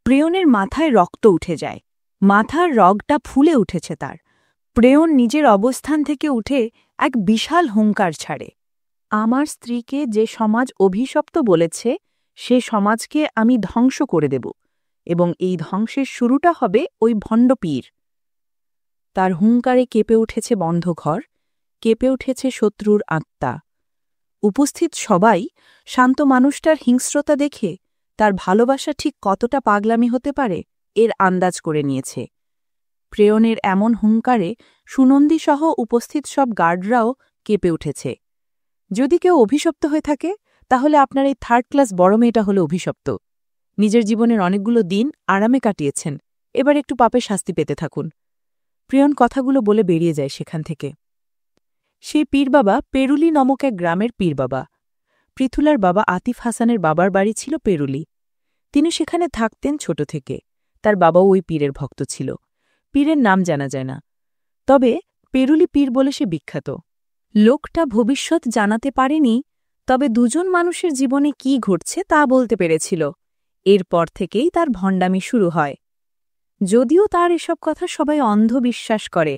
প্রেয়নের মাথায় রক্ত উঠে যায়। মাথার রগটা ফুলে উঠেছে তার। প্রেয়ন নিজের অবস্থান থেকে উঠে এক বিশাল হুঙ্কার ছাড়ে। আমার স্ত্রীকে যে সমাজ অভিশপ্ত বলেছে সে সমাজকে আমি ধ্বংস করে দেব, এবং এই ধ্বংসের শুরুটা হবে ওই ভণ্ড পীর। তার হুঙ্কারে কেঁপে উঠেছে বন্ধ ঘর, কেঁপে উঠেছে শত্রুর আত্মা। উপস্থিত সবাই শান্ত মানুষটার হিংস্রতা দেখে তার ভালোবাসা ঠিক কতটা পাগলামি হতে পারে এর আন্দাজ করে নিয়েছে। প্রেয়নের এমন হুঙ্কারে সুনন্দীসহ উপস্থিত সব গার্ডরাও কেঁপে উঠেছে। যদি কেউ অভিশপ্ত হয়ে থাকে তাহলে আপনার এই 3rd ক্লাস বড় মেয়েটা হলো অভিশপ্ত। নিজের জীবনের অনেকগুলো দিন আরামে কাটিয়েছেন, এবার একটু পাপের শাস্তি পেতে থাকুন। প্রিয়ন কথাগুলো বলে বেরিয়ে যায় সেখান থেকে। সেই পীর বাবা পেরুলি নামক এক গ্রামের পীর বাবা। পৃথুলার বাবা আতিফ হাসানের বাবার বাড়ি ছিল পেরুলি। তিনি সেখানে থাকতেন ছোট থেকে। তার বাবাও ওই পীরের ভক্ত ছিল। পীরের নাম জানা যায় না, তবে পেরুলি পীর বলে সে বিখ্যাত। লোকটা ভবিষ্যৎ জানাতে পারেনি, তবে দুজন মানুষের জীবনে কি ঘটছে তা বলতে পেরেছিল। এরপর থেকেই তার ভণ্ডামি শুরু হয়। যদিও তার এসব কথা সবাই অন্ধবিশ্বাস করে,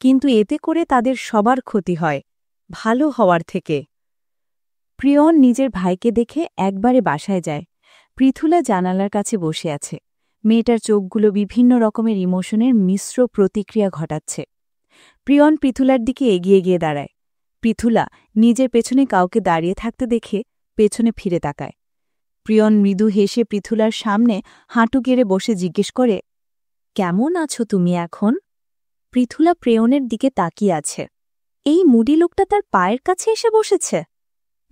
কিন্তু এতে করে তাদের সবার ক্ষতি হয় ভালো হওয়ার থেকে। প্রিয়ন নিজের ভাইকে দেখে একবারে বাসায় যায়। পৃথুলা জানালার কাছে বসে আছে। মেয়েটার চোখগুলো বিভিন্ন রকমের ইমোশনের মিশ্র প্রতিক্রিয়া ঘটাচ্ছে। প্রিয়ন পৃথুলার দিকে এগিয়ে গিয়ে দাঁড়ায়। পৃথুলা নিজের পেছনে কাউকে দাঁড়িয়ে থাকতে দেখে পেছনে ফিরে তাকায়। প্রিয়ন মৃদু হেসে পৃথুলার সামনে হাঁটু গেড়ে বসে জিজ্ঞেস করে, কেমন আছো তুমি এখন? পৃথুলা প্রিয়নের দিকে তাকিয়ে আছে। এই মুডি লোকটা তার পায়ের কাছে এসে বসেছে।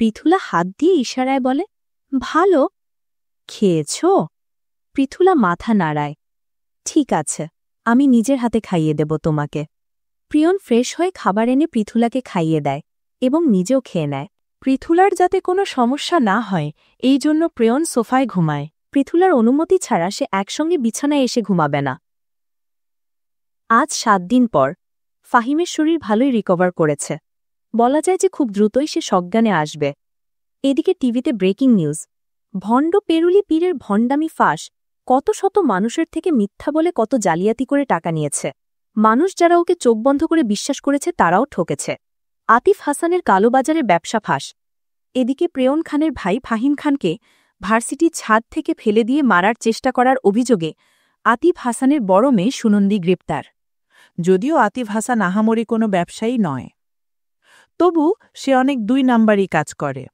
পৃথুলা হাত দিয়ে ইশারায় বলে, ভালো। খেয়েছ? পৃথুলা মাথা নাড়ায়। ঠিক আছে, আমি নিজের হাতে খাইয়ে দেব তোমাকে। প্রিয়ন ফ্রেশ হয়ে খাবার এনে পৃথুলাকে খাইয়ে দেয় এবং নিজেও খেয়ে নেয়। পৃথুলার যাতে কোনো সমস্যা না হয় এই জন্য প্রিয়ন সোফায় ঘুমায়। পৃথুলার অনুমতি ছাড়া সে একসঙ্গে বিছানায় এসে ঘুমাবে না। আজ 7 দিন পর ফাহিমের শরীর ভালোই রিকভার করেছে। বলা যায় যে খুব দ্রুতই সে সজ্ঞানে আসবে। এদিকে টিভিতে ব্রেকিং নিউজ। ভণ্ড পেরুলি পীরের ভণ্ডামি ফাঁস কত শত মানুষের থেকে মিথ্যা বলে কত জালিয়াতি করে টাকা নিয়েছে। মানুষ যারা ওকে চোখ বন্ধ করে বিশ্বাস করেছে তারাও ঠকেছে। আতিফ হাসানের কালোবাজারে ব্যবসা ফাঁস। এদিকে প্রেয়ন খানের ভাই ফাহিম খানকে ভার্সিটির ছাদ থেকে ফেলে দিয়ে মারার চেষ্টা করার অভিযোগে আতিফ হাসানের বড় মেয়ে সুনন্দী গ্রেপ্তার। যদিও আতিফ হাসান আহামরি কোনো ব্যবসায়ী নয়, তবু সে অনেক 2 নাম্বারই কাজ করে।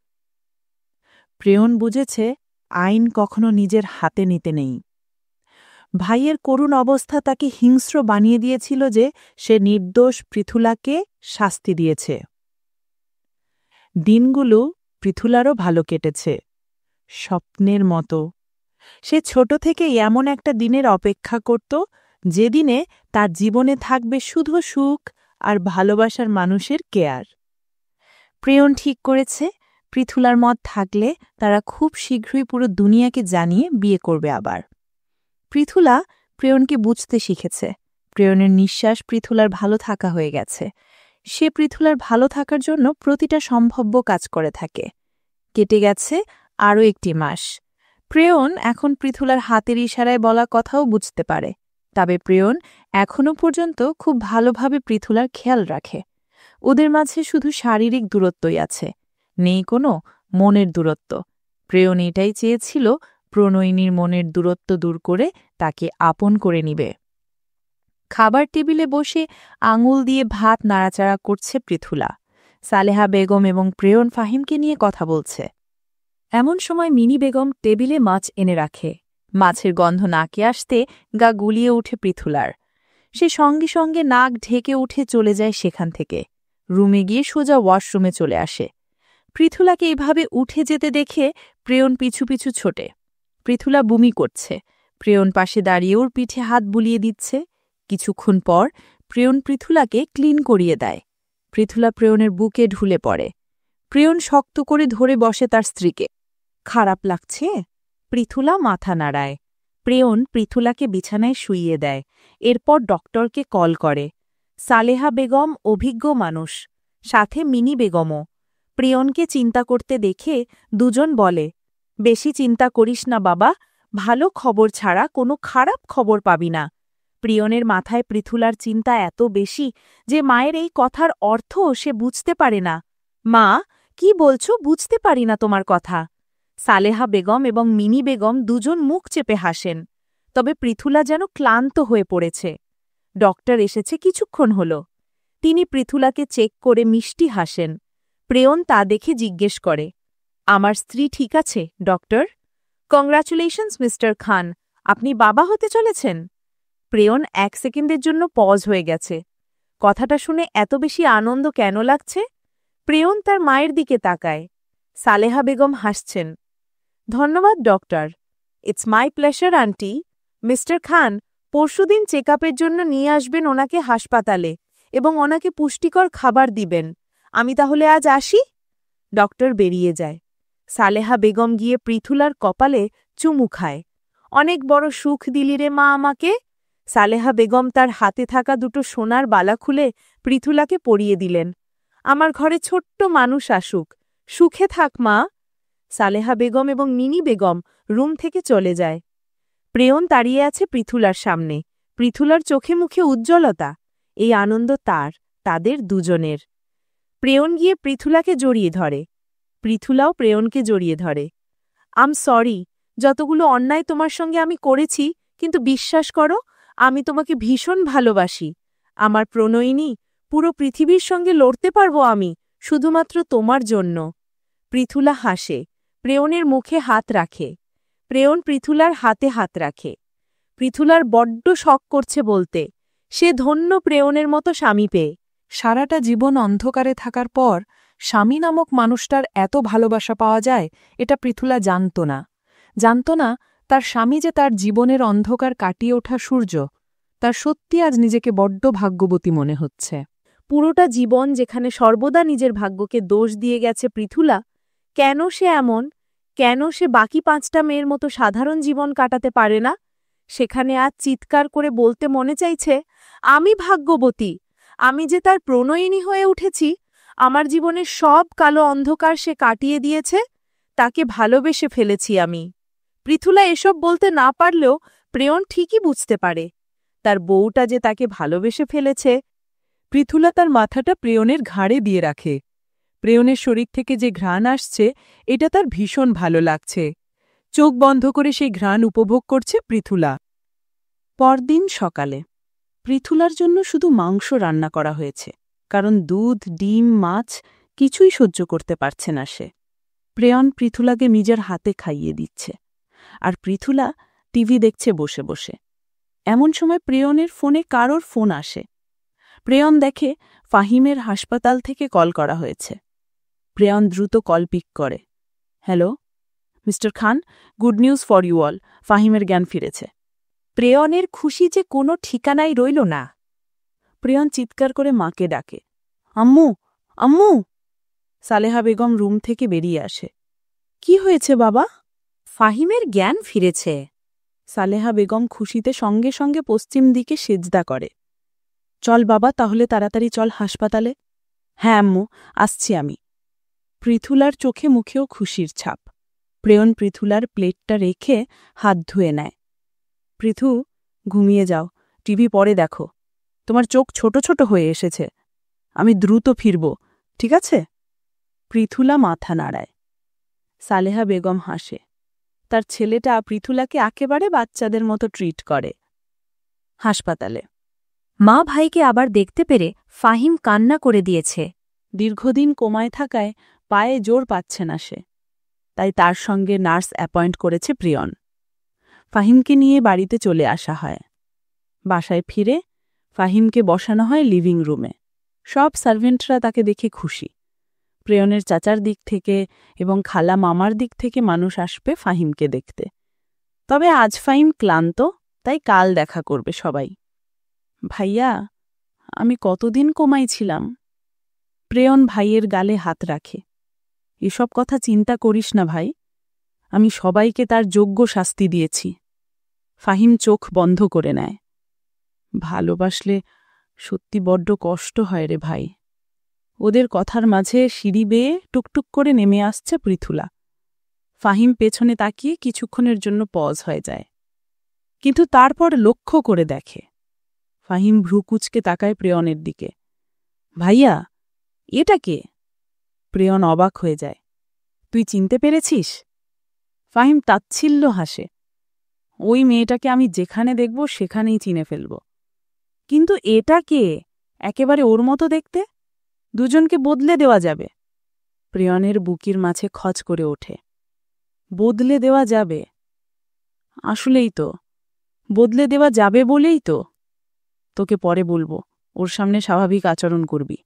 প্রেয়ন বুঝেছে আইন কখনো নিজের হাতে নিতে নেই। ভাইয়ের করুণ অবস্থা তাকে হিংস্র বানিয়ে দিয়েছিল যে সে নির্দোষ পৃথুলাকে শাস্তি দিয়েছে। দিনগুলো পৃথুলারও ভালো কেটেছে, স্বপ্নের মতো। সে ছোট থেকে এমন একটা দিনের অপেক্ষা করত যেদিনে তার জীবনে থাকবে শুধু সুখ আর ভালোবাসার মানুষের কেয়ার। প্রেয়ন ঠিক করেছে পৃথুলার মত থাকলে তারা খুব শীঘ্রই পুরো দুনিয়াকে জানিয়ে বিয়ে করবে আবার। পৃথুলা প্রেয়নকে বুঝতে শিখেছে। প্রেয়নের নিঃশ্বাস পৃথুলার ভালো থাকা হয়ে গেছে। সে পৃথুলার ভালো থাকার জন্য প্রতিটা সম্ভাব্য কাজ করে থাকে। কেটে গেছে আরও 1টি মাস। প্রেয়ন এখন পৃথুলার হাতের ইশারায় বলা কথাও বুঝতে পারে। তবে প্রেয়ন এখনও পর্যন্ত খুব ভালোভাবে পৃথুলার খেয়াল রাখে। ওদের মাঝে শুধু শারীরিক দূরত্বই আছে, নেই কোনো মনের দূরত্ব। প্রেয়ন এটাই চেয়েছিল প্রণয়িনীর মনের দূরত্ব দূর করে তাকে আপন করে নিবে। খাবার টেবিলে বসে আঙুল দিয়ে ভাত নাড়াচাড়া করছে পৃথুলা। সালেহা বেগম এবং প্রেয়ন ফাহিমকে নিয়ে কথা বলছে। এমন সময় মিনি বেগম টেবিলে মাছ এনে রাখে। মাছের গন্ধ নাকে আসতে গা গুলিয়ে উঠে পৃথুলার। সে সঙ্গে সঙ্গে নাক ঢেকে উঠে চলে যায় সেখান থেকে। রুমে গিয়ে সোজা ওয়াশরুমে চলে আসে। পৃথুলাকে এভাবে উঠে যেতে দেখে প্রেয়ন পিছু পিছু ছোটে। পৃথুলা বমি করছে। প্রেয়ন পাশে দাঁড়িয়ে ওর পিঠে হাত বুলিয়ে দিচ্ছে। কিছুক্ষণ পর প্রেয়ন পৃথুলাকে ক্লিন করিয়ে দেয়। পৃথুলা প্রেয়নের বুকে ঢুলে পড়ে। প্রেয়ন শক্ত করে ধরে বসে তার স্ত্রীকে। খারাপ লাগছে? পৃথুলা মাথা নাড়ায়। প্রেয়ন পৃথুলাকে বিছানায় শুইয়ে দেয়। এরপর ডক্টরকে কল করে। সালেহা বেগম অভিজ্ঞ মানুষ, সাথে মিনি বেগমও। প্রেয়নকে চিন্তা করতে দেখে দুজন বলে, বেশি চিন্তা করিস না বাবা, ভালো খবর ছাড়া কোনো খারাপ খবর পাবি না। প্রিয়নের মাথায় পৃথুলার চিন্তা এত বেশি যে মায়ের এই কথার অর্থ সে বুঝতে পারে না। মা, কি বলছো? বুঝতে পারি না তোমার কথা। সালেহা বেগম এবং মিনি বেগম দুজন মুখ চেপে হাসেন। তবে পৃথুলা যেন ক্লান্ত হয়ে পড়েছে। ডক্টর এসেছে কিছুক্ষণ হল। তিনি পৃথুলাকে চেক করে মিষ্টি হাসেন। প্রেয়ন তা দেখে জিজ্ঞেস করে, আমার স্ত্রী ঠিক আছে ডক্টর? কংগ্রাচুলেশনস মিস্টার খান, আপনি বাবা হতে চলেছেন। প্রেয়ন 1 সেকেন্ডের জন্য পজ হয়ে গেছে। কথাটা শুনে এত বেশি আনন্দ কেন লাগছে? প্রেয়ন তার মায়ের দিকে তাকায়। সালেহা বেগম হাসছেন। ধন্যবাদ doctor. It's my pleasure aunty. Mister Khan, পরশুদিন চেকআপের জন্য নিয়ে আসবেন ওনাকে হাসপাতালে এবং ওনাকে পুষ্টিকর খাবার দিবেন। আমি তাহলে আজ আসি? ডক্টর বেরিয়ে যায়। সালেহা বেগম গিয়ে পৃথুলার কপালে চুমু খায়। অনেক বড় সুখ দিলি রে মা আমাকে। সালেহা বেগম তার হাতে থাকা দুটো সোনার বালা খুলে পৃথুলাকে পরিয়ে দিলেন। আমার ঘরে ছোট্ট মানুষ আসুক, সুখে থাক মা। সালেহা বেগম এবং মিনি বেগম রুম থেকে চলে যায়। প্রেয়ন দাঁড়িয়ে আছে পৃথুলার সামনে। পৃথুলার চোখে মুখে উজ্জ্বলতা। এই আনন্দ তাদের দুজনের। প্রেয়ন গিয়ে পৃথুলাকে জড়িয়ে ধরে। পৃথুলাও প্রেয়নকে জড়িয়ে ধরে। আম সরি, যতগুলো অন্যায় তোমার সঙ্গে আমি করেছি, কিন্তু বিশ্বাস করো, আমি তোমাকে ভীষণ ভালোবাসি। আমার প্রণয়িনী, পুরো পৃথিবীর সঙ্গে লড়তে পারবো আমি, শুধুমাত্র তোমার জন্য। পৃথুলা হাসে, প্রেয়নের মুখে হাত রাখে। প্রেয়ন পৃথুলার হাতে হাত রাখে। পৃথুলার বড্ড শখ করছে বলতে, সে ধন্য প্রেয়নের মতো স্বামী পেয়ে। সারাটা জীবন অন্ধকারে থাকার পর স্বামী নামক মানুষটার এত ভালোবাসা পাওয়া যায়, এটা পৃথুলা জানত না তার স্বামী যে তার জীবনের অন্ধকার কাটিয়ে ওঠা সূর্য। তার সত্যি আজ নিজেকে বড্ড ভাগ্যবতী মনে হচ্ছে। পুরোটা জীবন যেখানে সর্বদা নিজের ভাগ্যকে দোষ দিয়ে গেছে পৃথুলা, কেন সে এমন? কেন সে বাকি 5টা মেয়ের মতো সাধারণ জীবন কাটাতে পারে না? সেখানে আজ চিৎকার করে বলতে মনে চাইছে, আমি ভাগ্যবতী, আমি যে তার প্রণয়িনী হয়ে উঠেছি। আমার জীবনের সব কালো অন্ধকার সে কাটিয়ে দিয়েছে, তাকে ভালোবেসে ফেলেছি আমি। পৃথুলা এসব বলতে না পারলেও প্রেয়ন ঠিকই বুঝতে পারে, তার বউটা যে তাকে ভালোবেসে ফেলেছে। পৃথুলা তার মাথাটা প্রেয়নের ঘাড়ে দিয়ে রাখে। প্রেয়নের শরীর থেকে যে ঘ্রাণ আসছে, এটা তার ভীষণ ভালো লাগছে। চোখ বন্ধ করে সেই ঘ্রাণ উপভোগ করছে পৃথুলা। পরদিন সকালে পৃথুলার জন্য শুধু মাংস রান্না করা হয়েছে, কারণ দুধ, ডিম, মাছ কিছুই সহ্য করতে পারছে না সে। প্রেয়ন পৃথুলাকে নিজের হাতে খাইয়ে দিচ্ছে, আর পৃথুলা টিভি দেখছে বসে বসে। এমন সময় প্রেয়নের ফোনে কারোর ফোন আসে। প্রেয়ন দেখে ফাহিমের হাসপাতাল থেকে কল করা হয়েছে। প্রেয়ন দ্রুত কল পিক করে। Hello mister Khan, good news for you all, ফাহিমের জ্ঞান ফিরেছে। প্রেয়নের খুশি যে কোনো ঠিকানাই রইল না। প্রেয়ন চিৎকার করে মাকে ডাকে, আম্মু, আম্মু। সালেহা বেগম রুম থেকে বেরিয়ে আসে। কি হয়েছে বাবা? ফাহিমের জ্ঞান ফিরেছে। সালেহা বেগম খুশিতে সঙ্গে সঙ্গে পশ্চিম দিকে সেজদা করে। চল বাবা, তাহলে তাড়াতাড়ি চল হাসপাতালে। হ্যাঁ আম্মু, আসছি আমি। পৃথুলার চোখে মুখেও খুশির ছাপ। প্রেয়ন পৃথুলার প্লেটটা রেখে হাত ধুয়ে নেয়। পৃথু, ঘুমিয়ে যাও, টিভি পরে দেখো। তোমার চোখ ছোট ছোট হয়ে এসেছে। আমি দ্রুত ফিরব, ঠিক আছে? পৃথুলা মাথা নাড়ায়। সালেহা বেগম হাসে। তার ছেলেটা পৃথুলাকে একেবারে বাচ্চাদের মতো ট্রিট করে। হাসপাতালে মা ভাইকে আবার দেখতে পেরে ফাহিম কান্না করে দিয়েছে। দীর্ঘদিন কোমায় থাকায় পায়ে জোর পাচ্ছে না সে, তাই তার সঙ্গে নার্স অ্যাপয়েন্ট করেছে প্রিয়ন। ফাহিমকে নিয়ে বাড়িতে চলে আসা হয়। বাসায় ফিরে ফাহিমকে বসানো হয় লিভিং রুমে। সব সার্ভেন্টরা তাকে দেখে খুশি। প্রেয়নের চাচার দিক থেকে এবং খালা মামার দিক থেকে মানুষ আসবে ফাহিমকে দেখতে। তবে আজ ফাহিম ক্লান্ত, তাই কাল দেখা করবে সবাই। ভাইয়া, আমি কতদিন কোমায় ছিলাম? প্রেয়ন ভাইয়ের গালে হাত রাখে। এসব কথা চিন্তা করিস না ভাই, আমি সবাইকে তার যোগ্য শাস্তি দিয়েছি। ফাহিম চোখ বন্ধ করে নেয়। ভালোবাসলে সত্যি বড্ড কষ্ট হয় রে ভাই। ওদের কথার মাঝে সিঁড়ি বেয়ে টুকটুক করে নেমে আসছে পৃথুলা। ফাহিম পেছনে তাকিয়ে কিছুক্ষণের জন্য পজ হয়ে যায়, কিন্তু তারপর লক্ষ্য করে দেখে। ফাহিম ভ্রুকুচকে তাকায় প্রেয়নের দিকে। ভাইয়া, এটা কে? প্রেয়ন অবাক হয়ে যায়। তুই চিনতে পেরেছিস? ফাহিম তাচ্ছিল্য হাসে। ওই মেয়েটাকে আমি যেখানে দেখব সেখানেই চিনে ফেলব। কিন্তু এটা কে? একেবারে ওর মতো দেখতে। দুজনকে বদলে দেওয়া যাবে। প্রেয়নের বুকির মাঝে খচ করে ওঠে। বদলে দেওয়া যাবে? আসলেই তো, বদলে দেওয়া যাবে বলেই তো। তোকে পরে বলবো, ওর সামনে স্বাভাবিক আচরণ করবি।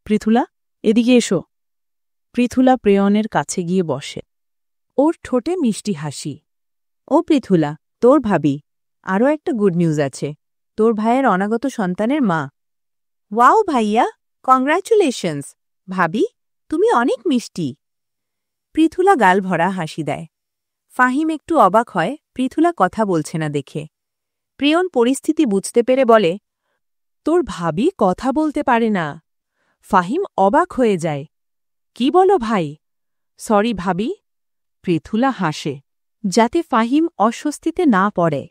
পৃথুলা, এদিকে এসো। পৃথুলা প্রেয়নের কাছে গিয়ে বসে। ওর ঠোঁটে মিষ্টি হাসি। ও পৃথুলা, তোর ভাবি, আরও একটা গুড নিউজ আছে। তোর ভাইয়ের অনাগত সন্তানের মা। ওয়াও ভাইয়া, কংগ্রাচুলেশনস। ভাবি, তুমি অনেক মিষ্টি। পৃথুলা গাল ভরা হাসি দেয়। ফাহিম একটু অবাক হয় পৃথুলা কথা বলছে না দেখে। প্রিয়ন পরিস্থিতি বুঝতে পেরে বলে, তোর ভাবি কথা বলতে পারে না। ফাহিম অবাক হয়ে যায়। কি বলো ভাই? সরি ভাবি। পৃথুলা হাসে, যাতে ফাহিম অস্বস্তিতে না পড়ে।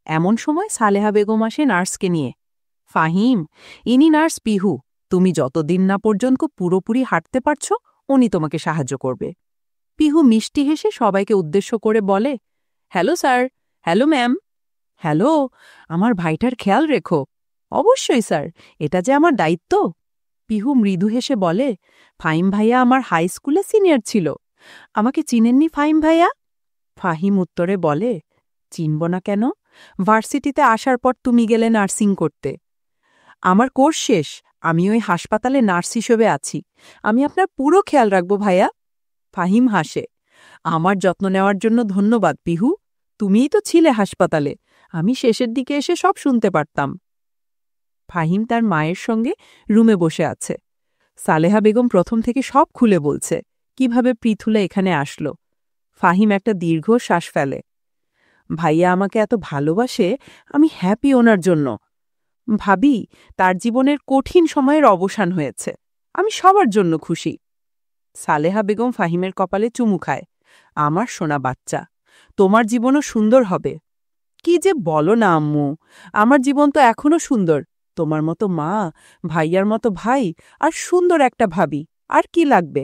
এমন সময় সালেহা বেগম আসে নার্সকে নিয়ে। ফাহিম, ইনি নার্স পিহু। তুমি যতদিন না পর্যন্ত পুরোপুরি হাঁটতে পারছ, উনি তোমাকে সাহায্য করবে। পিহু মিষ্টি হেসে সবাইকে উদ্দেশ্য করে বলে, hello sir, hello ma'am. Hello, আমার ভাইটার খেয়াল রেখো। অবশ্যই স্যার, এটা যে আমার দায়িত্ব। পিহু মৃদু হেসে বলে, ফাহিম ভাইয়া আমার হাই স্কুলে সিনিয়র ছিল। আমাকে চিনেননি ফাহিম ভাইয়া? ফাহিম উত্তরে বলে, চিনব না কেন? ভার্সিটিতে আসার পর তুমি গেলে নার্সিং করতে। আমার কোর্স শেষ, আমি ওই হাসপাতালে নার্স হিসেবে আছি। আমি আপনার পুরো খেয়াল রাখব ভাইয়া। ফাহিম হাসে, আমার যত্ন নেওয়ার জন্য ধন্যবাদ পিহু। তুমিই তো ছিলে হাসপাতালে, আমি শেষের দিকে এসে সব শুনতে পারতাম। ফাহিম তার মায়ের সঙ্গে রুমে বসে আছে। সালেহা বেগম প্রথম থেকে সব খুলে বলছে, কিভাবে পৃথুলা এখানে আসলো। ফাহিম একটা দীর্ঘ শ্বাস ফেলে। ভাইয়া আমাকে এত ভালোবাসে, আমি হ্যাপি ওনার জন্য। ভাবি, তার জীবনের কঠিন সময়ের অবসান হয়েছে। আমি সবার জন্য খুশি। সালেহা বেগম ফাহিমের কপালে চুমু খায়। আমার সোনা বাচ্চা, তোমার জীবনও সুন্দর হবে। কি যে বলো না আম্মু, আমার জীবন তো এখনও সুন্দর। তোমার মতো মা, ভাইয়ার মতো ভাই, আর সুন্দর একটা ভাবি, আর কি লাগবে?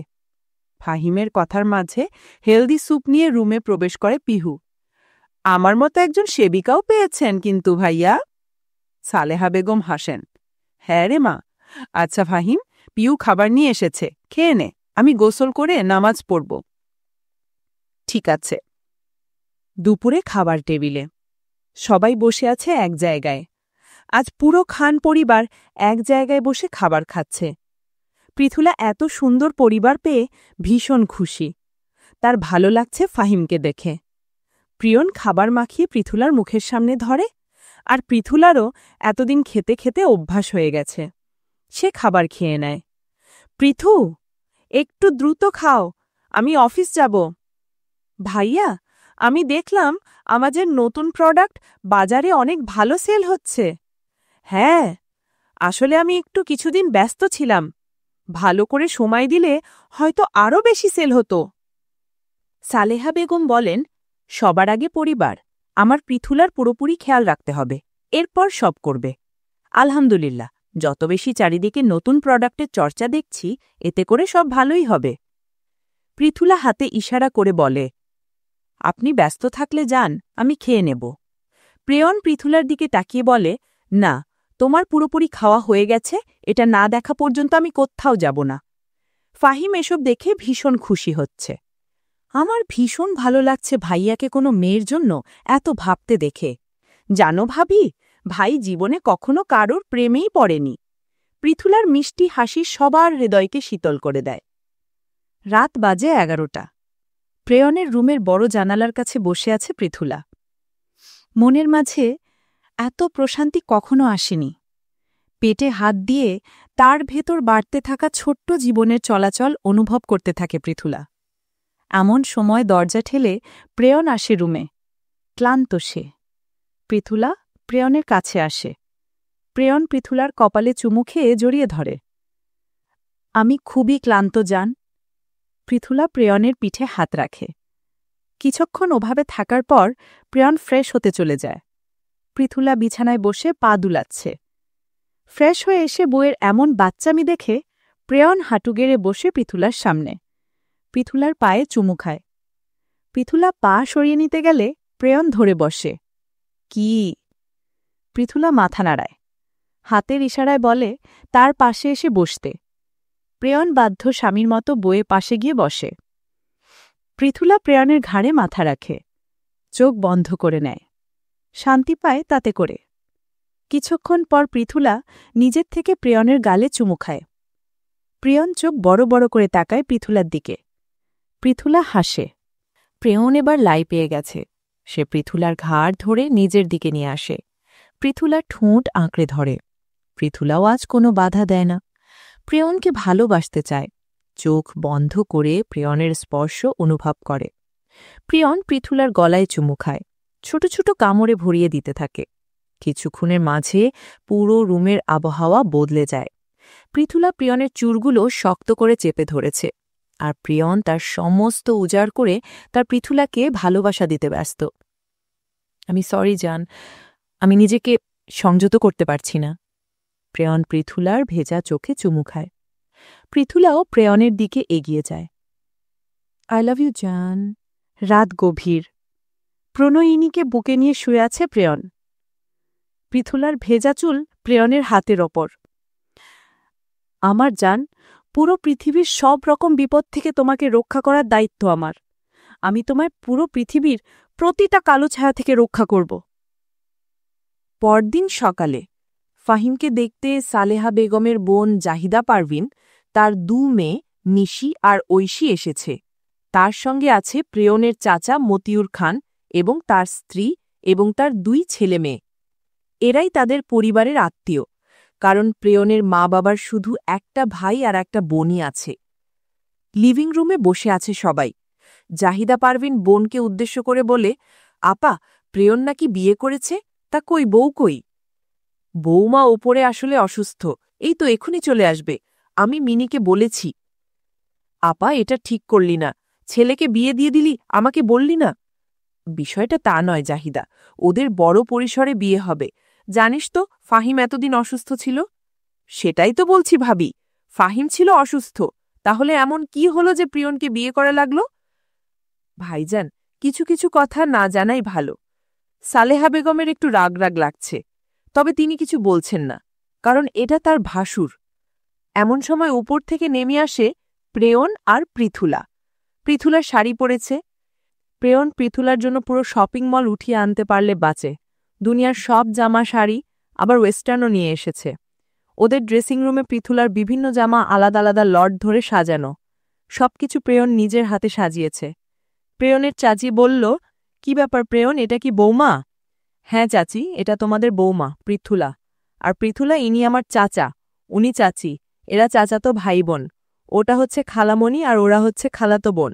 ফাহিমের কথার মাঝে হেলদি স্যুপ নিয়ে রুমে প্রবেশ করে পিহু। আমার মতো একজন সেবিকাও পেয়েছেন কিন্তু ভাইয়া। সালেহা বেগম হাসেন। হ্যাঁ রে মা। আচ্ছা ফাহিম, পিহু খাবার নিয়ে এসেছে, খেয়ে নে। আমি গোসল করে নামাজ পড়ব। ঠিক আছে। দুপুরে খাবার টেবিলে সবাই বসে আছে এক জায়গায়। আজ পুরো খান পরিবার এক জায়গায় বসে খাবার খাচ্ছে। পৃথুলা এত সুন্দর পরিবার পেয়ে ভীষণ খুশি। তার ভালো লাগছে ফাহিমকে দেখে। প্রিয়ন খাবার মাখিয়ে পৃথুলার মুখের সামনে ধরে, আর পৃথুলারও এতদিন খেতে খেতে অভ্যাস হয়ে গেছে। সে খাবার খেয়ে নেয়। পৃথু, একটু দ্রুত খাও, আমি অফিস যাব। ভাইয়া, আমি দেখলাম আমাদের নতুন প্রোডাক্ট বাজারে অনেক ভালো সেল হচ্ছে। হ্যাঁ, আসলে আমি একটু কিছুদিন ব্যস্ত ছিলাম। ভালো করে সময় দিলে হয়তো আরও বেশি সেল হতো। সালেহা বেগম বলেন, সবার আগে পরিবার। আমার পৃথুলার পুরোপুরি খেয়াল রাখতে হবে, এরপর সব করবে। আলহামদুলিল্লাহ, যত বেশি চারিদিকে নতুন প্রোডাক্টের চর্চা দেখছি, এতে করে সব ভালোই হবে। পৃথুলা হাতে ইশারা করে বলে, আপনি ব্যস্ত থাকলে যান, আমি খেয়ে নেব। প্রেয়ন পৃথুলার দিকে তাকিয়ে বলে, না, তোমার পুরোপুরি খাওয়া হয়ে গেছে, এটা না দেখা পর্যন্ত আমি কোথাও যাব না। ফাহিম এসব দেখে ভীষণ খুশি হচ্ছে। আমার ভীষণ ভালো লাগছে ভাইয়াকে কোনো মেয়ের জন্য এত ভাবতে দেখে। জানো ভাবি, ভাই জীবনে কখনো কারোর প্রেমেই পড়েনি। পৃথুলার মিষ্টি হাসি সবার হৃদয়কে শীতল করে দেয়। রাত বাজে 11টা। প্রেয়নের রুমের বড় জানালার কাছে বসে আছে পৃথুলা। মনের মাঝে এত প্রশান্তি কখনো আসেনি। পেটে হাত দিয়ে তার ভেতর বাড়তে থাকা ছোট্ট জীবনের চলাচল অনুভব করতে থাকে পৃথুলা। এমন সময় দরজা ঠেলে প্রেয়ন আসে রুমে। ক্লান্ত সে। পৃথুলা প্রেয়নের কাছে আসে। প্রেয়ন পৃথুলার কপালে চুমু খেয়ে জড়িয়ে ধরে। আমি খুবই ক্লান্ত জান। পৃথুলা প্রেয়নের পিঠে হাত রাখে। কিছুক্ষণ ওভাবে থাকার পর প্রেয়ন ফ্রেশ হতে চলে যায়। পৃথুলা বিছানায় বসে পা দুলাচ্ছে। ফ্রেশ হয়ে এসে বউয়ের এমন বাচ্চামি দেখে প্রেয়ন হাঁটু গেড়ে বসে পৃথুলার সামনে। পৃথুলার পায়ে চুমু খায়। পৃথুলা পা সরিয়ে নিতে গেলে প্রেয়ন ধরে বসে। কি? পৃথুলা মাথা নাড়ায়। হাতের ইশারায় বলে তার পাশে এসে বসতে। প্রেয়ন বাধ্য স্বামীর মতো বইয়ে পাশে গিয়ে বসে। পৃথুলা প্রেয়নের ঘাড়ে মাথা রাখে, চোখ বন্ধ করে নেয়। শান্তি পায় তাতে করে। কিছুক্ষণ পর পৃথুলা নিজের থেকে প্রেয়নের গালে চুমু খায়। প্রিয়ন চোখ বড় বড় করে তাকায় পৃথুলার দিকে। পৃথুলা হাসে। প্রেয়ন এবার লাই পেয়ে গেছে। সে পৃথুলার ঘাড় ধরে নিজের দিকে নিয়ে আসে। পৃথুলার ঠোঁট আঁকড়ে ধরে। পৃথুলাও আজ কোনো বাধা দেয় না। প্রেয়নকে ভালোবাসতে চায়। চোখ বন্ধ করে প্রেয়নের স্পর্শ অনুভব করে। প্রিয়ন পৃথুলার গলায় চুমু খায়। ছোট ছোট কামড়ে ভরিয়ে দিতে থাকে। কিছুক্ষণের মাঝে পুরো রুমের আবহাওয়া বদলে যায়। পৃথুলা প্রিয়নের চুলগুলো শক্ত করে চেপে ধরেছে, আর প্রিয়ন তার সমস্ত উজাড় করে তার পৃথুলাকে ভালোবাসা দিতে ব্যস্ত। আমি সরি জান, আমি নিজেকে সংযত করতে পারছি না। প্রেয়ন পৃথুলার ভেজা চোখে চুমু খায়। পৃথুলাও প্রেয়নের দিকে এগিয়ে যায়। আই লাভ ইউ জান। রাত গভীর। প্রণয়িনীকে বুকে নিয়ে শুয়ে আছে প্রেয়ন। পৃথুলার ভেজা চুল প্রেয়নের হাতের ওপর। আমার জান, পুরো পৃথিবীর সব রকম বিপদ থেকে তোমাকে রক্ষা করার দায়িত্ব আমার। আমি তোমায় পুরো পৃথিবীর প্রতিটা কালো ছায়া থেকে রক্ষা করব। পরদিন সকালে ফাহিমকে দেখতে সালেহা বেগমের বোন জাহিদা পারভিন, তার 2 মেয়ে নিশি আর ঐশী এসেছে। তার সঙ্গে আছে প্রেয়নের চাচা মতিউর খান এবং তার স্ত্রী এবং তার 2 ছেলে মেয়ে। এরাই তাদের পরিবারের আত্মীয়, কারণ প্রেয়নের মা বাবার শুধু একটা ভাই আর একটা বোনই আছে। লিভিং রুমে বসে আছে সবাই। জাহিদা পারভিন বোনকে উদ্দেশ্য করে বলে, আপা, প্রেয়ন নাকি বিয়ে করেছে, তা কই বউ কই? বৌমা ওপরে আসলে অসুস্থ, এই তো এখনই চলে আসবে, আমি মিনিকে বলেছি। আপা, এটা ঠিক করলি না, ছেলেকে বিয়ে দিয়ে দিলি, আমাকে বললি না। বিষয়টা তা নয় জাহিদা, ওদের বড় পরিসরে বিয়ে হবে। জানিস তো ফাহিম এতদিন অসুস্থ ছিল। সেটাই তো বলছি ভাবি, ফাহিম ছিল অসুস্থ, তাহলে এমন কি হলো যে প্রিয়নকে বিয়ে করা লাগলো? ভাইজান, কিছু কিছু কথা না জানাই ভালো। সালেহা বেগমের একটু রাগ রাগ লাগছে, তবে তিনি কিছু বলছেন না, কারণ এটা তার ভাসুর। এমন সময় উপর থেকে নেমে আসে প্রেয়ন আর পৃথুলা। পৃথুলা শাড়ি পরেছে। প্রেয়ন পৃথুলার জন্য পুরো শপিং মল উঠিয়ে আনতে পারলে বাঁচে। দুনিয়ার সব জামা, শাড়ি, আবার ওয়েস্টার্নও নিয়ে এসেছে। ওদের ড্রেসিং রুমে পৃথুলার বিভিন্ন জামা আলাদা আলাদা লট ধরে সাজানো। সবকিছু প্রেয়ন নিজের হাতে সাজিয়েছে। প্রেয়নের চাচি বলল, কি ব্যাপার প্রেয়ন, এটা কি বৌমা? হ্যাঁ চাচি, এটা তোমাদের বৌমা পৃথুলা। আর পৃথুলা, ইনি আমার চাচা, উনি চাচি, এরা চাচাতো ভাই বোন। ওটা হচ্ছে খালামণি আর ওরা হচ্ছে খালাতো বোন।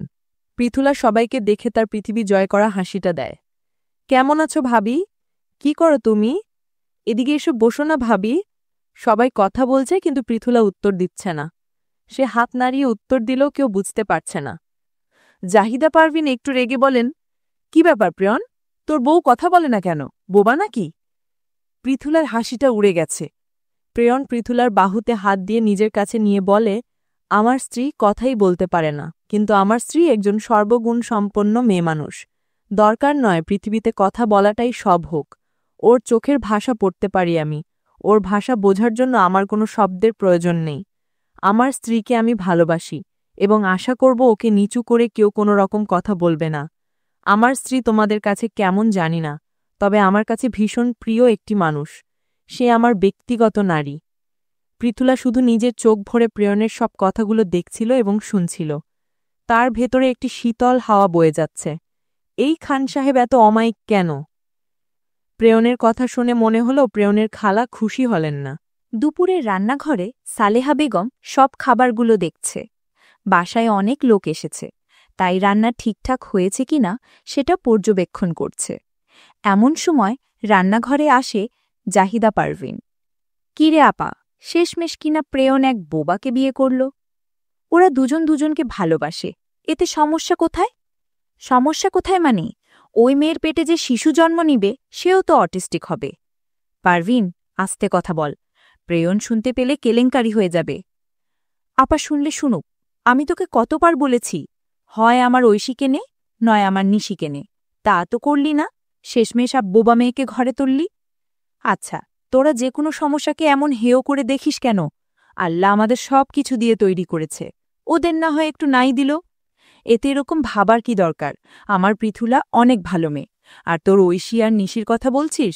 পৃথুলা সবাইকে দেখে তার পৃথিবী জয় করা হাসিটা দেয়। কেমন আছো ভাবি? কি করো তুমি? এদিকে এসে বসো না ভাবি। সবাই কথা বলছে কিন্তু পৃথুলা উত্তর দিচ্ছে না। সে হাত নাড়িয়ে উত্তর দিলেও কেউ বুঝতে পারছে না। জাহিদা পারভিন একটু রেগে বলেন, কি ব্যাপার প্রিয়ন, তোর বউ কথা বলে না কেন, বোবা নাকি? পৃথুলার হাসিটা উড়ে গেছে। প্রেয়ন পৃথুলার বাহুতে হাত দিয়ে নিজের কাছে নিয়ে বলে, আমার স্ত্রী কথাই বলতে পারে না, কিন্তু আমার স্ত্রী একজন সর্বগুণ সম্পন্ন মেয়ে মানুষ। দরকার নয় পৃথিবীতে কথা বলাটাই সব হোক। ওর চোখের ভাষা পড়তে পারি আমি। ওর ভাষা বোঝার জন্য আমার কোনো শব্দের প্রয়োজন নেই। আমার স্ত্রীকে আমি ভালোবাসি এবং আশা করব ওকে নিচু করে কেউ কোনো রকম কথা বলবে না। আমার স্ত্রী তোমাদের কাছে কেমন জানি না, তবে আমার কাছে ভীষণ প্রিয় একটি মানুষ। সে আমার ব্যক্তিগত নারী। পৃথুলা শুধু নিজের চোখ ভরে প্রেয়নের সব কথাগুলো দেখছিল এবং শুনছিল। তার ভেতরে একটি শীতল হাওয়া বয়ে যাচ্ছে। এই খান সাহেব এত অমায়িক কেন? প্রেয়নের কথা শুনে মনে হলো প্রেয়নের খালা খুশি হলেন না। দুপুরের রান্নাঘরে সালেহা বেগম সব খাবারগুলো দেখছে। বাসায় অনেক লোক এসেছে, তাই রান্না ঠিকঠাক হয়েছে কিনা সেটা পর্যবেক্ষণ করছে। এমন সময় রান্নাঘরে আসে জাহিদা পারভিন। কিরে আপা, শেষমেশ কিনা প্রেয়ন এক বোবাকে বিয়ে করল। ওরা দুজন দুজনকে ভালোবাসে, এতে সমস্যা কোথায়? সমস্যা কোথায় মানে, ওই মেয়ের পেটে যে শিশু জন্ম নিবে সেও তো অটিস্টিক হবে। পারভিন, আস্তে কথা বল, প্রেয়ন শুনতে পেলে কেলেঙ্কারি হয়ে যাবে। আপা শুনলে শুনুক, আমি তোকে কতবার বলেছি, হয় আমার ঐশীকে নে, নয় আমার নিশিকে নে। তা তো করলি না, শেষমেশ বোবা মেয়েকে ঘরে তুললি। আচ্ছা, তোরা যে কোনো সমস্যাকে এমন হেয় করে দেখিস কেন? আল্লাহ আমাদের সব কিছু দিয়ে তৈরি করেছে, ওদের না হয় একটু নাই দিল। এতে এরকম ভাবার কি দরকার? আমার পৃথুলা অনেক ভালো মেয়ে। আর তোর ঐশী আর নিশির কথা বলছিস?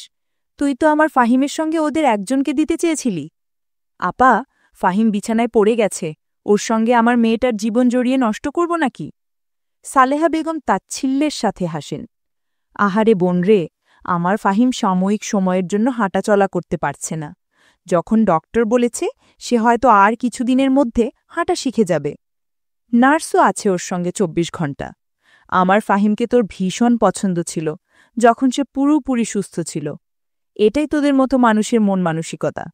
তুই তো আমার ফাহিমের সঙ্গে ওদের একজনকে দিতে চেয়েছিলি। আপা, ফাহিম বিছানায় পড়ে গেছে, ওর সঙ্গে আমার মেয়েটার জীবন জড়িয়ে নষ্ট করব নাকি? সালেহা বেগম তাচ্ছিল্যের সাথে হাসেন। আহারে বোন রে, আমার ফাহিম সাময়িক সময়ের জন্য হাঁটাচলা করতে পারছে না। যখন ডক্টর বলেছে সে হয়তো আর কিছুদিনের মধ্যে হাঁটা শিখে যাবে। নার্সও আছে ওর সঙ্গে ২৪ ঘণ্টা। আমার ফাহিমকে তোর ভীষণ পছন্দ ছিল যখন সে পুরোপুরি সুস্থ ছিল। এটাই তোদের মতো মানুষের মন মানসিকতা।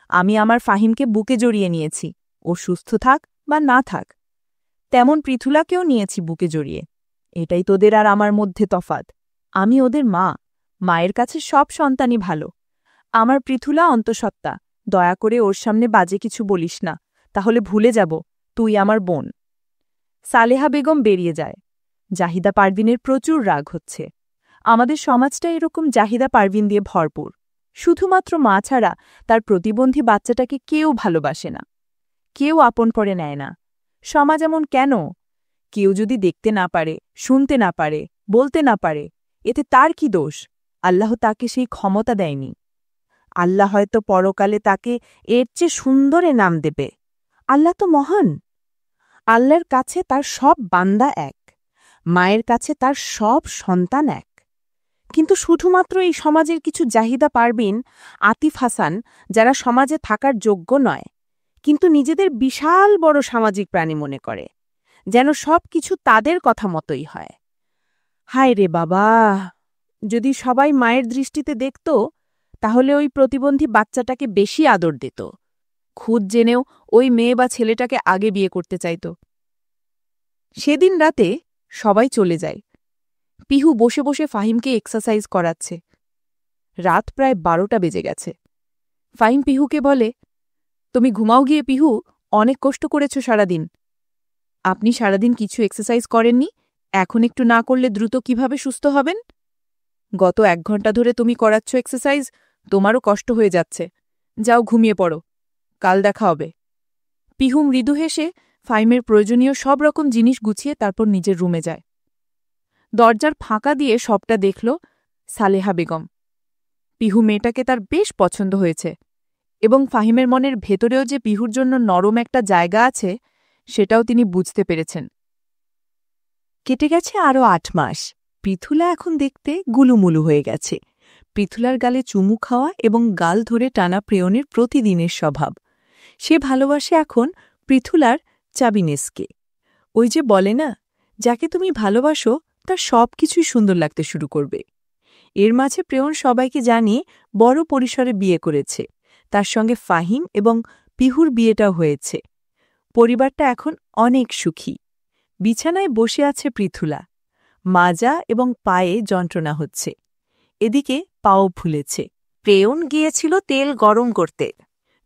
আমি আমার ফাহিমকে বুকে জড়িয়ে নিয়েছি, ও সুস্থ থাক বা না থাক। তেমন পৃথুলাকেও নিয়েছি বুকে জড়িয়ে। এটাই তোদের আর আমার মধ্যে তফাৎ। আমি ওদের মা, মায়ের কাছে সব সন্তানই ভালো। আমার পৃথুলা অন্তঃসত্ত্বা, দয়া করে ওর সামনে বাজে কিছু বলিস না, তাহলে ভুলে যাব তুই আমার বোন। সালেহা বেগম বেরিয়ে যায়। জাহিদা পারভিনের প্রচুর রাগ হচ্ছে। আমাদের সমাজটা এরকম জাহিদা পারভিন দিয়ে ভরপুর। শুধুমাত্র মা ছাড়া তার প্রতিবন্ধী বাচ্চাটাকে কেউ ভালোবাসে না, কেউ আপন করে নেয় না। সমাজ এমন কেন? কেউ যদি দেখতে না পারে, শুনতে না পারে, বলতে না পারে, এতে তার কি দোষ? আল্লাহ তাকে সেই ক্ষমতা দেয়নি। আল্লাহ হয়তো পরকালে তাকে এর চেয়ে সুন্দরে নাম দেবে। আল্লাহ তো মহান। আল্লাহর কাছে তার সব বান্দা এক, মায়ের কাছে তার সব সন্তান এক। কিন্তু শুধুমাত্র এই সমাজের কিছু জাহিদা পারভিন, আতিফ হাসান, যারা সমাজে থাকার যোগ্য নয়, কিন্তু নিজেদের বিশাল বড় সামাজিক প্রাণী মনে করে, যেন সব কিছু তাদের কথা মতোই হয়। হায় রে বাবা, যদি সবাই মায়ের দৃষ্টিতে দেখত, তাহলে ওই প্রতিবন্ধী বাচ্চাটাকে বেশি আদর দিত। খুদ জেনেও ওই মেয়ে বা ছেলেটাকে আগে বিয়ে করতে চাইত। সেদিন রাতে সবাই চলে যায়। পিহু বসে বসে ফাহিমকে এক্সারসাইজ করাচ্ছে। রাত প্রায় ১২টা বেজে গেছে। ফাহিম পিহুকে বলে, তুমি ঘুমাও গিয়ে পিহু, অনেক কষ্ট করেছ সারাদিন। আপনি সারাদিন কিছু এক্সারসাইজ করেননি, এখন একটু না করলে দ্রুত কিভাবে সুস্থ হবেন? গত ১ ঘণ্টা ধরে তুমি করাচ্ছ এক্সারসাইজ, তোমারও কষ্ট হয়ে যাচ্ছে। যাও ঘুমিয়ে পড়ো, কাল দেখা হবে। পিহু মৃদু হেসে ফাহিমের প্রয়োজনীয় সব রকম জিনিস গুছিয়ে তারপর নিজের রুমে যায়। দরজার ফাঁকা দিয়ে সবটা দেখল সালেহা বেগম। পিহু মেয়েটাকে তার বেশ পছন্দ হয়েছে, এবং ফাহিমের মনের ভেতরেও যে পিহুর জন্য নরম একটা জায়গা আছে, সেটাও তিনি বুঝতে পেরেছেন। কেটে গেছে আরও ৮ মাস। পৃথুলা এখন দেখতে গুলুমুলু হয়ে গেছে। পৃথুলার গালে চুমু খাওয়া এবং গাল ধরে টানা প্রেয়নের প্রতিদিনের স্বভাব। সে ভালোবাসে এখন পৃথুলার চাবিনেসকে। ওই যে বলে না, যাকে তুমি ভালোবাসো তার সব কিছুই সুন্দর লাগতে শুরু করবে। এর মাঝে প্রেয়ন সবাইকে জানিয়ে বড় পরিসরে বিয়ে করেছে। তার সঙ্গে ফাহিম এবং পিহুর বিয়েটাও হয়েছে। পরিবারটা এখন অনেক সুখী। বিছানায় বসে আছে পৃথুলা। মাজা এবং পায়ে যন্ত্রণা হচ্ছে। এদিকে পাও ফুলেছে। প্রেয়ন গিয়েছিল তেল গরম করতে।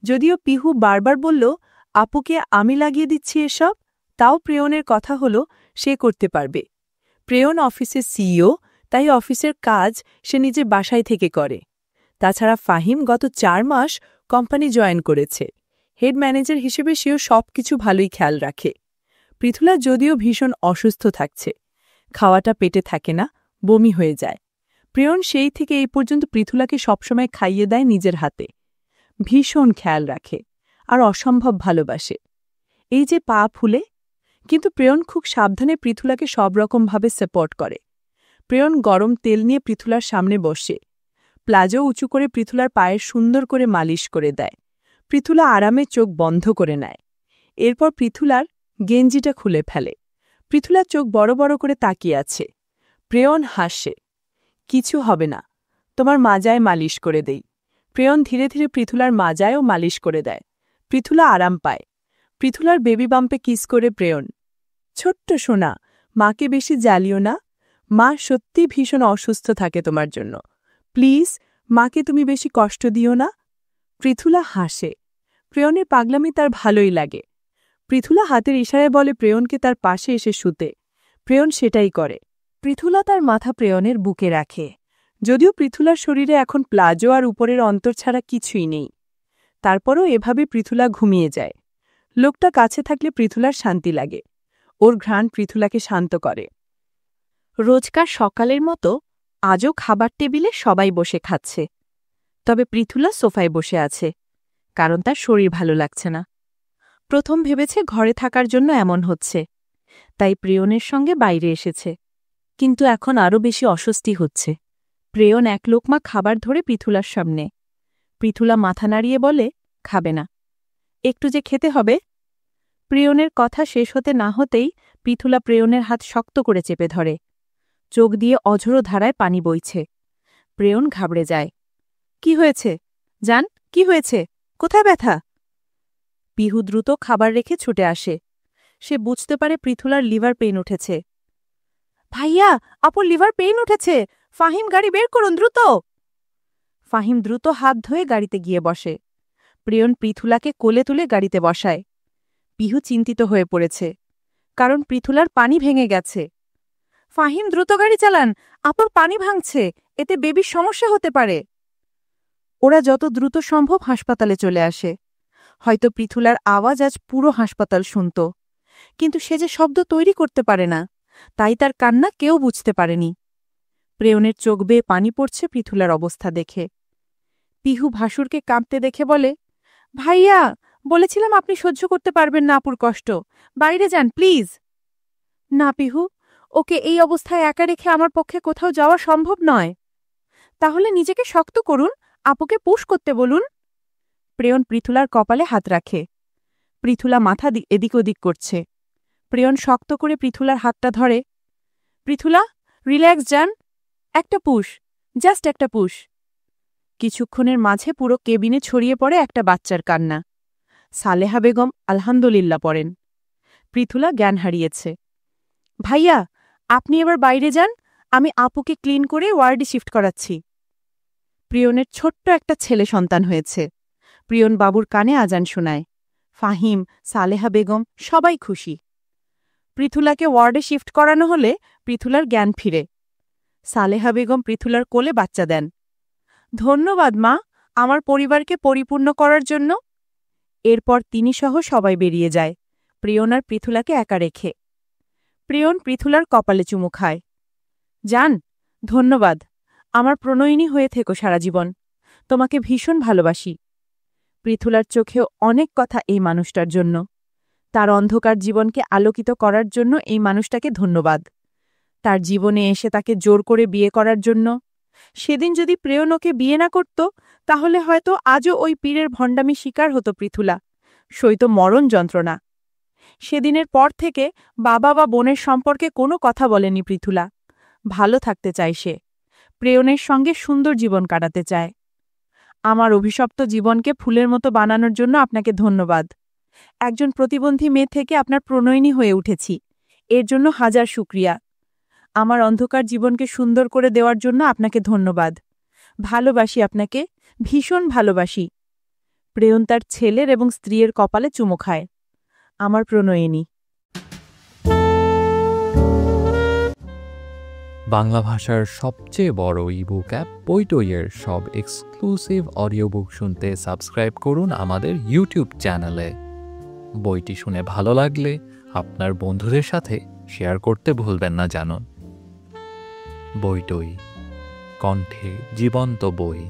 যদিও পিহু বারবার বলল, আপুকে আমি লাগিয়ে দিচ্ছি এসব, তাও প্রেয়নের কথা হল সে করতে পারবে। প্রেয়ন অফিসের সিইও, তাই অফিসের কাজ সে নিজের বাসায় থেকে করে। তাছাড়া ফাহিম গত ৪ মাস কোম্পানি জয়েন করেছে। হেড ম্যানেজার হিসেবে সেও সব কিছু ভালোই খেয়াল রাখে। পৃথুলা যদিও ভীষণ অসুস্থ থাকছে, খাওয়াটা পেটে থাকে না, বমি হয়ে যায়। প্রেয়ন সেই থেকে এই পর্যন্ত পৃথুলাকে সবসময় খাইয়ে দেয় নিজের হাতে। ভীষণ খেয়াল রাখে আর অসম্ভব ভালোবাসে। এই যে পা ফুলে, কিন্তু প্রেয়ন খুব সাবধানে পৃথুলাকে সব রকমভাবে সাপোর্ট করে। প্রেয়ন গরম তেল নিয়ে পৃথুলার সামনে বসে, প্লাজো উঁচু করে পৃথুলার পায়ের সুন্দর করে মালিশ করে দেয়। পৃথুলা আরামে চোখ বন্ধ করে নেয়। এরপর পৃথুলার গেঞ্জিটা খুলে ফেলে। পৃথুলার চোখ বড় বড় করে তাকিয়ে আছে। প্রেয়ন হাসে, কিছু হবে না, তোমার মাজায় মালিশ করে দেই। প্রেয়ন ধীরে ধীরে পৃথুলার মাজায়ও মালিশ করে দেয়। পৃথুলা আরাম পায়। পৃথুলার বেবি বাম্পে কিস করে প্রেয়ন, ছোট্ট সোনা, মাকে বেশি জ্বালিও না, মা সত্যি ভীষণ অসুস্থ থাকে তোমার জন্য, প্লিজ মাকে তুমি বেশি কষ্ট দিও না। পৃথুলা হাসে। প্রেয়নের পাগলামি তার ভালোই লাগে। পৃথুলা হাতের ইশারায় বলে প্রেয়নকে তার পাশে এসে শুতে। প্রেয়ন সেটাই করে। পৃথুলা তার মাথা প্রেয়নের বুকে রাখে। যদিও পৃথুলার শরীরে এখন প্লাজো আর উপরের অন্তর ছাড়া কিছুই নেই। তারপরও এভাবে পৃথুলা ঘুমিয়ে যায়। লোকটা কাছে থাকলে পৃথুলার শান্তি লাগে। ওর ঘ্রাণ পৃথুলাকে শান্ত করে। রোজকার সকালের মতো আজও খাবার টেবিলে সবাই বসে খাচ্ছে। তবে পৃথুলা সোফায় বসে আছে, কারণ তার শরীর ভালো লাগছে না। প্রথম ভেবেছে ঘরে থাকার জন্য এমন হচ্ছে, তাই প্রেয়নের সঙ্গে বাইরে এসেছে। কিন্তু এখন আরও বেশি অস্বস্তি হচ্ছে। প্রেয়ন এক লোকমা খাবার ধরে পৃথুলার সামনে। পৃথুলা মাথা নাড়িয়ে বলে, খাবে না। একটু যে খেতে হবে। প্রেয়নের কথা শেষ হতে না হতেই পৃথুলা প্রেয়নের হাত শক্ত করে চেপে ধরে। চোখ দিয়ে অঝোরো ধারায় পানি বইছে। প্রেয়ন ঘাবড়ে যায়। কি হয়েছে? জান, কি হয়েছে? কোথায় ব্যথা? পিহু দ্রুত খাবার রেখে ছুটে আসে। সে বুঝতে পারে পৃথুলার লিভার পেইন উঠেছে। ভাইয়া, আপুর লিভার পেইন উঠেছে। ফাহিম, গাড়ি বের করুন দ্রুত। ফাহিম দ্রুত হাত ধুয়ে গাড়িতে গিয়ে বসে। প্রেয়ন পৃথুলাকে কোলে তুলে গাড়িতে বসায়। পিহু চিন্তিত হয়ে পড়েছে, কারণ পৃথুলার পানি ভেঙে গেছে। ফাহিম, দ্রুত গাড়ি চালান, আপুর পানি ভাঙছে, এতে বেবির সমস্যা হতে পারে। ওরা যত দ্রুত সম্ভব হাসপাতালে চলে আসে। হয়তো পৃথুলার আওয়াজ আজ পুরো হাসপাতাল শুনত, কিন্তু সে যে শব্দ তৈরি করতে পারে না, তাই তার কান্না কেউ বুঝতে পারেনি। প্রেয়নের চোখ বেয়ে পানি পড়ছে পৃথুলার অবস্থা দেখে। পিহু ভাসুরকে কাঁপতে দেখে বলে, ভাইয়া, বলেছিলাম আপনি সহ্য করতে পারবেন না আপুর কষ্ট, বাইরে যান প্লিজ। না পিহু, ওকে এই অবস্থায় একা রেখে আমার পক্ষে কোথাও যাওয়া সম্ভব নয়। তাহলে নিজেকে শক্ত করুন, আপুকে পুশ করতে বলুন। প্রেয়ন পৃথুলার কপালে হাত রাখে। পৃথুলা মাথা এদিক ওদিক করছে। প্রেয়ন শক্ত করে পৃথুলার হাতটা ধরে। পৃথুলা, রিল্যাক্স যান, একটা পুশ, জাস্ট একটা পুশ। কিছুক্ষণের মাঝে পুরো কেবিনে ছড়িয়ে পড়ে একটা বাচ্চার কান্না। সালেহা বেগম আলহামদুলিল্লাহ পড়েন। পৃথুলা জ্ঞান হারিয়েছে। ভাইয়া, আপনি এবার বাইরে যান, আমি আপুকে ক্লিন করে ওয়ার্ডে শিফট করাচ্ছি। প্রিয়নের ছোট্ট একটা ছেলে সন্তান হয়েছে। প্রিয়ন বাবুর কানে আজান শোনায়। ফাহিম, সালেহা বেগম সবাই খুশি। পৃথুলাকে ওয়ার্ডে শিফট করানো হলে পৃথুলার জ্ঞান ফিরে। সালেহা বেগম পৃথুলার কোলে বাচ্চা দেন। ধন্যবাদ মা, আমার পরিবারকে পরিপূর্ণ করার জন্য। এরপর তিনি সহ সবাই বেরিয়ে যায়, প্রিয়ন আর পৃথুলাকে একা রেখে। প্রিয়ন পৃথুলার কপালে চুমু খায়। যান, ধন্যবাদ, আমার প্রণয়িনী হয়ে থেকো সারা জীবন, তোমাকে ভীষণ ভালোবাসি। পৃথুলার চোখেও অনেক কথা এই মানুষটার জন্য। তার অন্ধকার জীবনকে আলোকিত করার জন্য এই মানুষটাকে ধন্যবাদ। তার জীবনে এসে তাকে জোর করে বিয়ে করার জন্য। সেদিন যদি প্রেয়ন ওকে বিয়ে না করত, তাহলে হয়তো আজও ওই পীরের ভণ্ডামি শিকার হতো পৃথুলা, সইত মরণ যন্ত্রণা। সেদিনের পর থেকে বাবা বা বোনের সম্পর্কে কোনো কথা বলেনি পৃথুলা। ভালো থাকতে চায় সে, প্রেয়নের সঙ্গে সুন্দর জীবন কাটাতে চায়। আমার অভিশপ্ত জীবনকে ফুলের মতো বানানোর জন্য আপনাকে ধন্যবাদ। একজন প্রতিবন্ধী মেয়ে থেকে আপনার প্রণয়িনী হয়ে উঠেছি, এর জন্য হাজার শুকরিয়া। আমার অন্ধকার জীবনকে সুন্দর করে দেওয়ার জন্য আপনাকে ধন্যবাদ। ভালোবাসি আপনাকে, ভীষণ ভালোবাসি। প্রেয়ন তার ছেলের এবং স্ত্রীর কপালে চুমো খায়। আমার প্রণয়িনী। বাংলা ভাষার সবচেয়ে বড় ইবুক অ্যাপ বইটইয়ের সব এক্সক্লুসিভ অডিও বুক শুনতে সাবস্ক্রাইব করুন আমাদের ইউটিউব চ্যানেলে। বইটি শুনে ভালো লাগলে আপনার বন্ধুদের সাথে শেয়ার করতে ভুলবেন না জানুন। বইটই, কণ্ঠে জীবন্ত বই।